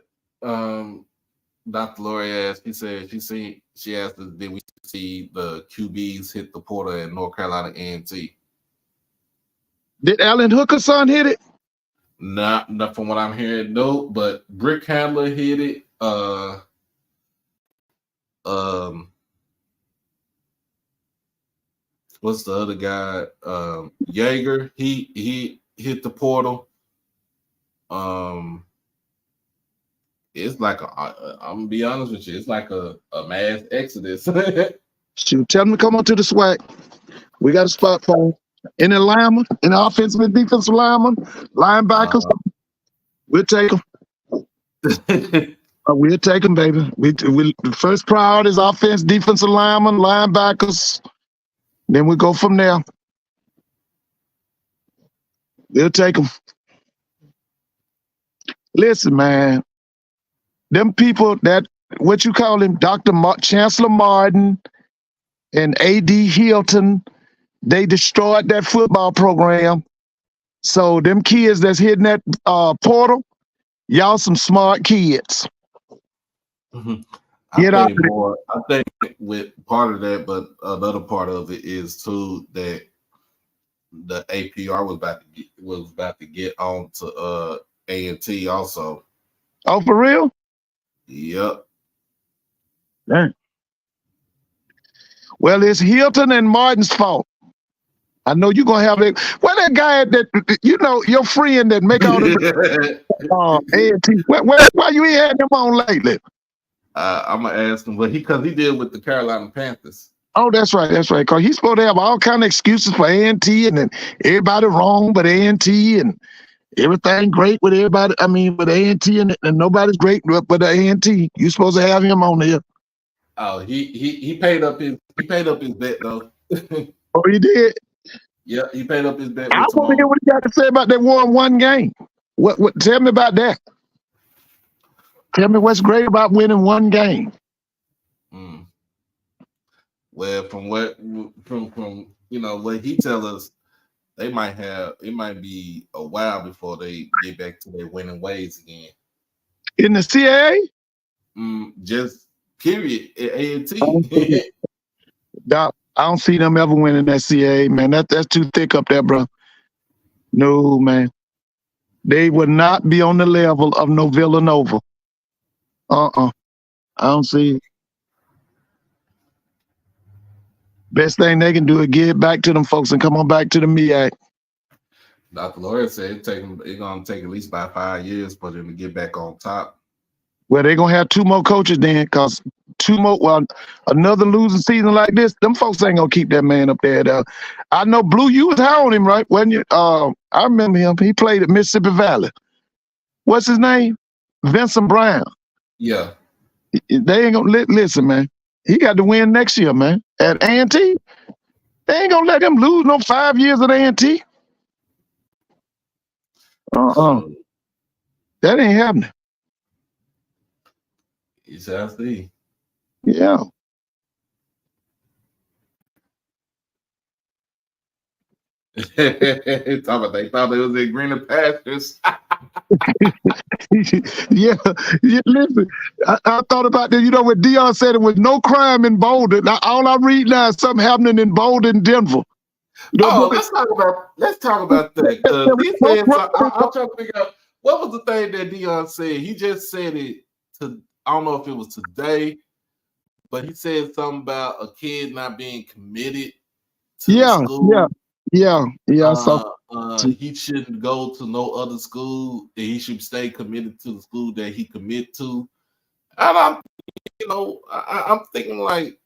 Dr. Lori asked, she asked us, did we see the QBs hit the portal at North Carolina A&T? Did Alan Hooker's son hit it? Not from what I'm hearing, no, but Brick Handler hit it. What's the other guy? Yeager, he hit the portal. It's like I'm gonna be honest with you, it's like a mass exodus. Shoot, tell them to come on to the SWAC. We got a spot for him. In Atlanta, in the offensive and defensive lineman, linebackers, we'll take them. We'll take them, baby. The first priority is offense, defensive lineman, linebackers. Then we go from there. We'll take them. Listen, man. Them people that, what you call him, Chancellor Martin and A.D. Hilton, they destroyed that football program. So them kids that's hitting that portal, y'all some smart kids. Mm-hmm. I think with part of that, but another part of it is too that the APR was about to get on to A&T also. Oh, for real? Yep. Dang. Well, it's Hilton and Martin's fault. I know you're gonna have it. Well, that guy that your friend that make all the A&T. Why you ain't had them on lately? I'm gonna ask him, but because he did with the Carolina Panthers. Oh, that's right. Because he's supposed to have all kind of excuses for A&T, and then everybody wrong but A&T, and everything great with everybody. I mean, with A&T, and nobody's great but A&T. You supposed to have him on there. Oh, he paid up his bet though. Oh, he did. Yeah, he paid up his bet I with want to hear Timon. what he got to say about that one game. What? Tell me about that. Tell me what's great about winning one game. Mm. Well, from what he tell us, it might be a while before they get back to their winning ways again. In the CAA? Just period. At I don't see it. A&T. Doc, I don't see them ever winning that CAA, man. That's too thick up there, bro. No, man. They would not be on the level of no Villanova. I don't see it. Best thing they can do is get back to them folks and come on back to the MEAC. Dr. Lawrence said it's gonna take at least about 5 years for them to get back on top. Well, they're gonna have two more coaches then, cause another losing season like this, them folks ain't gonna keep that man up there. I know Blue, you was high on him, right? When you I remember him. He played at Mississippi Valley. What's his name? Vincent Brown. Yeah. They ain't gonna listen, man. He got to win next year, man. At A&T, they ain't gonna let him lose no 5 years at A&T. So That ain't happening. you shall see. Yeah. They thought they was in greener pastures. yeah. Listen, I thought about that. You know, when Dion said it was no crime in Boulder. Now, all I read now is something happening in Boulder and Denver. Oh, let's talk about that, because he said so. I'm trying to figure out what was the thing that Dion said. He just said it to. I don't know if it was today, but he said something about a kid not being committed to the school. Yeah. He shouldn't go to no other school, and he should stay committed to the school that he commit to. And I'm thinking like,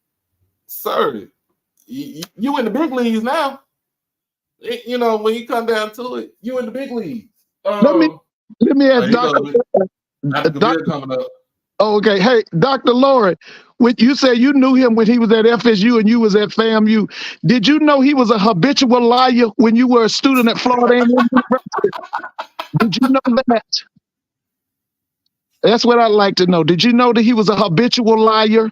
sir, you in the big leagues now. When you come down to it, you in the big leagues. Let me ask Dr. coming up. Oh, okay. Hey, Dr. Lord, when you say you knew him when he was at FSU and you was at FAMU, did you know he was a habitual liar when you were a student at Florida A&M University? Did you know that? That's what I'd like to know. Did you know that he was a habitual liar?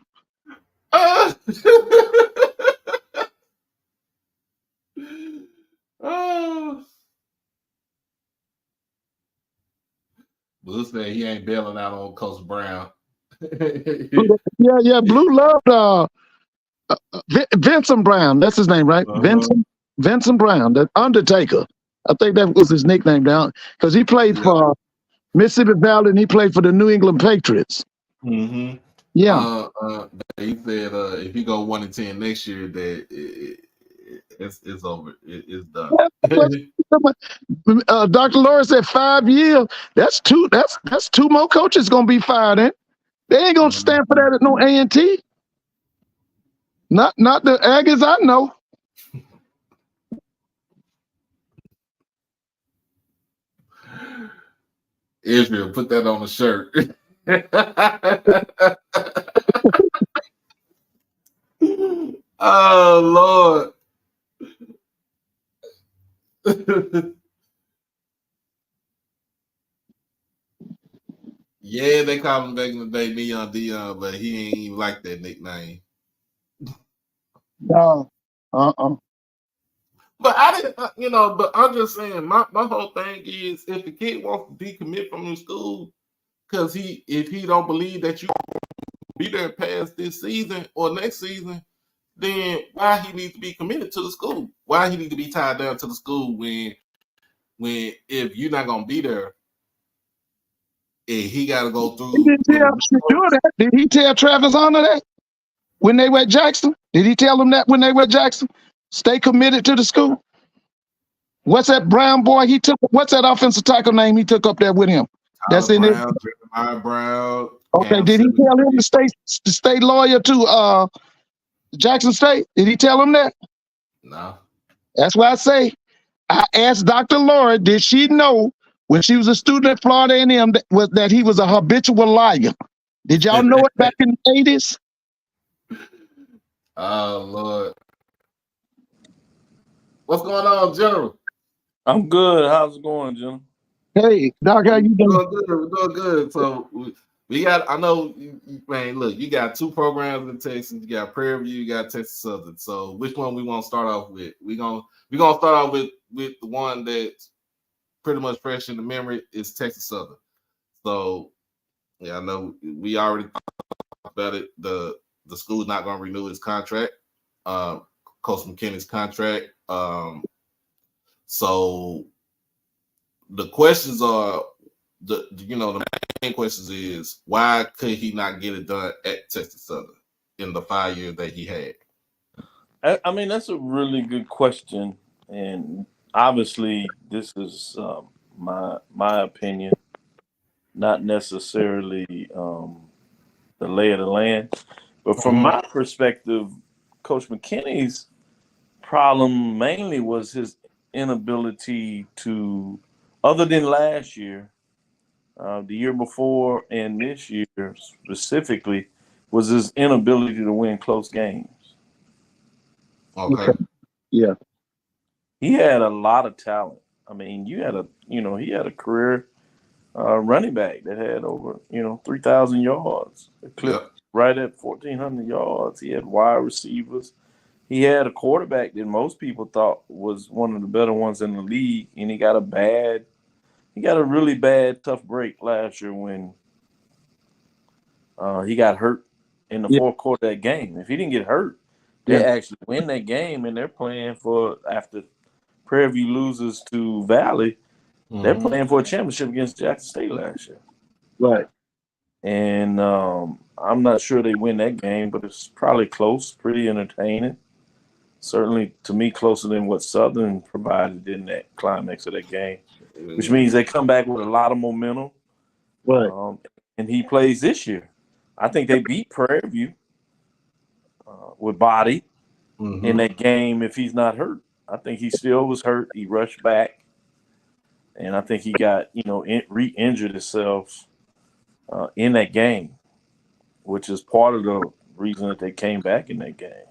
Blue said he ain't bailing out on Coach Brown. Yeah. Blue loved Vincent Brown. That's his name, right? Vincent Brown, the Undertaker. I think that was his nickname down because he played for Mississippi Valley and he played for the New England Patriots. Mm-hmm. Yeah. He said if he go 1-10 next year, that it's over. It's done. Dr. Lawrence said 5 years. That's two more coaches gonna be fired. They ain't gonna stand for that at no A&T. Not the Aggies I know. Israel, put that on a shirt. Oh Lord. Yeah, they called him back in the day Neon Dion, but he ain't even like that nickname. No. But I didn't, but I'm just saying, my whole thing is, if the kid wants to decommit from the school, because if he don't believe that you be there past this season or next season, then why he needs to be committed to the school? Why he need to be tied down to the school when if you're not gonna be there, and he got to go through. Did he tell Travis Hunter that when they were at Jackson? Did he tell him that when they were at Jackson? Stay committed to the school. What's that Brown boy he took? What's that offensive tackle name he took up there with him? That's in it. Brown. Okay, did he tell him to stay loyal to Jackson State? Did he tell him that? No. That's why I say I asked Dr. Laura, did she know when she was a student at Florida A&M that he was a habitual liar? Did y'all know it back in the 80s? Oh Lord. What's going on, General? I'm good. How's it going, Jim? Hey, Doc, how you We're doing? doing good. We're doing good. So we got. I know, man. Look, you got two programs in Texas. You got Prairie View. You got Texas Southern. So which one we want to start off with? We gonna start off with the one that's pretty much fresh in the memory is Texas Southern. So yeah, I know we already talked about it. The school's not gonna renew his contract. Coach McKinney's contract. So the questions are the main questions is why could he not get it done at Texas Southern in the 5 years that he had? I mean, that's a really good question, and obviously, this is my opinion, not necessarily the lay of the land. But from my perspective, Coach McKinney's problem mainly was his inability to, other than last year, the year before, and this year specifically, was his inability to win close games. Okay. Yeah. He had a lot of talent. I mean, he had a career running back that had over 3,000 yards, a clip right at 1,400 yards. He had wide receivers. He had a quarterback that most people thought was one of the better ones in the league, and he got a really bad, tough break last year when he got hurt in the fourth quarter of that game. If he didn't get hurt, they actually win that game, and they're playing for, after Prairie View loses to Valley, they're playing for a championship against Jackson State last year. Right. And I'm not sure they win that game, but it's probably close, pretty entertaining. Certainly, to me, closer than what Southern provided in that climax of that game, which means they come back with a lot of momentum. Right. And he plays this year. I think they beat Prairie View with Body in that game if he's not hurt. I think he still was hurt. He rushed back. And I think he got, re-injured himself in that game, which is part of the reason that they came back in that game.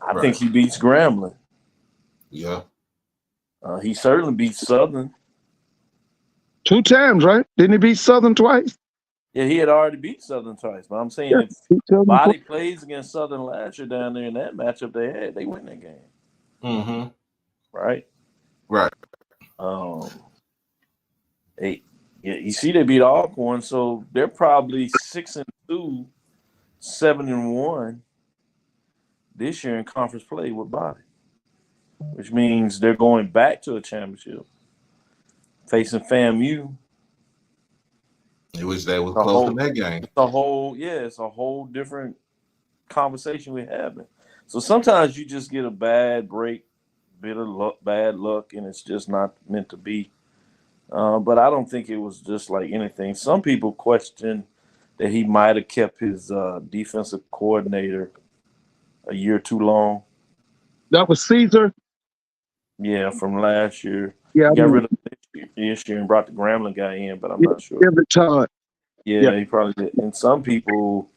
I think he beats Grambling. Yeah. He certainly beats Southern. 2 times, right? Didn't he beat Southern twice? Yeah, he had already beat Southern twice. But I'm saying if Body plays against Southern last year down there in that matchup they had, they win that game. Right? Right. You see they beat Alcorn, so they're probably 6-2, 7-1 this year in conference play with Body, which means they're going back to a championship, facing FAMU. I wish they was close in that game. It's a whole different conversation we're having. So sometimes you just get a bad break, bit of luck, bad luck, and it's just not meant to be. But I don't think it was just like anything. Some people question that he might have kept his defensive coordinator a year too long. That was Caesar? Yeah, from last year. Yeah, he got rid of this year and brought the Grambling guy in, but I'm not sure. Every time. Yeah, he probably did. And some people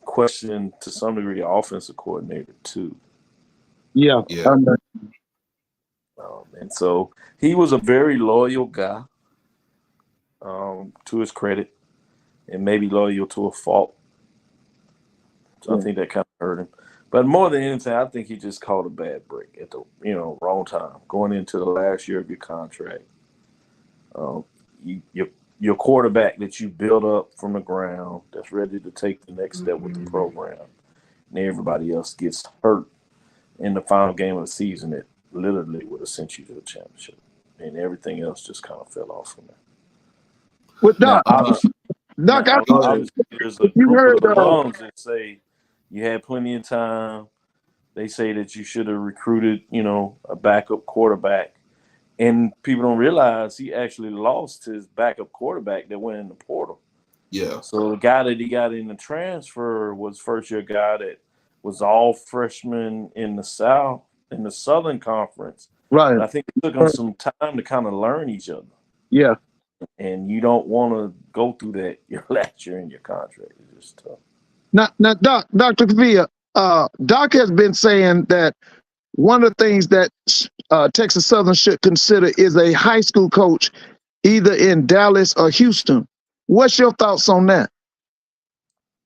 question to some degree the offensive coordinator too. Yeah. And so he was a very loyal guy, to his credit, and maybe loyal to a fault. So I think that kind of hurt him. But more than anything, I think he just caught a bad break at the wrong time, going into the last year of your contract. Your quarterback that you build up from the ground, that's ready to take the next step with the program, and everybody else gets hurt in the final game of the season that literally would have sent you to the championship, and everything else just kind of fell off from there. With Doc, there's a group of alums that say you had plenty of time. They say that you should have recruited, a backup quarterback. And people don't realize he actually lost his backup quarterback that went in the portal. Yeah. So the guy that he got in the transfer was first-year guy that was all freshman in the South, in the Southern Conference. Right. And I think it took them some time to kind of learn each other. Yeah. And you don't want to go through that your last year in your contract. It's just tough. Now, Dr. Kavia, Doc has been saying that one of the things that Texas Southern should consider is a high school coach, either in Dallas or Houston. What's your thoughts on that?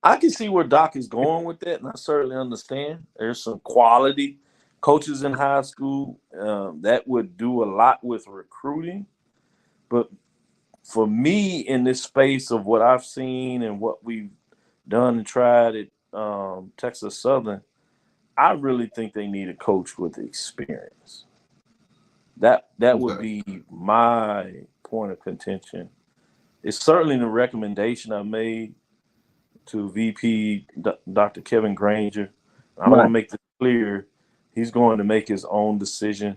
I can see where Doc is going with that, and I certainly understand. There's some quality coaches in high school that would do a lot with recruiting. But for me, in this space of what I've seen and what we've done and tried at Texas Southern, I really think they need a coach with experience. That would be my point of contention. It's certainly the recommendation I made to VP Dr. Kevin Granger. I want to make this clear. He's going to make his own decision.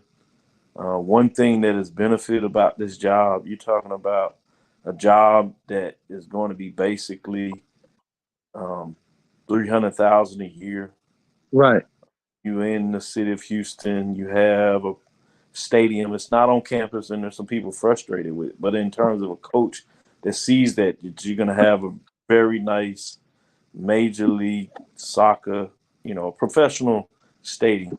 One thing that is benefit about this job, you're talking about a job that is going to be basically $300,000 a year. Right. You in the city of Houston, you have a stadium. It's not on campus, and there's some people frustrated with it. But in terms of a coach that sees that you're going to have a very nice Major League Soccer, professional stadium,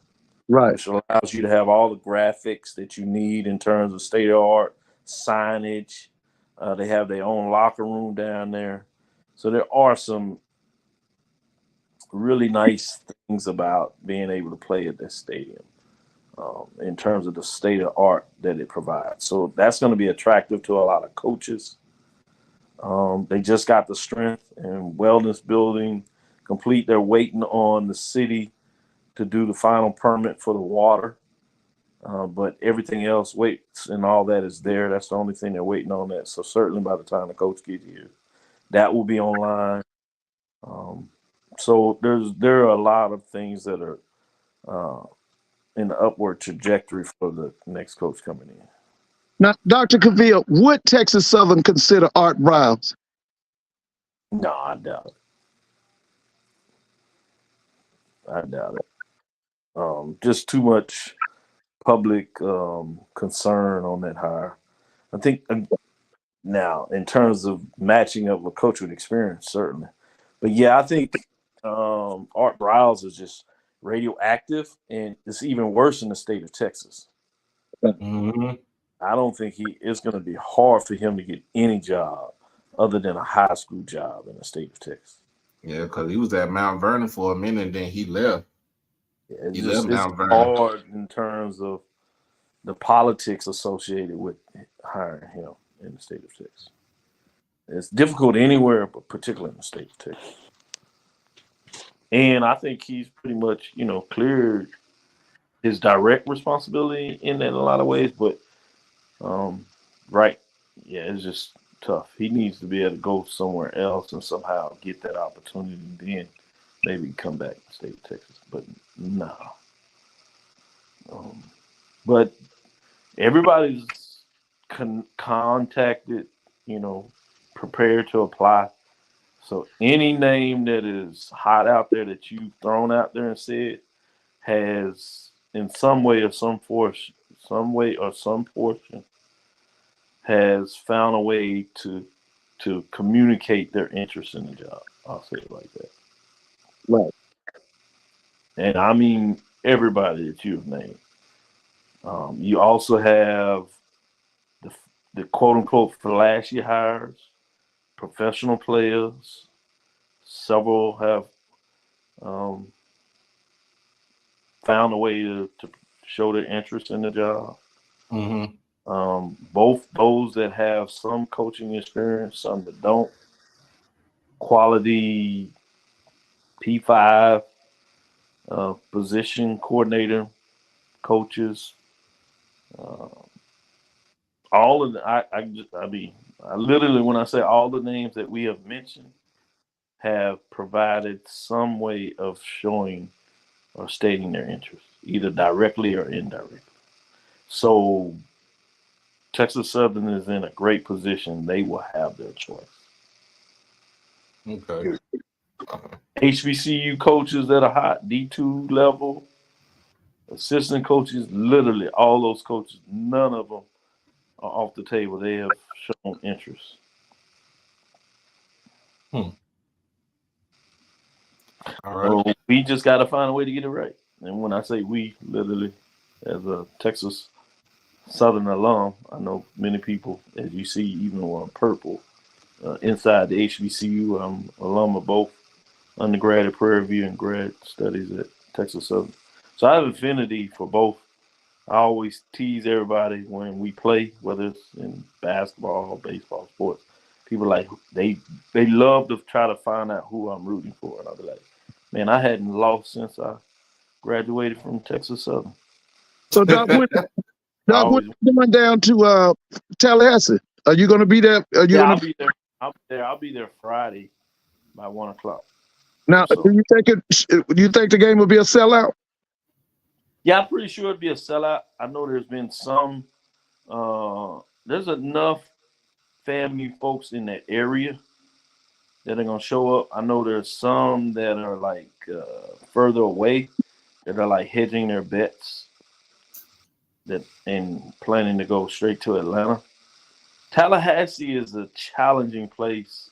right, which allows you to have all the graphics that you need in terms of state of art, signage. They have their own locker room down there. So there are some really nice things about being able to play at this stadium in terms of the state of art that it provides. So that's going to be attractive to a lot of coaches. They just got the strength and wellness building complete. They're waiting on the city to do the final permit for the water. But everything else waits and all that is there. That's the only thing they're waiting on that. So certainly by the time the coach gets here, that will be online. So there are a lot of things that are in the upward trajectory for the next coach coming in. Now, Dr. Cavill, would Texas Southern consider Art Briles? No, I doubt it. I doubt it. Just too much public concern on that hire. I think now, in terms of matching up with coach with experience, certainly. But yeah, I think Art Briles is just radioactive, and it's even worse in the state of Texas. Mm-hmm. I don't think it's going to be hard for him to get any job other than a high school job in the state of Texas. Yeah, because he was at Mount Vernon for a minute, and then he left. Yeah, He left it's Mount Vernon. hard in terms of the politics associated with hiring him in the state of Texas. It's difficult anywhere, but particularly in the state of Texas. And I think he's pretty much, cleared his direct responsibility in that in a lot of ways. But, it's just tough. He needs to be able to go somewhere else and somehow get that opportunity, and then maybe come back to the state of Texas. But no. But everybody's contacted, prepared to apply. So any name that is hot out there that you've thrown out there and said has, in some way or some portion, has found a way to communicate their interest in the job. I'll say it like that. Right. And I mean everybody that you've named. You also have the quote unquote flashy hires, professional players. Several have found a way to show their interest in the job. Mm-hmm. Both those that have some coaching experience, some that don't. Quality P5 position coordinator coaches. All of the, I literally, when I say all the names that we have mentioned, have provided some way of showing or stating their interest, either directly or indirectly. So Texas Southern is in a great position. They will have their choice. Okay. HBCU coaches that are hot, D2 level, assistant coaches, literally all those coaches, none of them are off the table. They have shown interest. All right. So we just got to find a way to get it right. And when I say we, literally, as a Texas Southern alum, I know many people, as you see, even on purple, inside the HBCU, I'm alum of both undergrad at Prairie View and grad studies at Texas Southern. So I have affinity for both. I always tease everybody when we play, whether it's in basketball, baseball, sports. People like they love to try to find out who I'm rooting for, and I'll be like, man, I hadn't lost since I graduated from Texas Southern. So I Doc, when always, you going down to Tallahassee? Are you going to be there? Are you yeah, going I'll to be there. I'll be there. I'll be there Friday by 1:00. now? So Do you think Do you think the game will be a sellout? yeah, I'm pretty sure it'd be a sellout. I know there's been some. There's enough FAMU folks in that area that are gonna show up. I know there's some that are like further away that are like hedging their bets that and planning to go straight to Atlanta. Tallahassee is a challenging place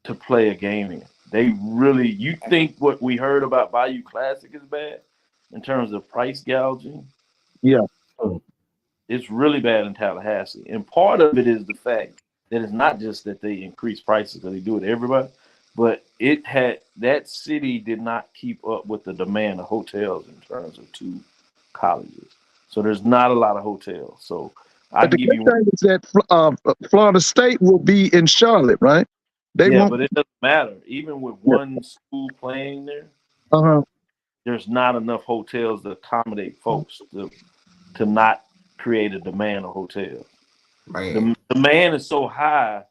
to play a game in. They really, you think what we heard about Bayou Classic is bad in terms of price gouging? Yeah. It's really bad in Tallahassee. And part of it is the fact that it's not just that they increase prices because they do it to everybody, but that city did not keep up with the demand of hotels in terms of two colleges. So there's not a lot of hotels. So I But can the give good you thing is that Florida State will be in Charlotte, right? They yeah, won't. but it doesn't matter. Even with Yeah. one school playing there, Uh-huh. there's not enough hotels to accommodate folks to not create a demand of hotels. Man. The demand is so high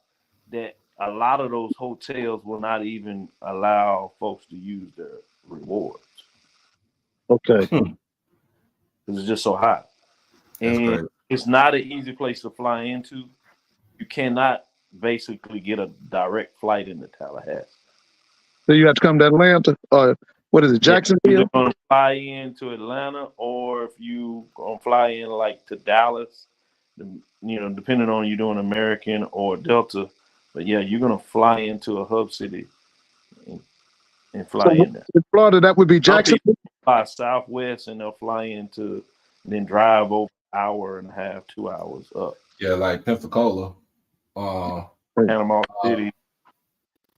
that a lot of those hotels will not even allow folks to use their rewards Okay. because it's just so high. That's And great. it's not an easy place to fly into. You cannot basically get a direct flight into Tallahassee. So you have to come to Atlanta, or what is it, Yeah, you're either Jacksonville? going to fly into Atlanta, or if you going to fly in like to Dallas, depending on you doing American or Delta. But yeah, you're going to fly into a hub city and So fly in there. in Florida, that would be Some people Jacksonville. fly Southwest and they'll fly into, and then drive over an hour and a half, 2 hours up. Yeah, like Pensacola. Panama City.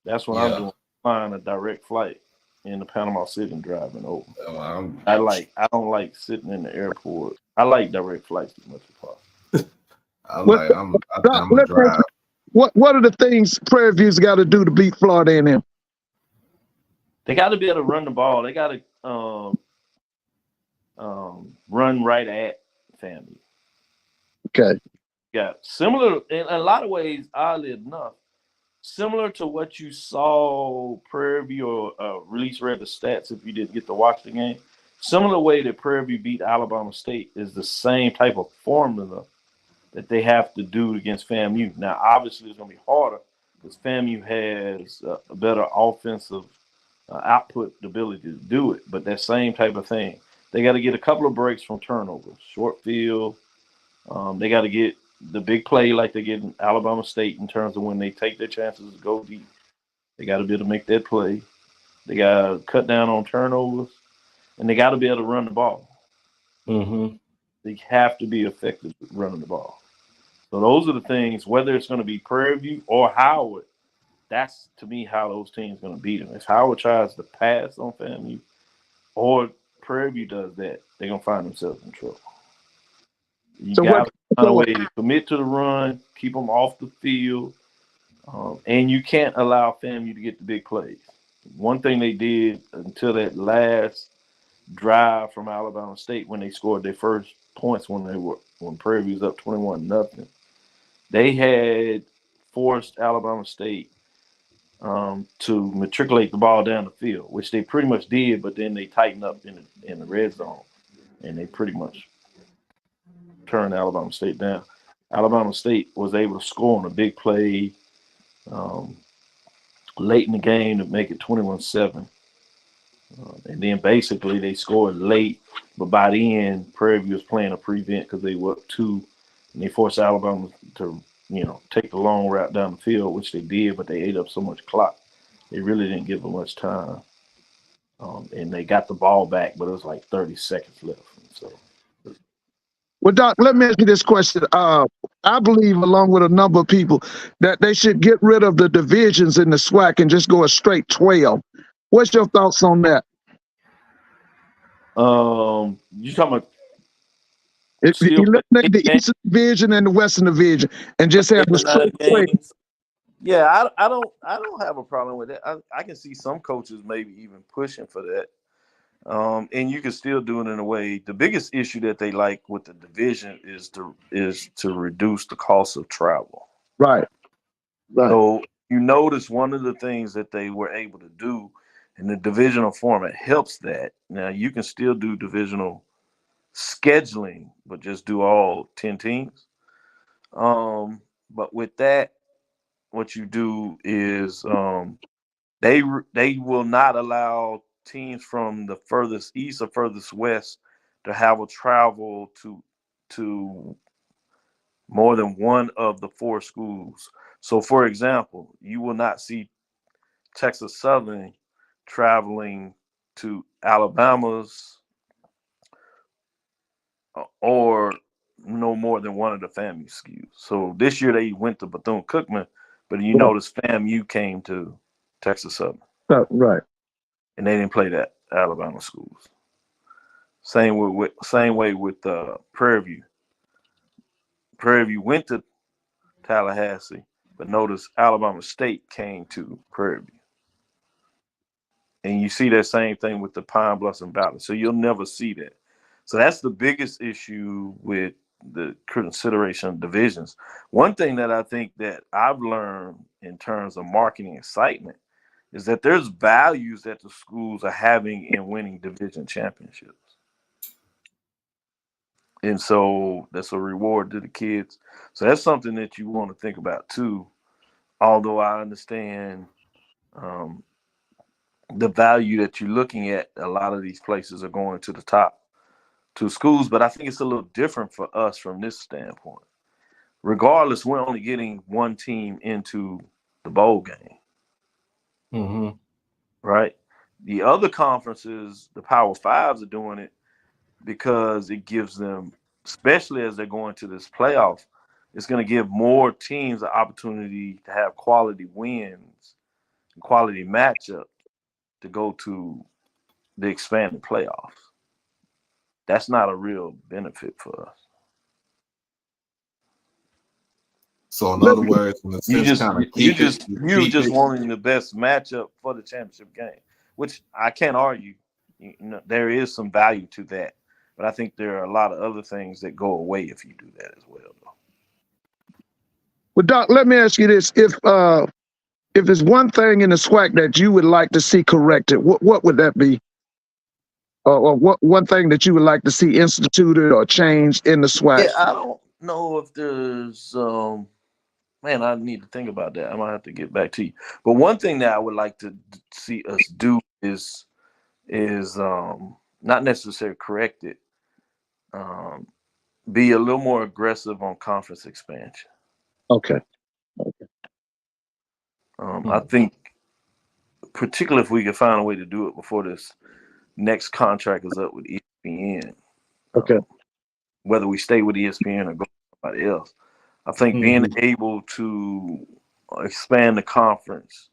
That's what I'm Yeah. doing. Flying a direct flight into Panama City and driving over. I'm, I don't like sitting in the airport. I like direct flights as much as possible. I think Doc, I'm gonna drive. what are the things Prairie View's got to do to beat Florida A&M? They got to be able to run the ball. They got to run right at FAMU. Okay. Yeah, similar in a lot of ways, oddly enough, similar to what you saw Prairie View or release read the stats if you didn't get to watch the game. Similar way that Prairie View beat Alabama State is the same type of formula that they have to do against FAMU. Now, obviously, it's going to be harder because FAMU has a better offensive output ability to do it, but that same type of thing. They got to get a couple of breaks from turnovers, short field. They got to get the big play like they get in Alabama State in terms of when they take their chances to go deep. They got to be able to make that play. They got to cut down on turnovers, and they got to be able to run the ball. Mm-hmm. They have to be effective at running the ball. So those are the things, whether it's going to be Prairie View or Howard, that's to me how those teams are going to beat them. If Howard tries to pass on FAMU or Prairie View does that, they're going to find themselves in trouble. You got to find a way to commit to the run, keep them off the field, and you can't allow FAMU to get the big plays. One thing they did until that last drive from Alabama State when they scored their first points when Prairie View was up 21-0, they had forced Alabama State to matriculate the ball down the field, which they pretty much did, but then they tightened up in the red zone, and they pretty much turned Alabama State down. Alabama State was able to score on a big play late in the game to make it 21-7. And then basically they scored late, but by the end, Prairie View was playing a prevent because they were up 2, and they forced Alabama to, take the long route down the field, which they did, but they ate up so much clock. They really didn't give them much time. and they got the ball back, but it was like 30 seconds left. So, Well, Doc, let me ask you this question. I believe, along with a number of people, that they should get rid of the divisions in the SWAC and just go a straight 12. What's your thoughts on that? you talking about still Eliminate the Eastern Division and the Western Division, and just have a straight 12. Yeah, I don't have a problem with that. I can see some coaches maybe even pushing for that. And you can still do it in a way. The biggest issue that they like with the division is to reduce the cost of travel. Right. So you notice one of the things that they were able to do in the divisional format helps that. Now you can still do divisional scheduling, but just do all 10 teams. But with that, what you do is they will not allow teams from the furthest east or furthest west to have a travel to more than one of the 4 schools. So, for example, you will not see Texas Southern traveling to Alabama's or no more than one of the FAMU schools. So this year they went to Bethune-Cookman, but you notice FAMU came to Texas Southern. Right. And they didn't play that Alabama schools. Same way with Prairie View. Prairie View went to Tallahassee, but notice Alabama State came to Prairie View. And you see that same thing with the Pine Bluffs and Valley. So you'll never see that. So that's the biggest issue with the consideration of divisions. One thing that I think that I've learned in terms of marketing excitement is that there's values that the schools are having in winning division championships. And so that's a reward to the kids. So that's something that you want to think about too. Although I understand the value that you're looking at, a lot of these places are going to the top 2 schools, but I think it's a little different for us from this standpoint. Regardless, we're only getting 1 team into the bowl game. Mm-hmm. Right? The other conferences, the Power Fives, are doing it because it gives them, especially as they're going to this playoff, it's going to give more teams the opportunity to have quality wins, quality matchups to go to the expanded playoffs. That's not a real benefit for us. So in other words, in a sense, kind of you just wanting the best matchup for the championship game, which I can't argue. You know, there is some value to that, but I think there are a lot of other things that go away if you do that as well. Well, Doc, let me ask you this: if there's one thing in the SWAC that you would like to see corrected, what would that be? Or what one thing that you would like to see instituted or changed in the SWAC? Yeah, I don't know if there's man, I need to think about that. I might have to get back to you. But one thing that I would like to see us do is not necessarily correct it. Be a little more aggressive on conference expansion. Okay. I think, particularly if we can find a way to do it before this next contract is up with ESPN. Okay. Whether we stay with ESPN or go to somebody else, I think being able to expand the conference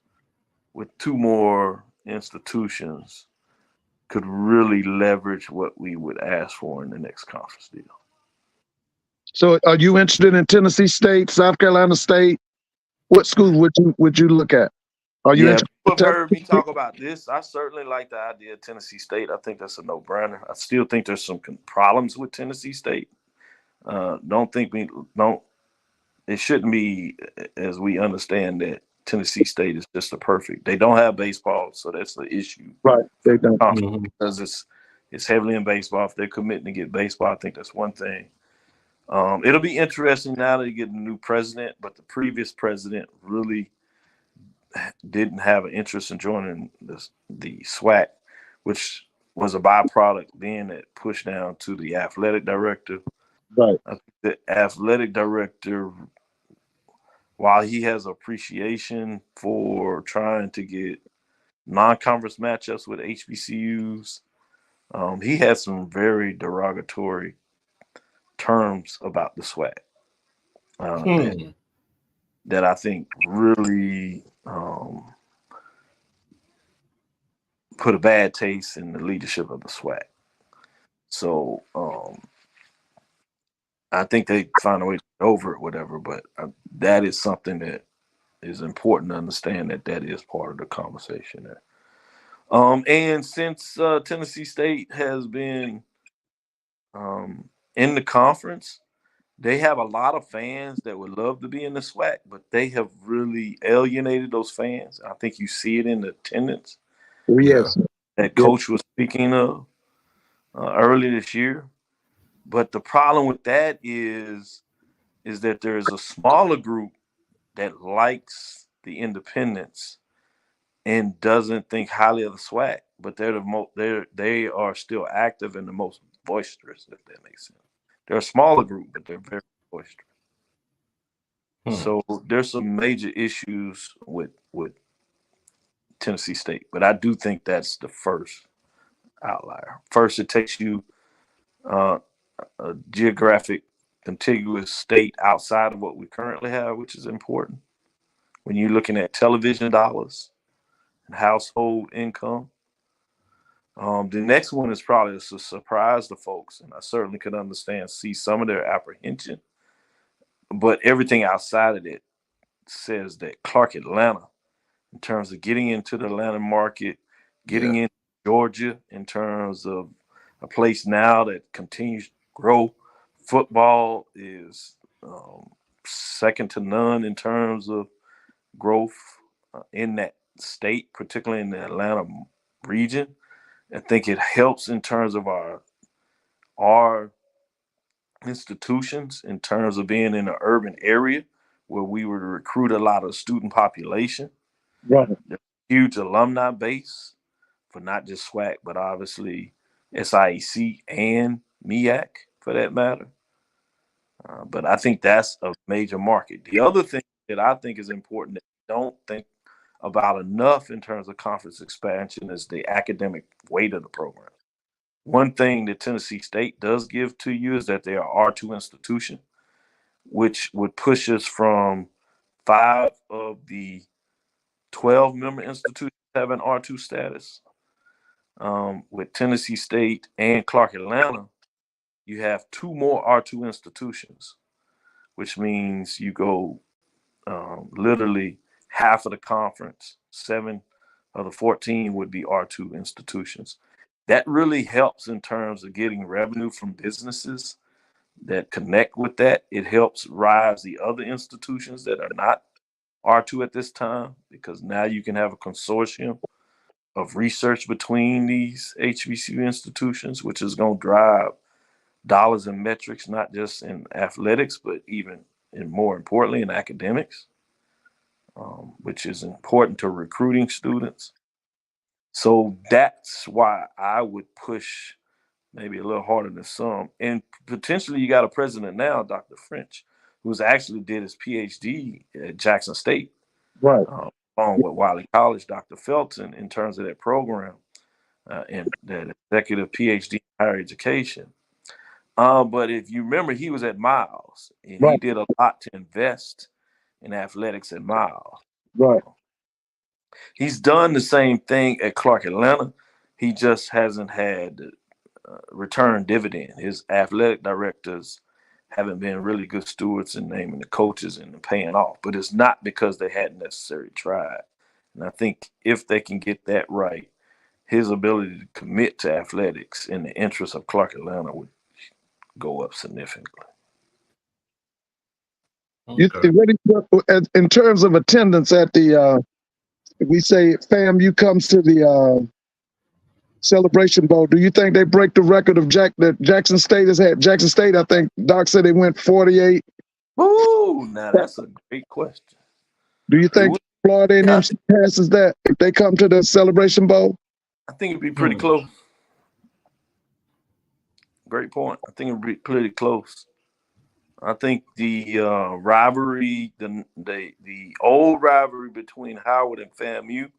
with 2 more institutions could really leverage what we would ask for in the next conference deal. So are you interested in Tennessee State, South Carolina State? What schools would you look at? Are you interested? You've heard me talk about this. I certainly like the idea of Tennessee State. I think that's a no-brainer. I still think there's some problems with Tennessee State. It shouldn't be, as we understand that Tennessee State is just perfect. They don't have baseball, so that's the issue. Right, they don't. Because it's heavily in baseball. If they're committing to get baseball, I think that's one thing. It'll be interesting now that you get a new president, but the previous president really didn't have an interest in joining the SWAC, which was a byproduct then that pushed down to the athletic director. Right. I think the athletic director, while he has appreciation for trying to get non-conference matchups with HBCUs. He had some very derogatory terms about the SWAC that I think really put a bad taste in the leadership of the SWAC. So I think they find a way to get over it, whatever. But that is something that is important to understand, that is part of the conversation there. And since Tennessee State has been in the conference, they have a lot of fans that would love to be in the SWAC, but they have really alienated those fans. I think you see it in the attendance. Yes. That coach was speaking of earlier this year. But the problem with that is that there's a smaller group that likes the independents and doesn't think highly of the SWAC, but they are still active and the most boisterous, if that makes sense. They're a smaller group, but they're very boisterous. So there's some major issues with Tennessee State, but I do think that's the first outlier. First, it takes you a geographic contiguous state outside of what we currently have, which is important when you're looking at television dollars and household income. The next one is probably a surprise to folks, and I certainly could see some of their apprehension. But everything outside of it says that Clark Atlanta, in terms of getting into the Atlanta market, getting into Georgia, in terms of a place now that continues to grow. Football is second to none in terms of growth in that state, particularly in the Atlanta region. I think it helps in terms of our institutions, in terms of being in an urban area where we would recruit a lot of student population. Right. There's a huge alumni base for not just SWAC, but obviously SIEC and MEAC for that matter. But I think that's a major market. The other thing that I think is important that we don't think about enough in terms of conference expansion is the academic weight of the program. One thing that Tennessee State does give to you is that they are R2 institution, which would push us from 5 of the 12 member institutions having R2 status. With Tennessee State and Clark Atlanta, you have 2 more R2 institutions, which means you go literally half of the conference. 7 of the 14 would be R2 institutions. That really helps in terms of getting revenue from businesses that connect with that. It helps rise the other institutions that are not R2 at this time, because now you can have a consortium of research between these HBCU institutions, which is going to drive dollars and metrics, not just in athletics, but even, and more importantly, in academics, which is important to recruiting students. So that's why I would push maybe a little harder than some. And potentially you got a president now, Dr. French, who's actually did his PhD at Jackson State, Right. along with Wiley College, Dr. Felton, in terms of that program and that executive PhD in higher education. But if you remember, he was at Miles, and he did a lot to invest in athletics at Miles. Right. He's done the same thing at Clark Atlanta. He just hasn't had return dividend. His athletic directors haven't been really good stewards in naming the coaches and paying off. But it's not because they hadn't necessarily tried. And I think if they can get that right, his ability to commit to athletics in the interest of Clark Atlanta would go up significantly. Okay. In terms of attendance at the, we say FAMU comes to the Celebration Bowl, do you think they break the record of that Jackson State has had? Jackson State, I think Doc said they went 48. Ooh, now that's a great question. Do you think Florida A&M passes that if they come to the Celebration Bowl? I think it'd be pretty close. Great point. I think it'd be pretty close. I think the rivalry, the old rivalry between Howard and FAMU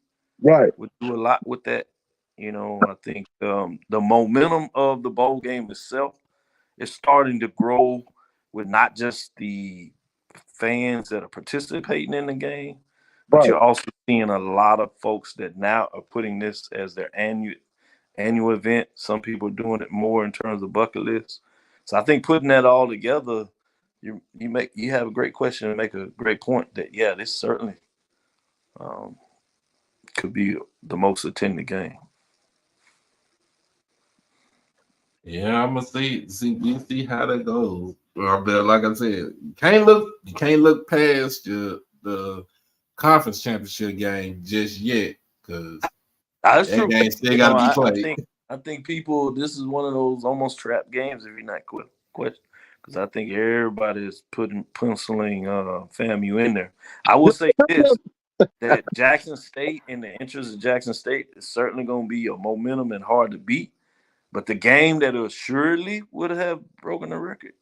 Right. would do a lot with that. I think the momentum of the bowl game itself is starting to grow with not just the fans that are participating in the game, but Right. you're also seeing a lot of folks that now are putting this as their annual event. Some people are doing it more in terms of bucket lists. So I think putting that all together, you have a great question and make a great point that this certainly um, could be the most attended game. Yeah, I'm gonna we see how that goes. But like I said, you can't look past the conference championship game just yet because That's that true. game still got to be played. I think people. This is one of those almost trap games if you're not quick. Question, because I think everybody is penciling FAMU in there. I will say this: that Jackson State, in the interest of Jackson State, is certainly going to be a momentum and hard to beat. But the game that assuredly would have broken the record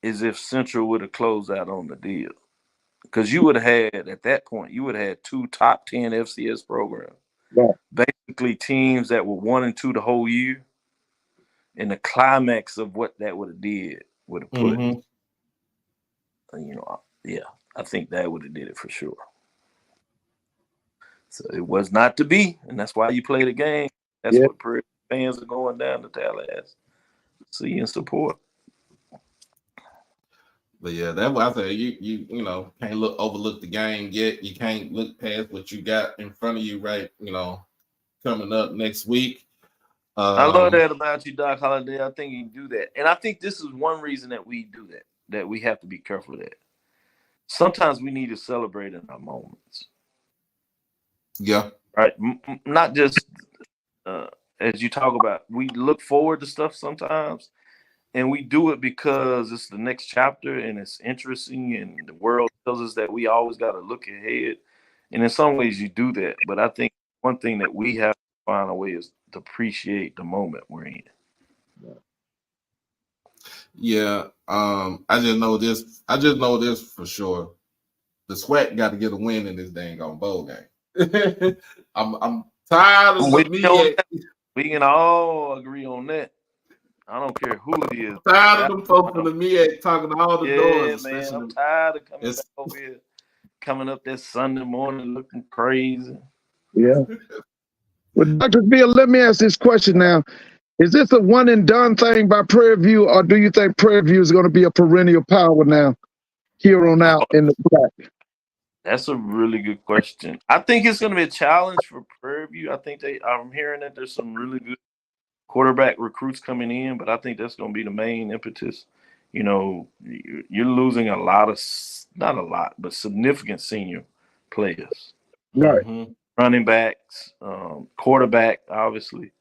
is if Central would have closed out on the deal. Because you would have had, at that point, you would have had two top 10 FCS programs. Right. Basically, teams that were 1 and 2 the whole year. And the climax of what that would have put, Mm-hmm. I think that would have did it for sure. So it was not to be, and that's why you play the game. That's Yeah. what fans are going down to Tallahassee. See and support. But yeah, that's why I say you can't overlook the game yet. You can't look past what you got in front of you right. Coming up next week. I love that about you, Doc Holliday. I think you do that, and I think this is one reason that we do that. That we have to be careful of that. Sometimes we need to celebrate in our moments. Yeah. Right, not just as you talk about. We look forward to stuff sometimes, and we do it because it's the next chapter and it's interesting, and the world tells us that we always got to look ahead. And in some ways, you do that. But I think one thing that we have to find a way is to appreciate the moment we're in. Yeah. I just know this. I just know this for sure. The SWAC got to get a win in this dang on bowl game. I'm tired of the media. We can all agree on that. I don't care who it is. Tired of them folks from the MEAC talking all the doors. Man, I'm tired of coming back over here, coming up that Sunday morning looking crazy. Yeah. Well, Dr. Bill, let me ask this question now. Is this a one and done thing by Prairie View, or do you think Prairie View is going to be a perennial power now, here on out in the SWAC? That's a really good question. I think it's going to be a challenge for Prairie View. I think I'm hearing that there's some really good quarterback recruits coming in, but I think that's going to be the main impetus. You're losing a lot of, not a lot, but significant senior players. Right. Mm-hmm. Running backs, quarterback, obviously.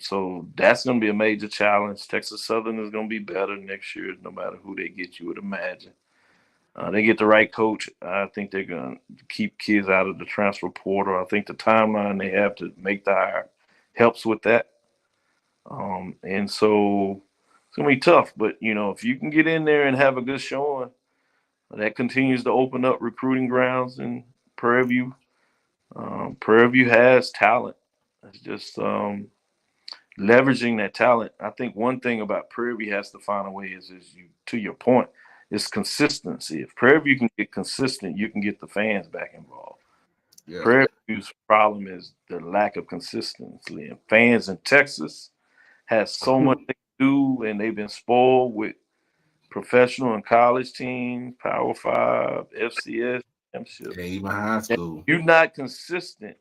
So that's going to be a major challenge. Texas Southern is going to be better next year, no matter who they get, you would imagine. They get the right coach. I think they're going to keep kids out of the transfer portal. I think the timeline they have to make the hire helps with that. And so it's going to be tough. But, if you can get in there and have a good showing, that continues to open up recruiting grounds in Prairie View. Prairie View has talent. It's just leveraging that talent. I think one thing about Prairie View has to find a way is to your point, is consistency. If Prairie View can get consistent, you can get the fans back involved. Yeah. Prairie View's problem is the lack of consistency. And fans in Texas has so much to do, and they've been spoiled with professional and college teams, Power 5, FCS, even high school. If you're not consistent,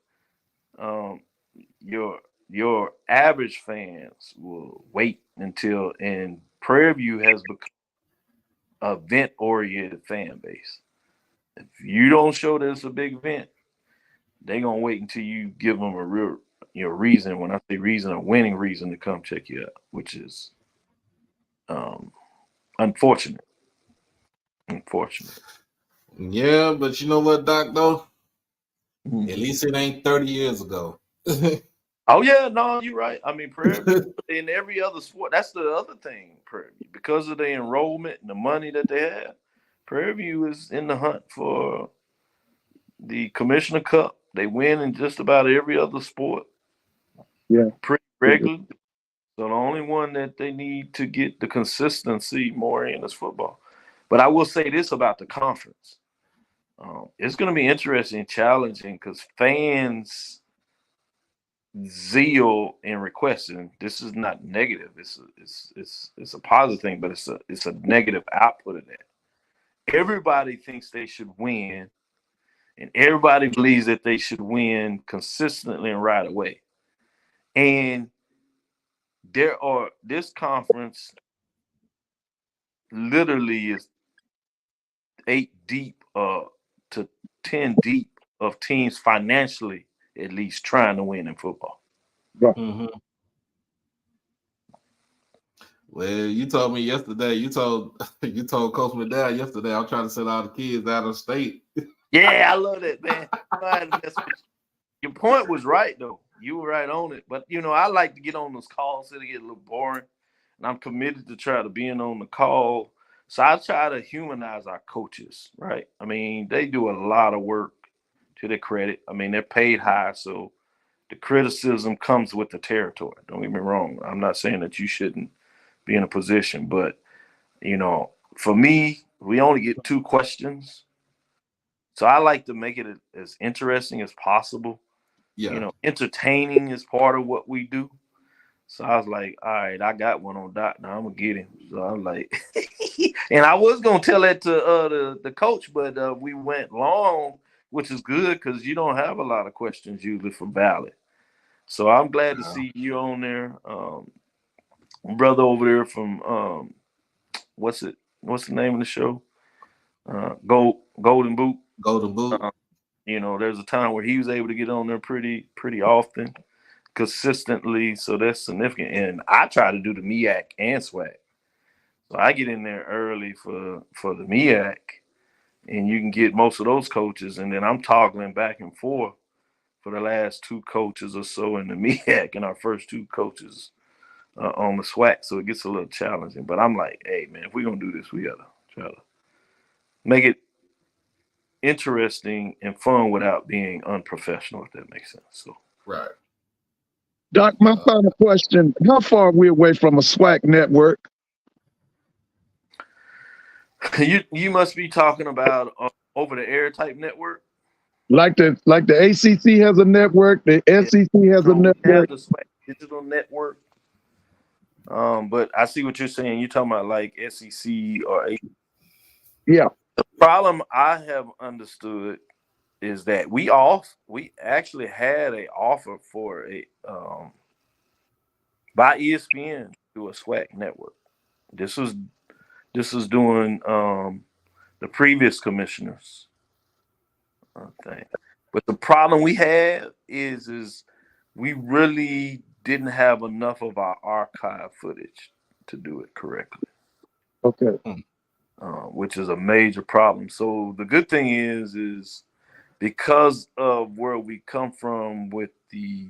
your average fans will wait until, and Prairie View has become a event-oriented fan base. If you don't show that it's a big event, they're going to wait until you give them a real reason. When I say reason, a winning reason to come check you out, which is unfortunate. Yeah, but you know what, Doc, though? At least it ain't 30 years ago. Oh, yeah, no, you're right. I mean, Prairie View, in every other sport, that's the other thing, Prairie View. Because of the enrollment and the money that they have, Prairie View is in the hunt for the Commissioner Cup They win in just about every other sport Yeah. pretty regularly. So the only one that they need to get the consistency more in is football. But I will say this about the conference. It's going to be interesting and challenging because fans' zeal in requesting, this is not negative. It's a positive thing, but it's a negative output of that. Everybody thinks they should win, and everybody believes that they should win consistently and right away. And this conference literally is 8 deep to 10 deep of teams financially at least trying to win in football. Right. Mm-hmm. Well, you told me yesterday. You told Coach McDowell yesterday. I'm trying to send all the kids out of state. Yeah, I love that, man. Your point was right, though. You were right on it. But I like to get on those calls so they get a little boring, and I'm committed to try to being on the call. So I try to humanize our coaches, right? I mean, they do a lot of work to their credit. I mean, they're paid high, so the criticism comes with the territory. Don't get me wrong. I'm not saying that you shouldn't be in a position, but for me, we only get 2 questions. So I like to make it as interesting as possible. Yeah. Entertaining is part of what we do. So I was like, all right, I got one on Doc. Now I'm gonna get him. So I was like, and I was gonna tell that to the coach, but we went long, which is good because you don't have a lot of questions usually for ballot. So I'm glad to see you on there, brother over there from what's the name of the show? Golden Boot. Golden Boot. There's a time where he was able to get on there pretty often, consistently. So that's significant. And I try to do the MEAC and SWAC. So I get in there early for the MEAC, and you can get most of those coaches. And then I'm toggling back and forth for the last 2 coaches or so in the MEAC and our first 2 coaches on the SWAC. So it gets a little challenging. But I'm like, hey, man, if we're going to do this, we got to try to make it interesting and fun without being unprofessional, if that makes sense. So right. Doc, my final question: how far are we away from a SWAC network? You must be talking about over the air type network. Like the ACC has a network, the SEC has a network. We have the SWAC digital network. But I see what you're saying. You're talking about like SEC or ACC. Yeah. The problem I have understood is that we actually had an offer for a by ESPN through a SWAC network. This was doing the previous commissioners thing. But the problem we had is we really didn't have enough of our archive footage to do it correctly. Okay. Which is a major problem. So the good thing is because of where we come from with the,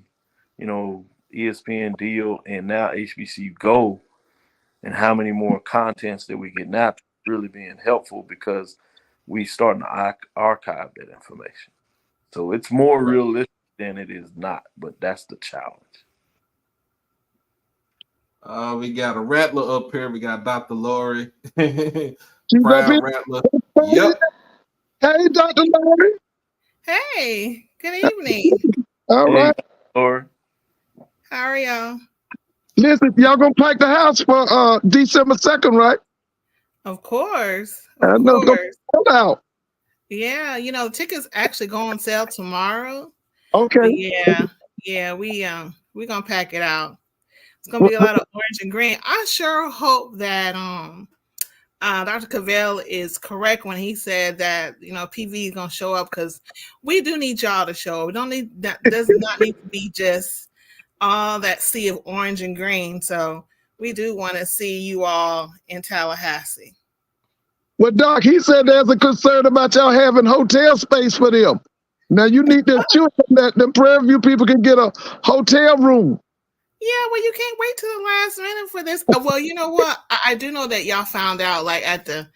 ESPN deal and now HBCU Go, and how many more contents that we get now, really being helpful because we starting to archive that information. So it's more realistic than it is not, but that's the challenge. We got a Rattler up here. We got Dr. Lori. She's Proud Rattler. Yep. Hey, Dr. Lori. Hey, good evening. All right. Lori. How are y'all? Listen, y'all gonna pack the house for December 2nd, right? Of course. I Of know. course. Go out. Yeah, tickets actually go on sale tomorrow. Okay. But yeah, we're gonna pack it out. It's gonna be a lot of orange and green. I sure hope that Dr. Cavell is correct when he said that PV is gonna show up, because we do need y'all to show up. We don't need that. Does not need to be just all that sea of orange and green. So we do want to see you all in Tallahassee. Well, Doc, he said there's a concern about y'all having hotel space for them. Now you need to ensure that the Prairie View people can get a hotel room. Yeah, well, you can't wait till the last minute for this. Well, you know what? I do know that y'all found out, like at the,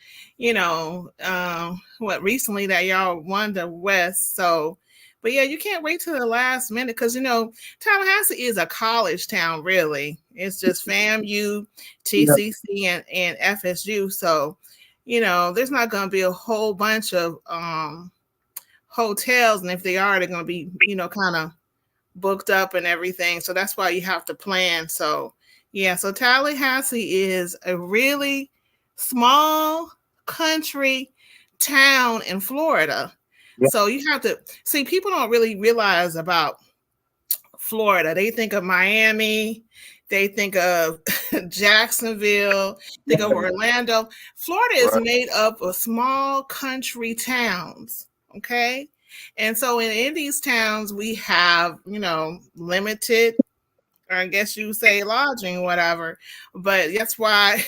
recently that y'all won the West. So But yeah, you can't wait till the last minute because Tallahassee is a college town, really. It's just FAMU, TCC, and FSU. So, there's not going to be a whole bunch of hotels, and if they are, they're going to be, kind of booked up and everything. So that's why you have to plan. So yeah, so Tallahassee is a really small country town in Florida. Yeah. So you have to see, people don't really realize about Florida. They think of Miami, they think of Jacksonville, think of Orlando. Florida is made up of small country towns. Okay. And so in these towns, we have, limited, or I guess you would say lodging, whatever. But that's why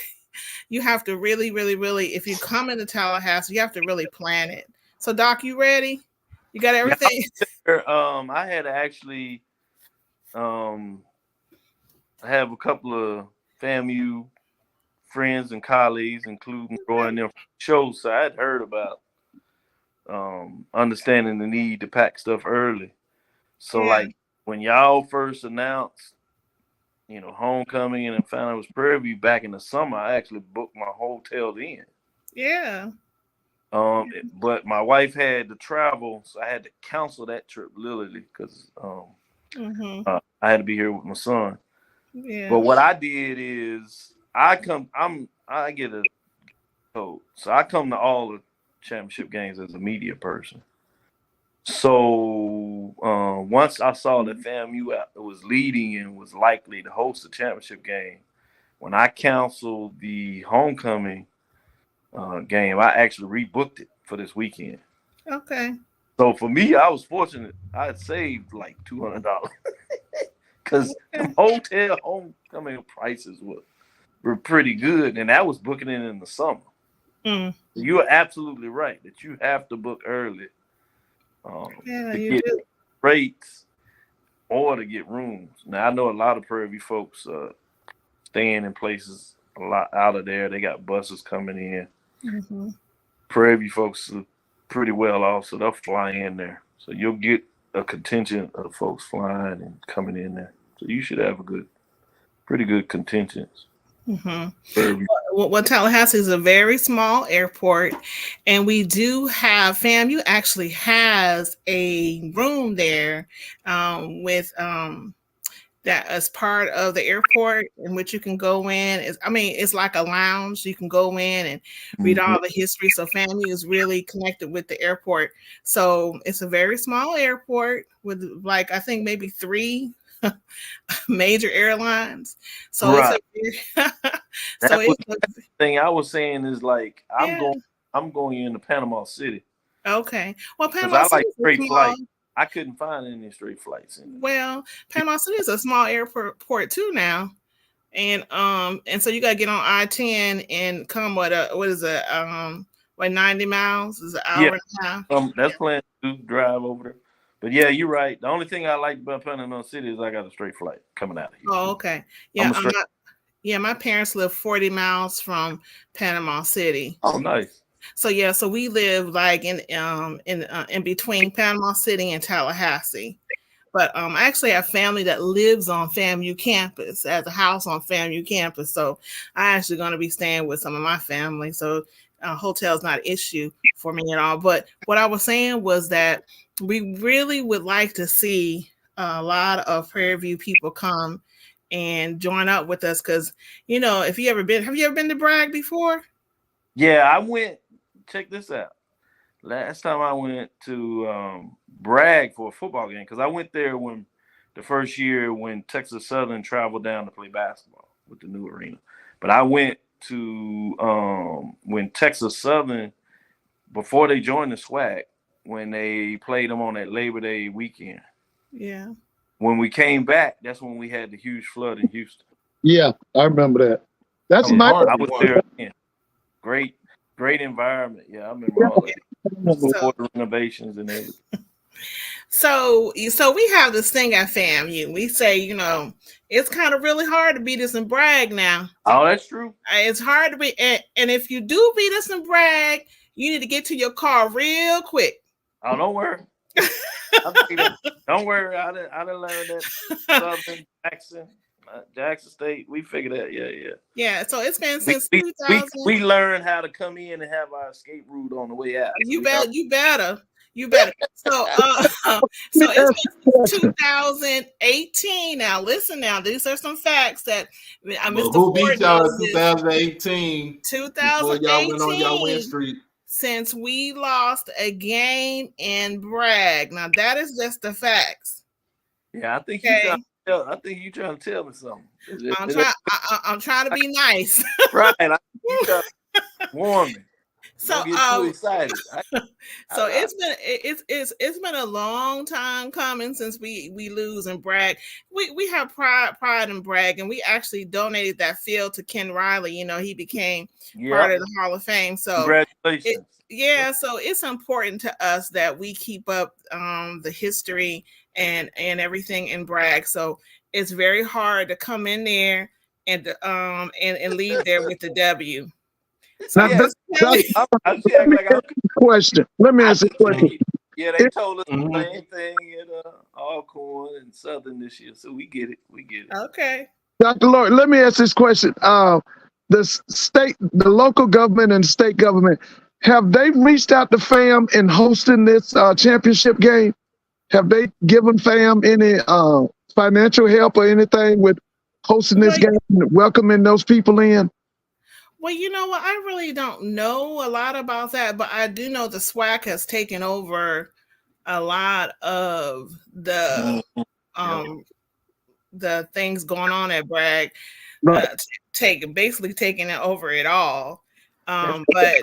you have to really, really, really, if you come into Tallahassee, you have to really plan it. So, Doc, you ready? You got everything? Yeah, I had to actually have a couple of FAMU friends and colleagues, including Roy and them shows. So I had heard about understanding the need to pack stuff early. So like when y'all first announced, homecoming and found out it was Prairie View back in the summer, I actually booked my hotel then. Yeah. But my wife had to travel, so I had to cancel that trip literally because I had to be here with my son. Yeah. But what I did is I get a code, so I come to all the championship games as a media person. So once I saw that FAMU was leading and was likely to host the championship game, when I canceled the homecoming game, I actually rebooked it for this weekend. Okay. So for me, I was fortunate. I had saved like $200 because the hotel homecoming prices were pretty good, and that was booking it in the summer. You are absolutely right that you have to book early to get rates or to get rooms. Now I know a lot of Prairie View folks staying in places a lot out of there. They got buses coming in. Prairie View folks are pretty well off, so they'll fly in there. So you'll get a contingent of folks flying and coming in there. So you should have pretty good contingents. Well, Tallahassee is a very small airport, and we do have FAMU actually has a room there with that as part of the airport in which you can go in. It's like a lounge. You can go in and read all the history. So FAMU is really connected with the airport. So it's a very small airport with I think maybe 3 major airlines. So right. The thing I was saying is I'm going into Panama City. Okay. Well, Panama City like straight flights. I couldn't find any straight flights in there. Well, Panama City is a small airport too now. And so you gotta get on I-10 and come what is it? 90 miles is an hour and a half. That's planned to drive over there. But yeah, you're right. The only thing I like about Panama City is I got a straight flight coming out of here. Oh, okay. Yeah, my parents live 40 miles from Panama City. Oh, nice. So yeah, so we live in between Panama City and Tallahassee. But I actually have family that lives on FAMU campus, has a house on FAMU campus. So I'm actually going to be staying with some of my family. So hotel's not an issue for me at all. But what I was saying was that we really would like to see a lot of Prairie View people come and join up with us because, have you ever been to Bragg before? Yeah, I went. Check this out. Last time I went to Bragg for a football game because I went there when the first year when Texas Southern traveled down to play basketball with the new arena. But I went to when Texas Southern, before they joined the SWAC, when they played them on that Labor Day weekend. Yeah. When we came back, that's when we had the huge flood in Houston. Yeah, I remember that. That's I was there again. Great environment. Yeah, I remember all the renovations and everything. So we have this thing at FAMU. We say, it's kind of really hard to beat us in Bragg now. Oh, that's true. It's hard to beat, and if you do beat us in Bragg, you need to get to your car real quick. Oh, don't worry. Don't worry, I didn't learn that Southern Jackson State. We figured that. Yeah. Yeah. So it's been We since we, 2000. we learned how to come in and have our escape route on the way out. You better. So Let so me it's ask been you a since question. 2018. Now listen, now these are some facts that But Mr. who Ford beat y'all knows in this. 2018 before y'all went on y'all win 2018, streak? since we lost a game in Bragg. Now that is just the facts. Yeah, I think Okay. you trying to tell me something. I'm trying to be nice. Right. I think you trying to warn me. So Don't get too excited. So it's been a long time coming since we lose in Bragg. We have pride in Bragg, and we actually donated that field to Ken Riley. He became part of the Hall of Fame. So congratulations. So it's important to us that we keep up the history and everything in Bragg. So it's very hard to come in there and leave there with the W. So Now, I'm saying like question. Let me ask you a question. yeah, they told us the Mhm. same thing at Alcorn and Southern this year, so we get it. Okay. Dr. Lloyd, let me ask this question. The local government and state government, have they reached out to FAM in hosting this championship game? Have they given FAM any financial help or anything with hosting this game and welcoming those people in? Well, you know what? I really don't know a lot about that, but I do know the SWAC has taken over a lot of the things going on at Bragg, Right. basically taking it over it all. But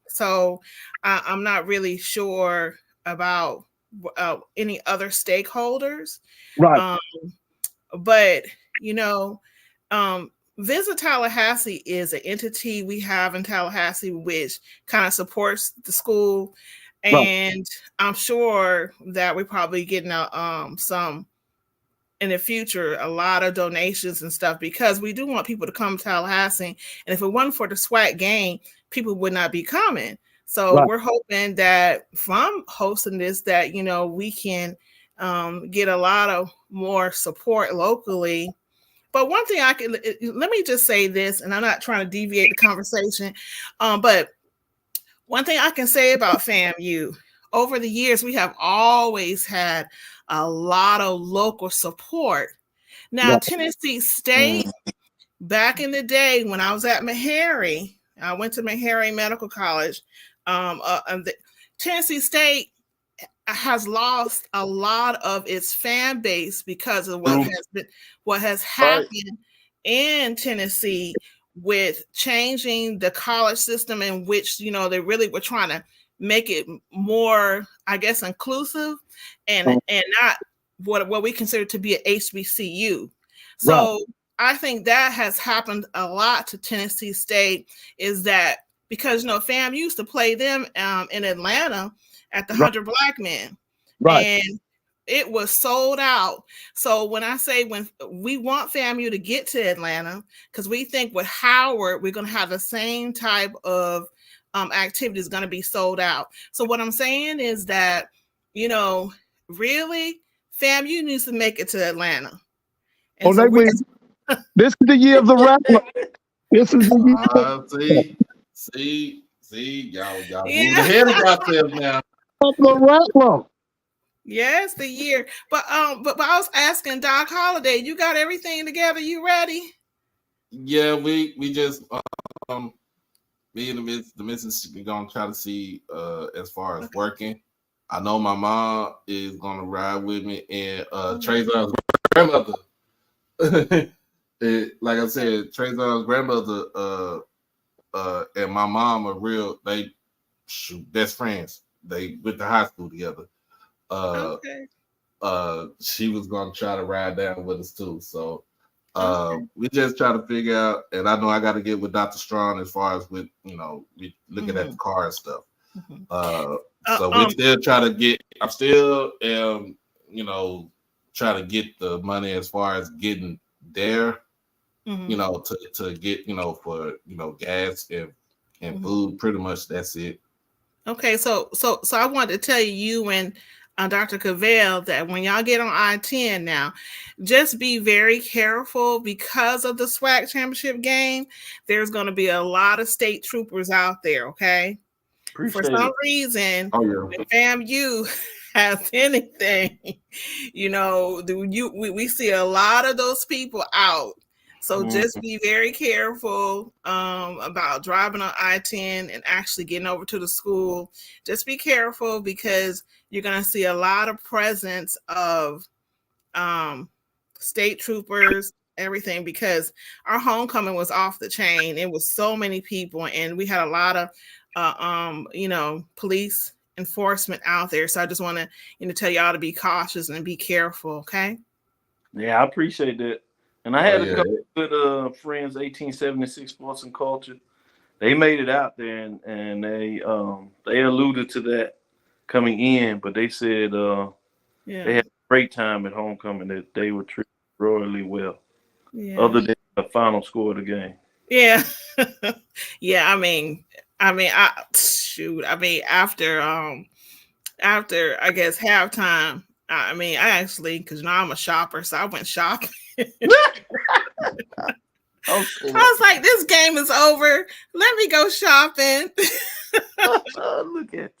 so I'm not really sure about any other stakeholders. Right. But Visit Tallahassee is an entity we have in Tallahassee which kind of supports the school, Right. and I'm sure that we're probably getting some in the future, a lot of donations and stuff, because we do want people to come to Tallahassee. And if it wasn't for the SWAC game, people would not be coming. So Right. we're hoping that from hosting this, that we can get a lot of more support locally. But one thing let me just say this, and I'm not trying to deviate the conversation, but one thing I can say about FAMU, over the years, we have always had a lot of local support. Now, Right. Tennessee State, back in the day when I was at Meharry, I went to Meharry Medical College. Tennessee State has lost a lot of its fan base because of what has happened in Tennessee with changing the college system, in which they really were trying to make it more, I guess, inclusive and not what we consider to be an HBCU. So Right. I think that has happened a lot to Tennessee State, is that because FAM used to play them in Atlanta at the 100 Black Men, Right. and it was sold out. So when we want FAMU to get to Atlanta, because we think with Howard we're going to have the same type of activities going to be sold out. So what I'm saying is that really FAMU needs to make it to Atlanta. And Oh, this is the year of the rattler. This is the See, y'all Yeah. moving ahead of yourselves now. the rattler. Yes, the year. But I was asking Doc Holliday, you got everything together? You ready? Yeah, we just me and the missus, we gonna try to see as far as working. I know my mom is gonna ride with me, and Trayvon's grandmother. Like I said, Trayvon's grandmother and my mom are best friends. They went to high school together. Okay. She was gonna try to ride down with us too. So Okay. we just try to figure out, and I know I got to get with Dr. Strong as far as with we looking at the car and stuff. So we still try to get. I'm still try to get the money as far as getting there. To get for gas and food. Pretty much that's it. Okay, so I wanted to tell you and Dr. Cavell, that when y'all get on I-10 now, just be very careful because of the SWAC championship game. There's going to be a lot of state troopers out there, okay? For some reason, when FAMU has anything, we see a lot of those people out. So just be very careful about driving on I-10 and actually getting over to the school. Just be careful because you're going to see a lot of presence of state troopers, everything, because our homecoming was off the chain. It was so many people, and we had a lot of police enforcement out there. So I just want to tell y'all to be cautious and be careful. Okay. Yeah, I appreciate that. And I had a couple good friends, 1876 Sports and Culture. They made it out there, and they alluded to that coming in, but they said they had a great time at homecoming. That they were treated royally well. Yeah. Other than the final score of the game. Yeah. Yeah. After I guess halftime, I actually, because I'm a shopper, so I went shopping. I was like, this game is over. Let me go shopping. Look at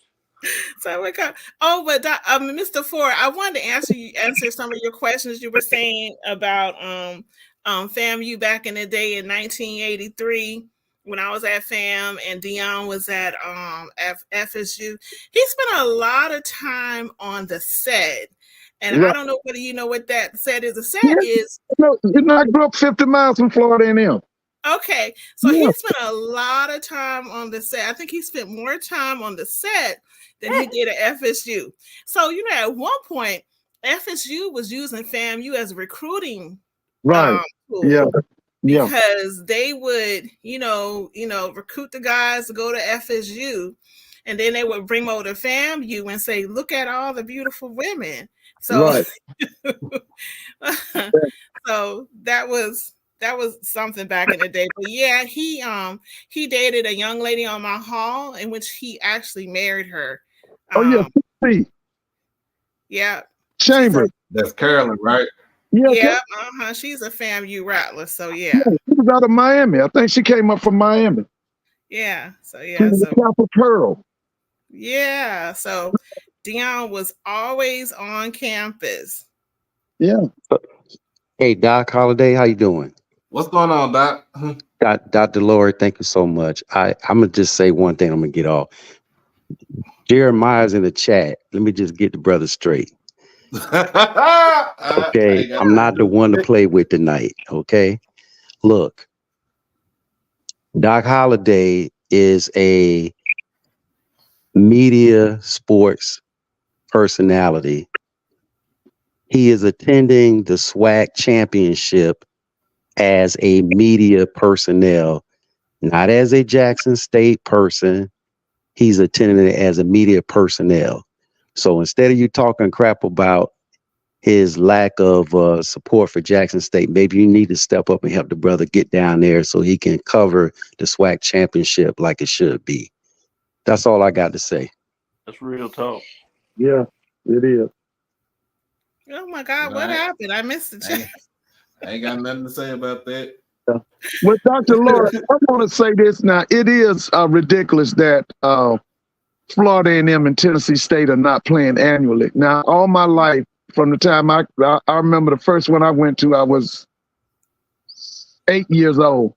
you. So we got. Oh, but Mr. Ford, I wanted to answer some of your questions. You were saying about FAMU back in the day in 1983 when I was at FAM and Dion was at FSU. He spent a lot of time on the set. And I don't know whether you know what that set is. The set is... No, I grew up 50 miles from Florida A&M. Okay. So he spent a lot of time on the set. I think he spent more time on the set than he did at FSU. So, at one point, FSU was using FAMU as a recruiting tool. Because they would, recruit the guys to go to FSU. And then they would bring over to FAMU and say, look at all the beautiful women. So, so that was something back in the day. But yeah, he dated a young lady on my hall in which he actually married her. Yeah. Chambers. That's Carolyn, right? Yeah. She's a FAMU Rattler. So yeah. She was out of Miami. I think she came up from Miami. Yeah. So yeah. So Chapel Pearl. Yeah. So Dion was always on campus. Yeah. Hey, Doc Holliday, how you doing? What's going on, Doc? Dr. Lori, thank you so much. I'm gonna just say one thing. I'm gonna get off. Jeremiah's in the chat. Let me just get the brother straight. Okay, I'm not the one to play with tonight. Okay, look, Doc Holliday is a media sports personality. He is attending the SWAC championship as a media personnel, not as a Jackson State person. He's attending it as a media personnel. So instead of you talking crap about his lack of support for Jackson State, maybe you need to step up and help the brother get down there so he can cover the SWAC championship like it should be. That's all I got to say. That's real talk. Yeah, it is. Oh my God, what happened? I missed the chat. I ain't got nothing to say about that. Well, Dr. Lord, I want to say this now. It is ridiculous that Florida A&M and Tennessee State are not playing annually. Now, all my life, from the time I remember the first one I went to, I was 8 years old.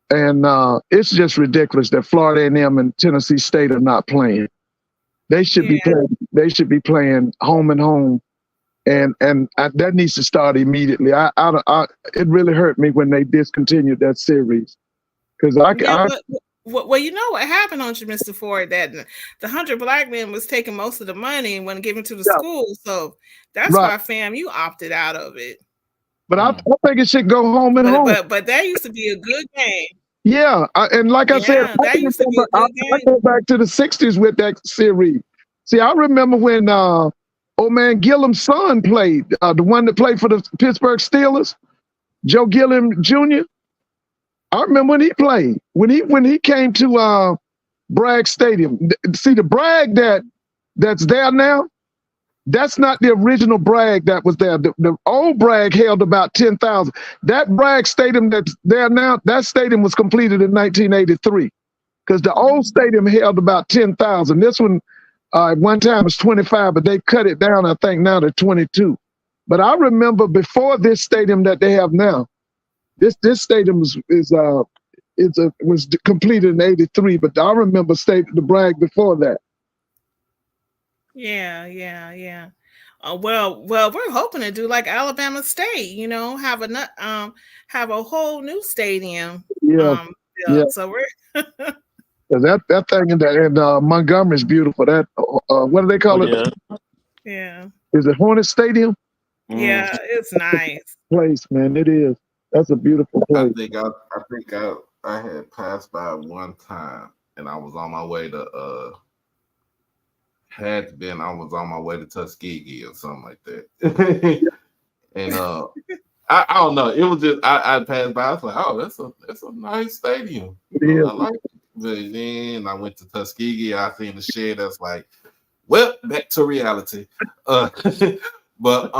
And it's just ridiculous that Florida A&M and Tennessee State are not playing. They should be playing. They should be playing home and home, and that needs to start immediately. It really hurt me when they discontinued that series because well, you know what happened, don't you, Mr. Ford? That the 100 black men was taking most of the money and wasn't giving to the school, so that's why FAMU opted out of it. But I think it should go home and home. But that used to be a good game. Yeah, and like I said, I go back to the 60s with that series. See, I remember when old man Gillum's son played, the one that played for the Pittsburgh Steelers, Joe Gillum Jr. I remember when he played, when he came to Bragg Stadium. See, the Bragg that's there now, That's not the original Bragg that was there. The old Bragg held about 10,000. That Bragg Stadium that's there now, that stadium was completed in 1983 because the old stadium held about 10,000. This one, at one time was 25, but they cut it down, I think, now to 22. But I remember before this stadium that they have now, this stadium was completed in 83, but I remember the Bragg before that. Yeah. Well, we're hoping to do like Alabama State, have a whole new stadium. Yeah. Built. So we're that thing in Montgomery is beautiful. That what do they call it? Yeah. Is it Hornet Stadium? Yeah, it's nice place, man. It is. That's a beautiful place. I think I had passed by one time, and I was on my way to I was on my way to Tuskegee or something like that. And I don't know. It was just I passed by. I was like, oh, that's a nice stadium. I like it. But then I went to Tuskegee. I seen the shed. That's like, well, back to reality. But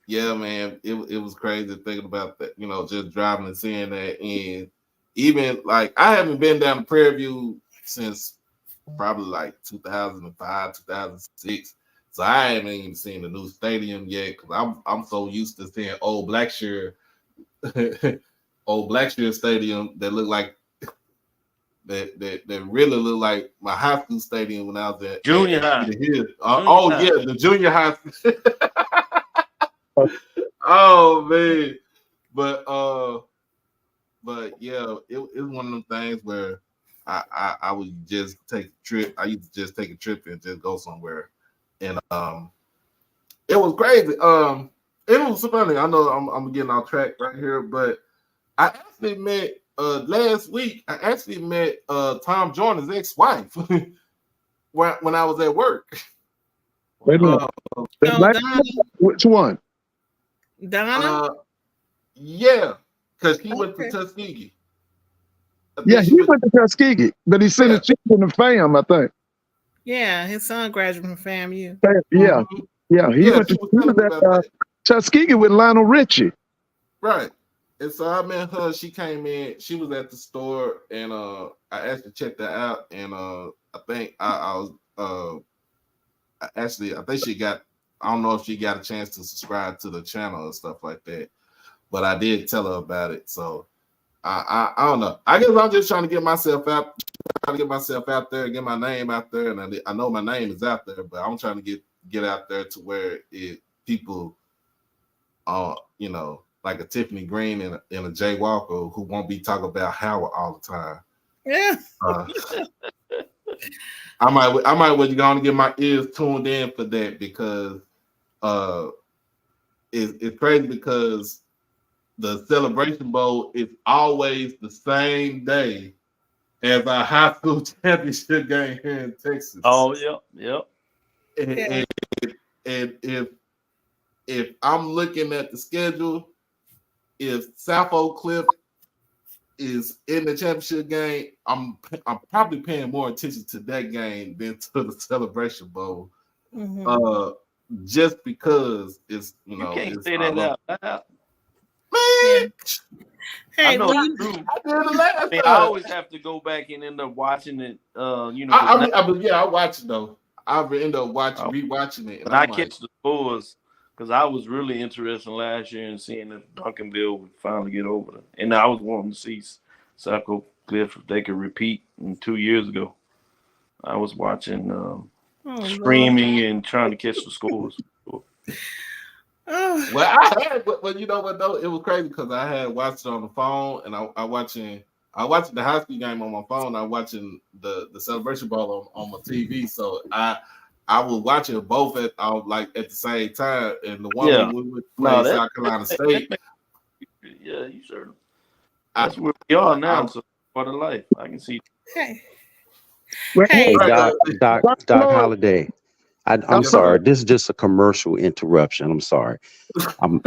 yeah, man, it was crazy thinking about that. Just driving and seeing that, and even like I haven't been down to Prairie View since probably like 2005, 2006. So I haven't even seen the new stadium yet because I'm so used to seeing old Blackshear Stadium that look like that really look like my high school stadium when I was at junior high. Yeah, the junior high. Oh man, but yeah, it was one of them things where I would just take a trip. I used to just take a trip and just go somewhere, and it was crazy. It was funny. I know I'm getting off track right here, but I actually met last week. I actually met Tom Joyner's ex-wife when I was at work. Wait a minute. Which one? Donna? Yeah, because he went to Tuskegee. Yeah, he went to Tuskegee, but he sent his children to FAM, I think. Yeah, his son graduated from FAMU. Yeah, he went to Tuskegee with Lionel Richie. Right. And so I met her. She came in. She was at the store, and I asked her to check that out. And I think I think she got. I don't know if she got a chance to subscribe to the channel and stuff like that, but I did tell her about it. So I don't know. I guess I'm just trying to get myself out, there, get my name out there, and I know my name is out there, but I'm trying to get out there to where people, like a Tiffany Green and a Jay Walker who won't be talking about Howard all the time. Yeah. I might go and get my ears tuned in for that because it's crazy because the Celebration Bowl is always the same day as our high school championship game here in Texas. Oh, yep. And if I'm looking at the schedule, if South Oak Cliff is in the championship game, I'm probably paying more attention to that game than to the Celebration Bowl. Mm-hmm. Just because it's you can't say that out loud. Man, hey, I know I always have to go back and end up watching it. I watch it though. I end up rewatching it. And I catch the scores because I was really interested last year in seeing if Duncanville would finally get over them. And I was wanting to see South Oak Cliff if they could repeat 2 years ago. I was watching streaming and trying to catch the scores. Well, I had, but you know what though? It was crazy because I had watched it on the phone, and I watching the high school game on my phone. I'm watching the Celebration Bowl on my TV. So I was watching both at the same time. And the one we would play South Carolina State. Yeah, you sure. That's where we are now. So for the life, I can see. Hey, Doc Holliday. I'm sorry. This is just a commercial interruption. I'm sorry. I'm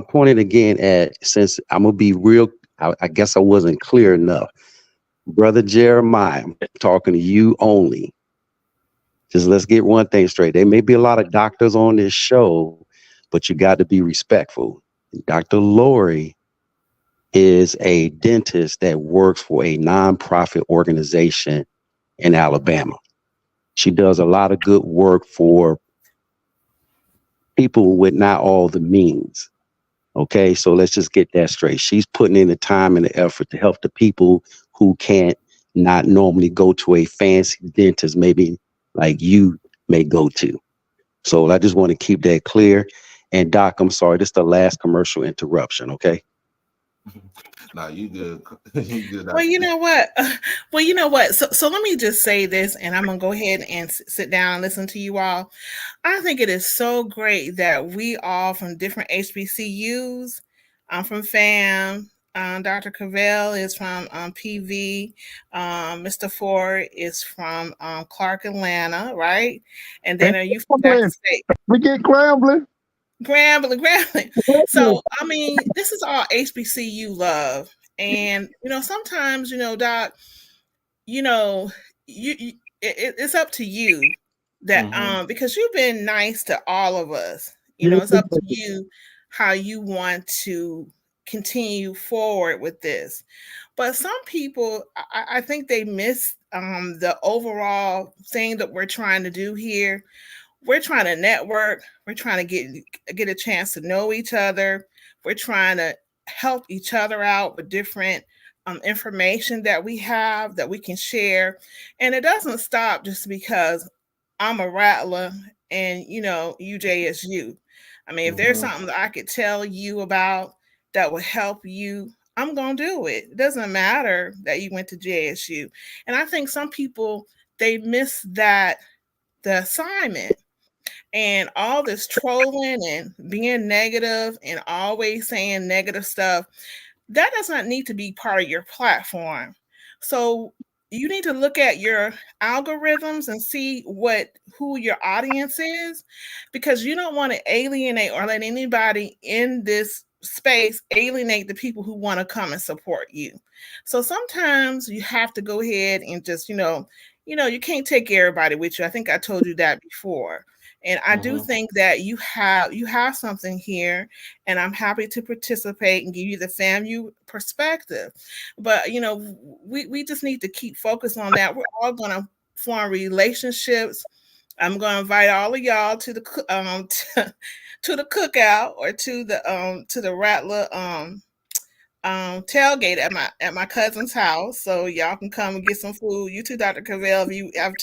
pointing again at, since I'm gonna be real. I guess I wasn't clear enough, Brother Jeremiah. I'm talking to you only. Just let's get one thing straight. There may be a lot of doctors on this show, but you got to be respectful. Dr. Lori is a dentist that works for a nonprofit organization in Alabama. She does a lot of good work for people with not all the means. Okay, so let's just get that straight. She's putting in the time and the effort to help the people who can't not normally go to a fancy dentist, maybe like you may go to. So I just want to keep that clear. And Doc, I'm sorry, this is the last commercial interruption, okay? Nah, you good. You good. Well, you know what? Well, you know what? So let me just say this, and I'm gonna go ahead and sit down and listen to you all. I think it is so great that we all from different HBCUs. I'm from FAM. Dr. Cavell is from PV. Mr. Ford is from Clark, Atlanta, right? And then are you from Jackson State? We get Grambling. Grambling. So, I mean, this is all HBCU love. And, sometimes, Doc, it's up to you that, because you've been nice to all of us, it's up to you how you want to continue forward with this. But some people, I think they miss the overall thing that we're trying to do here. We're trying to network. We're trying to get a chance to know each other. We're trying to help each other out with different information that we have that we can share. And it doesn't stop just because I'm a Rattler and you JSU. I mean, if there's something that I could tell you about that would help you, I'm gonna do it. It doesn't matter that you went to JSU. And I think some people, they miss the assignment. And all this trolling and being negative and always saying negative stuff, that does not need to be part of your platform. So you need to look at your algorithms and see who your audience is, because you don't want to alienate or let anybody in this space alienate the people who want to come and support you. So sometimes you have to go ahead and just, you can't take everybody with you. I think I told you that before. And I do think that you have something here, and I'm happy to participate and give you the FAMU perspective. But we just need to keep focused on that. We're all going to form relationships. I'm going to invite all of y'all to the to the cookout or to the Rattler tailgate at my cousin's house, so y'all can come and get some food. You too, Dr. Cavell, if you have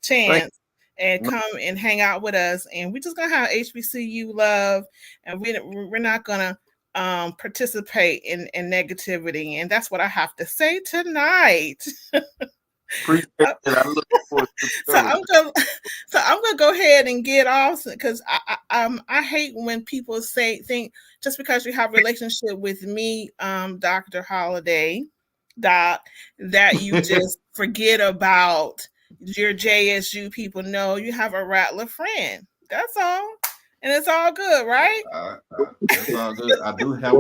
chance, and come and hang out with us. And we're just gonna have HBCU love, and we're not gonna participate in negativity. And that's what I have to say tonight. Appreciate it. I look forward to So I'm gonna go ahead and get off, because I hate when people think just because you have a relationship with me, Dr. Holiday, Doc, that you just forget about your JSU people. No, you have a Rattler friend. That's all. And it's all good, right? That's all good. I do have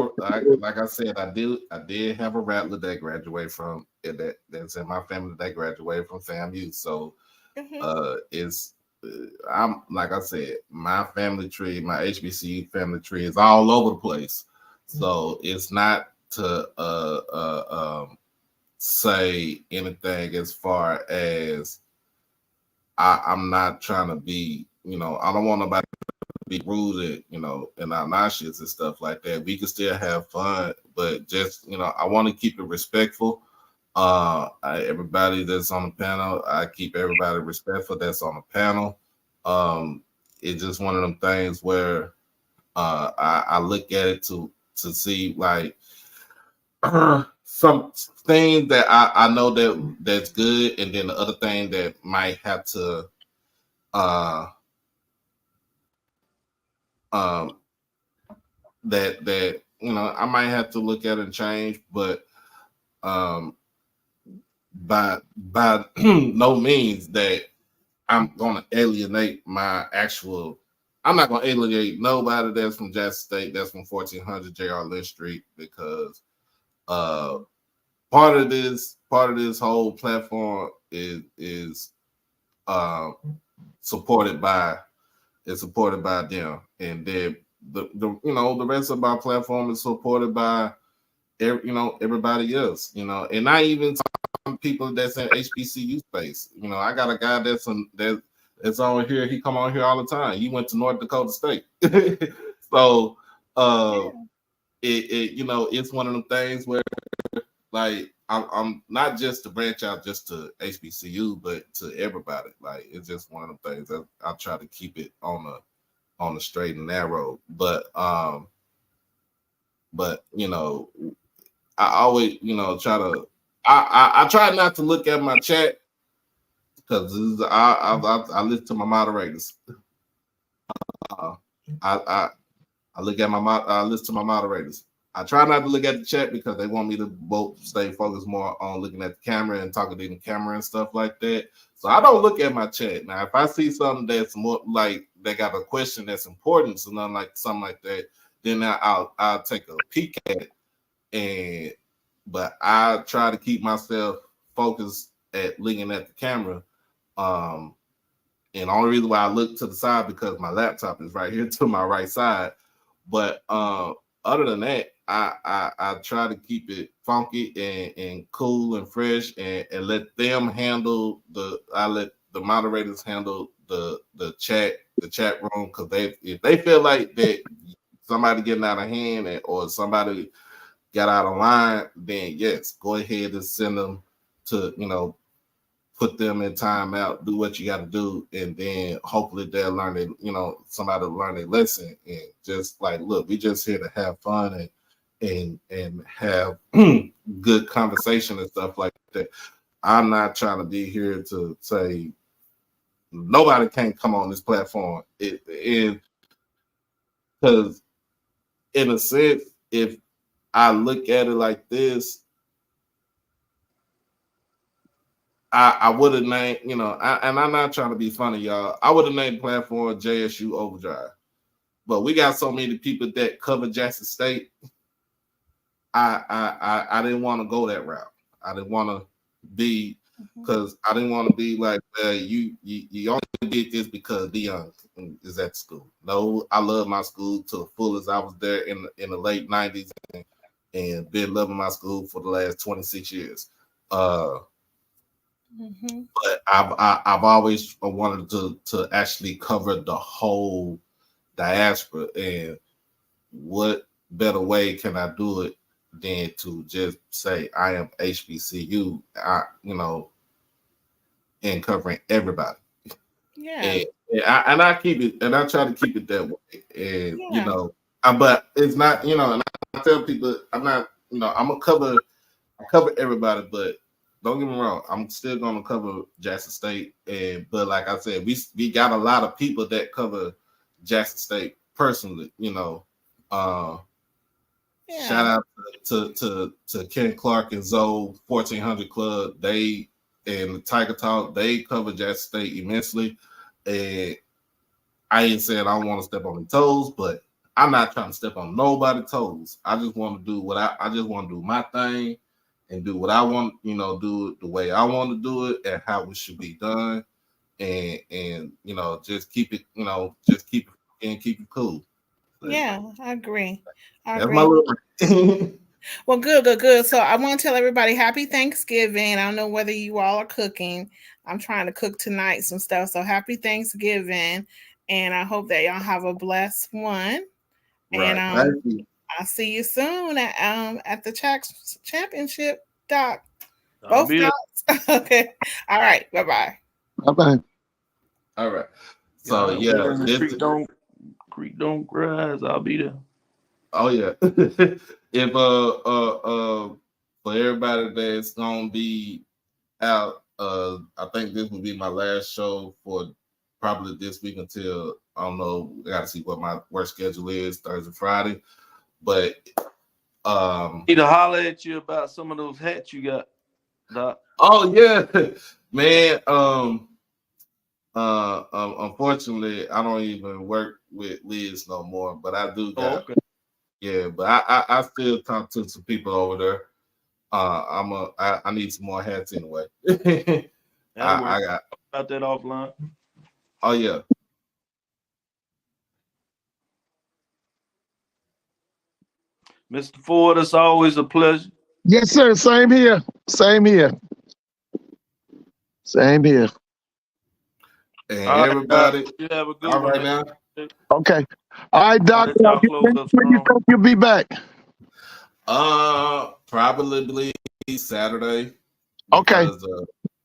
like I said, I did have a Rattler that graduated from that's in my family that graduated from FAMU. So I'm like I said, my family tree, my HBCU family tree is all over the place. So it's not to say anything as far as I'm not trying to be, I don't want nobody be rude, and obnoxious and stuff like that. We can still have fun, but just, I want to keep it respectful. Everybody that's on the panel, I keep everybody respectful that's on the panel. It's just one of them things where I look at it to see like some things that I know that's good, and then the other thing that might have to that I might have to look at and change, but by no means that I'm gonna alienate my actual. I'm not gonna alienate nobody that's from Jackson State, that's from 1400 J.R. Lynch Street, because part of this whole platform is supported by them, and then the rest of our platform is supported by everybody else, and not even some people that's in HBCU space. I got a guy that's on here. He come on here all the time. He went to North Dakota State. So it's one of them things where like I'm not just to branch out just to HBCU, but to everybody. Like it's just one of them things that I try to keep it on the straight and narrow. But I always try to I try not to look at my chat because I listen to my moderators. I look at I listen to my moderators. I try not to look at the chat because they want me to both stay focused more on looking at the camera and talking to the camera and stuff like that. So I don't look at my chat. Now, if I see something that's more like they got a question that's important, so nothing like something like that, then I'll take a peek at it. But I try to keep myself focused at looking at the camera. And the only reason why I look to the side because my laptop is right here to my right side. But other than that, I try to keep it funky and cool and fresh and let them handle I let the moderators handle the chat room, because if they feel like that somebody getting out of hand or somebody got out of line, then yes, go ahead and send them to put them in timeout, do what you got to do, and then hopefully they'll learn it. Somebody will learn a lesson, and just like, look, we just here to have fun and have good conversation and stuff like that. I'm not trying to be here to say nobody can't come on this platform. Because in a sense, if I look at it like this, I would have named, and I'm not trying to be funny, y'all. I would have named the platform JSU OverDrive. But we got so many people that cover Jackson State. I didn't want to go that route. I didn't want to be, because I didn't want to be like, you only did this because Dion is at school. No, I love my school to the fullest. I was there in the late 90s and been loving my school for the last 26 years. But I've always wanted to actually cover the whole diaspora, and what better way can I do it than to just say I am HBCU, and covering everybody. Yeah. And I keep it, and I try to keep it that way. And but it's not, and I tell people I'm not, I'm gonna cover everybody, but don't get me wrong, I'm still gonna cover Jackson State. But like I said, we got a lot of people that cover Jackson State personally, Shout out to Ken Clark and Zoe 1400 Club. They and Tiger Talk, they cover Jackson State immensely. And I ain't saying I don't want to step on their toes, but I'm not trying to step on nobody's toes. I just want to do I just want to do my thing and do what I want, do it the way I want to do it and how it should be done. And just keep it, keep it cool. Yeah, I agree. That's my little Well, good. So I want to tell everybody happy Thanksgiving. I don't know whether you all are cooking. I'm trying to cook tonight some stuff. So happy Thanksgiving. And I hope that y'all have a blessed one. Right. And I'll see you soon at the championship, Doc. Both docs. Okay. All right. Bye-bye. Bye-bye. All right. So yeah, Creek don't rise. I'll be there. Oh yeah. If for everybody that's gonna be out, I think this will be my last show for probably this week until I don't know. I gotta see what my work schedule is Thursday, Friday. But need to holler at you about some of those hats you got, Doc. Oh yeah, man. Unfortunately, I don't even work with Liz no more, but I do got. Okay. Yeah, but I still talk to some people over there. I need some more hats anyway. I got about that offline. Oh yeah. Mr. Ford, it's always a pleasure. Yes, sir. Same here. Same here. Same here. And All right, guys. everybody, You have a good all one, right man. now. Okay. All right, I'll Doctor. let y'all close up When you strong. think you'll be back? Probably Saturday Okay.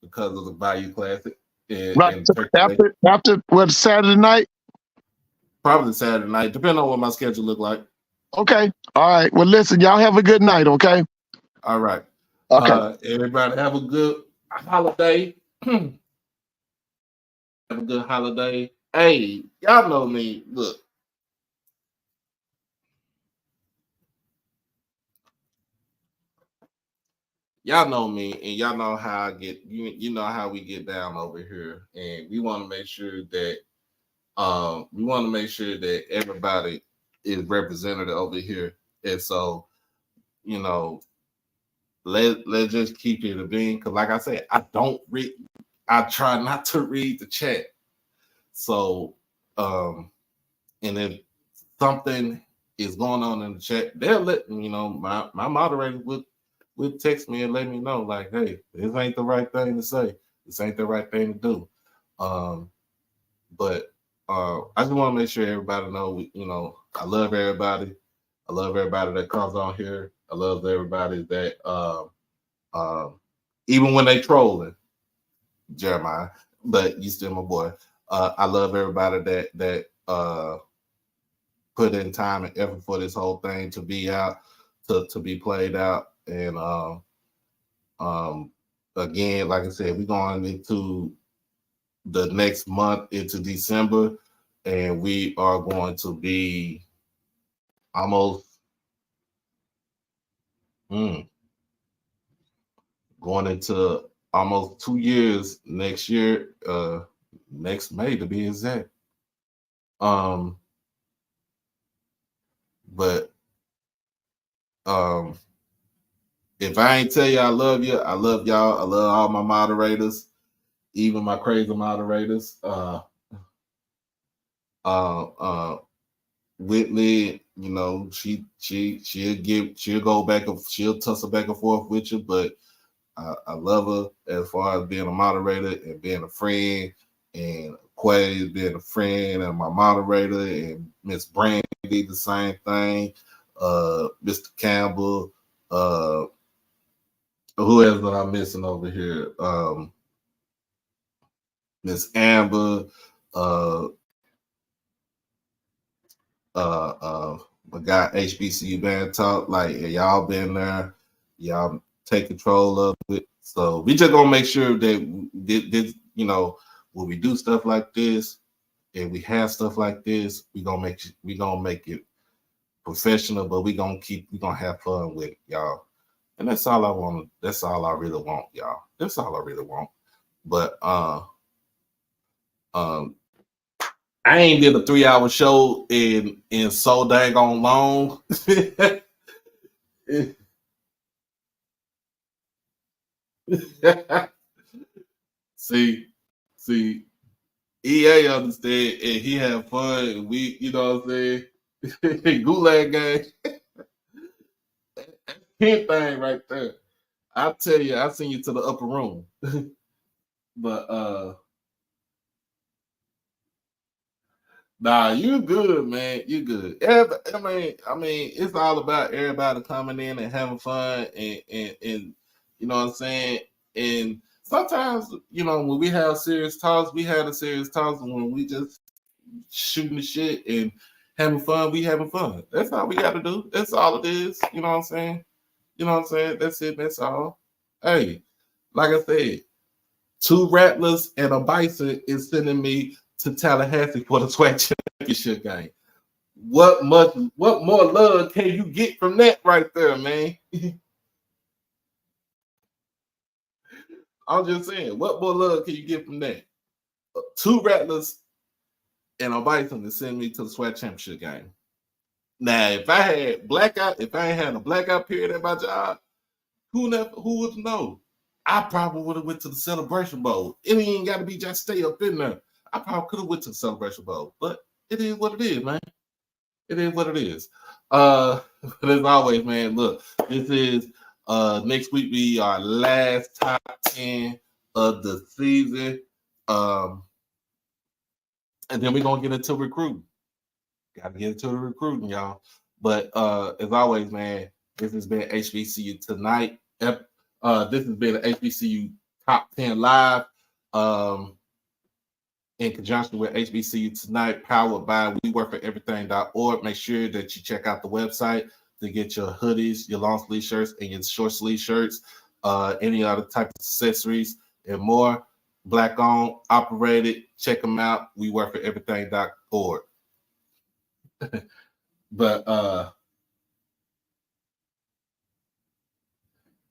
because of the Bayou Classic Right. in So Turkey Lake. after what, Saturday night? Probably Saturday night, depending on what my schedule look like. Okay. All right. Well, listen, y'all have a good night, okay? All right. Okay. Everybody have a good holiday. Have a good holiday. Hey, y'all know me. Look. Y'all know me, and y'all know how I get. You know how we get down over here, and we want to make sure that everybody is represented over here, and so you know let's just keep it a being. Because like I said, I don't read. I try not to read the chat. So and if something is going on in the chat, they'll let my moderator would text me and let me know, like, hey, this ain't the right thing to say. This ain't the right thing to do. But I just want to make sure everybody know, I love everybody. I love everybody that comes on here. I love everybody that even when they trolling, Jeremiah, but you still my boy. I love everybody that put in time and effort for this whole thing to be out, to be played out. And again, like I said, we're going into the next month, into December, and we are going to be almost going into almost 2 years next year, next May to be exact. But if I ain't tell you I love you, I love y'all. I love all my moderators, even my crazy moderators. Whitley, she'll go back and she'll tussle back and forth with you, but I love her as far as being a moderator and being a friend, and Quay being a friend and my moderator, and Miss Brandy the same thing. Mr. Campbell, who else that I'm missing over here? Miss Amber, we got HBCU Band Talk. Like, y'all been there, y'all take control of it. So we just gonna make sure that this, when we do stuff like this and we have stuff like this, we gonna make it professional, but we gonna have fun with it, y'all. And that's all I want. That's all I really want, y'all. That's all I really want. But I ain't did a 3-hour show in so dang on long. see, EA understand and he have fun. And we, you know what I'm saying? Gulag gang. Hint thing right there. I tell you, I send you to the upper room. But nah, you good, man. You good. I mean, it's all about everybody coming in and having fun, and you know what I'm saying. And sometimes, when we have serious talks, we have a serious talks. When we just shooting the shit and having fun, we having fun. That's all we got to do. That's all it is. You know what I'm saying. You know what I'm saying. That's it. That's all. Hey, like I said, 2 rattlers and a bison is sending me to Tallahassee for the SWAC championship game. What more love can you get from that right there, man? I'm just saying, what more love can you get from that? 2 rattlers and a bison to send me to the SWAC championship game. Now, if I ain't had a blackout period at my job, who would know? I probably would have went to the Celebration Bowl. It ain't got to be just stay up in there. I probably could have went to the Celebration Bowl, but it is what it is, man. It is what it is. But as always, man, look, this is next week be our last top 10 of the season. And then we're gonna get into recruiting. Gotta get into the recruiting, y'all. But as always, man, this has been HBCU Tonight. This has been an HBCU Top 10 Live. In conjunction with HBCU Tonight, powered by WeWorkForEverything.org. Make sure that you check out the website to get your hoodies, your long sleeve shirts, and your short sleeve shirts, any other type of accessories and more. Black owned, operated. Check them out. WeWorkForEverything.org. But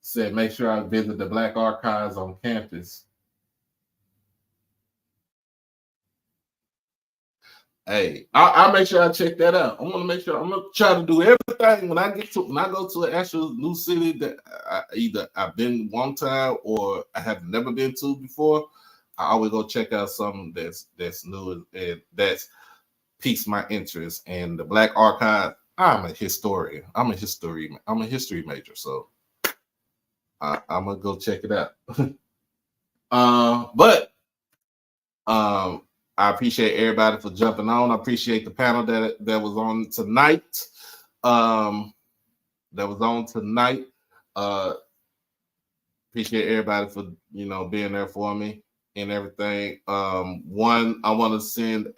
said make sure I visit the Black Archives on campus. Hey, I'll make sure I check that out. I'm gonna try to do everything when I go to an actual new city that either I've been one time or I have never been to before. I always go check out something that's new and that's piques my interest. And the Black Archive, I'm a historian. I'm a history major, so I'm gonna go check it out. But I appreciate everybody for jumping on. I appreciate the panel that was on tonight. Appreciate everybody for being there for me and everything. One, I want to send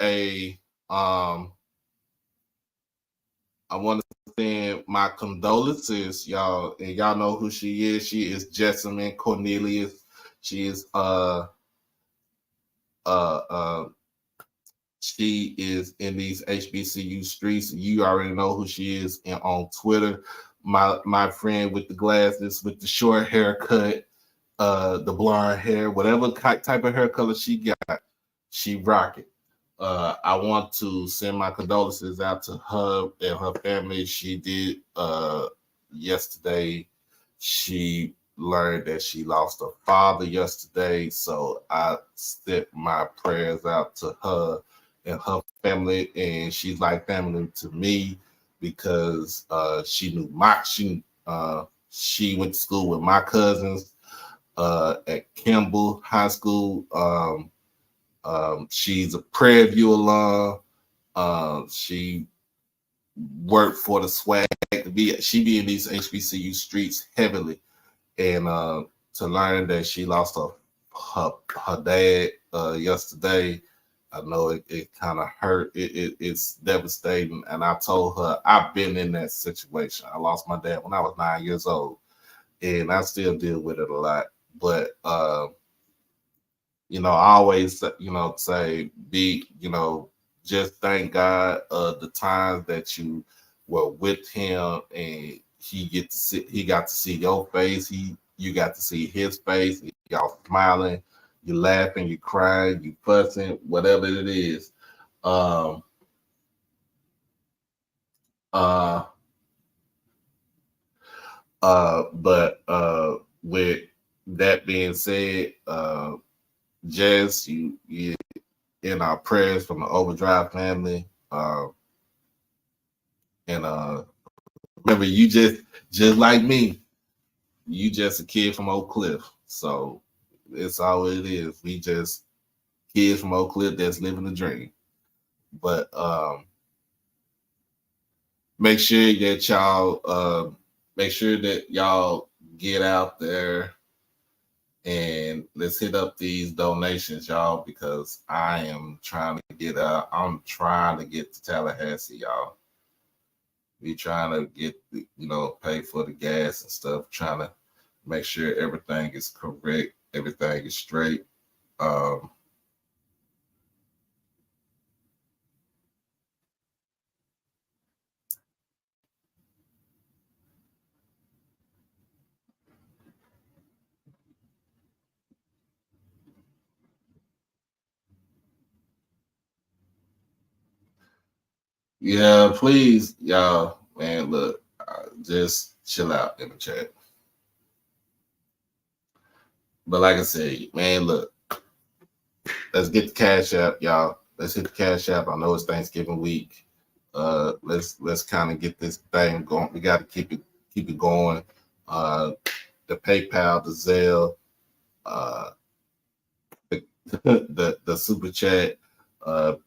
my condolences, y'all, and y'all know who she is. She is Jessamine Cornelius. She is she is in these HBCU streets. You already know who she is on Twitter. My friend with the glasses, with the short haircut, the blonde hair, whatever type of hair color she got, she rock it. I want to send my condolences out to her and her family. She did yesterday. She learned that she lost her father yesterday, so I sent my prayers out to her and her family, and she's like family to me because she went to school with my cousins at Kimball High School. She's a Prairie View alum. She worked for the swag. She be in these HBCU streets heavily, and to learn that she lost her dad yesterday, I know it kind of hurt. It's devastating, and I told her I've been in that situation. I lost my dad when I was 9 years old, and I still deal with it a lot. But I always say just thank God the times that you were with him, and he got to see your face. You got to see his face. Y'all smiling. You laughing, you crying, you fussing, whatever it is. But with that being said, Jess, you in our prayers from the OverDrive family. And remember, you just like me, you just a kid from Oak Cliff. So it's all it is. We just kids from Oak Cliff that's living the dream. But make sure that y'all get out there and let's hit up these donations, y'all, because I am trying to get I'm trying to get to Tallahassee, y'all. We trying to get pay for the gas and stuff, trying to make sure everything is correct, everything is straight. Yeah, please, y'all, man, look, just chill out in the chat. But like I said, man, look, let's get the Cash App, y'all. Let's hit the Cash App. I know it's Thanksgiving week. Let's kind of get this thing going. We got to keep it going. The PayPal, the Zelle, the Super Chat, all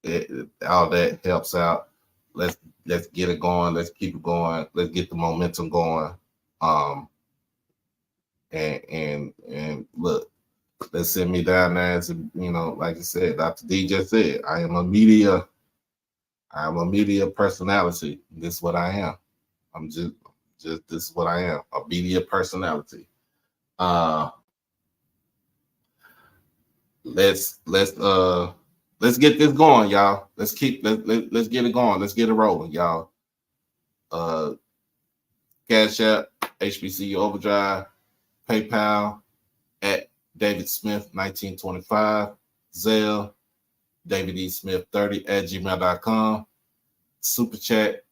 that helps out. Let's get it going. Let's keep it going. Let's get the momentum going. And look, let's send me down there as like I said, Dr. D just said, I am a media personality. This is what I am. I'm just this is what I am, a media personality. Let's get this going, y'all. Let's get it going. Let's get it rolling, y'all. Cash App, HBCU OverDrive, PayPal at David Smith 1925, Zelle, David E. Smith 30 at gmail.com, Super Chat,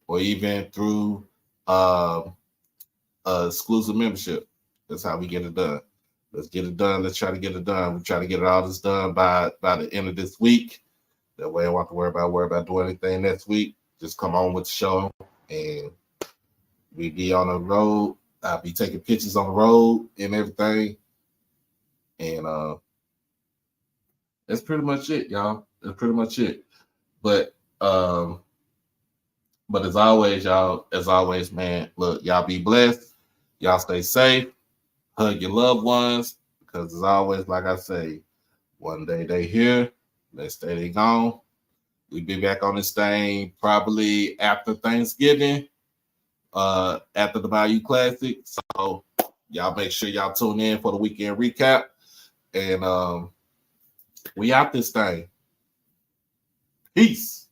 or even through exclusive membership. That's how we get it done. Let's get it done. Let's try to get it done. We try to get all this done by the end of this week. That way I don't have to worry about doing anything next week. Just come on with the show and we be on the road. I'll be taking pictures on the road and everything. And that's pretty much it, y'all. That's pretty much it. But as always, y'all, man, look, y'all be blessed. Y'all stay safe. Hug your loved ones. Because as always, like I say, one day they here, next day they gone. We be back on this thing probably after Thanksgiving, after the Bayou Classic. So y'all make sure y'all tune in for the weekend recap. And we out this thing. Peace.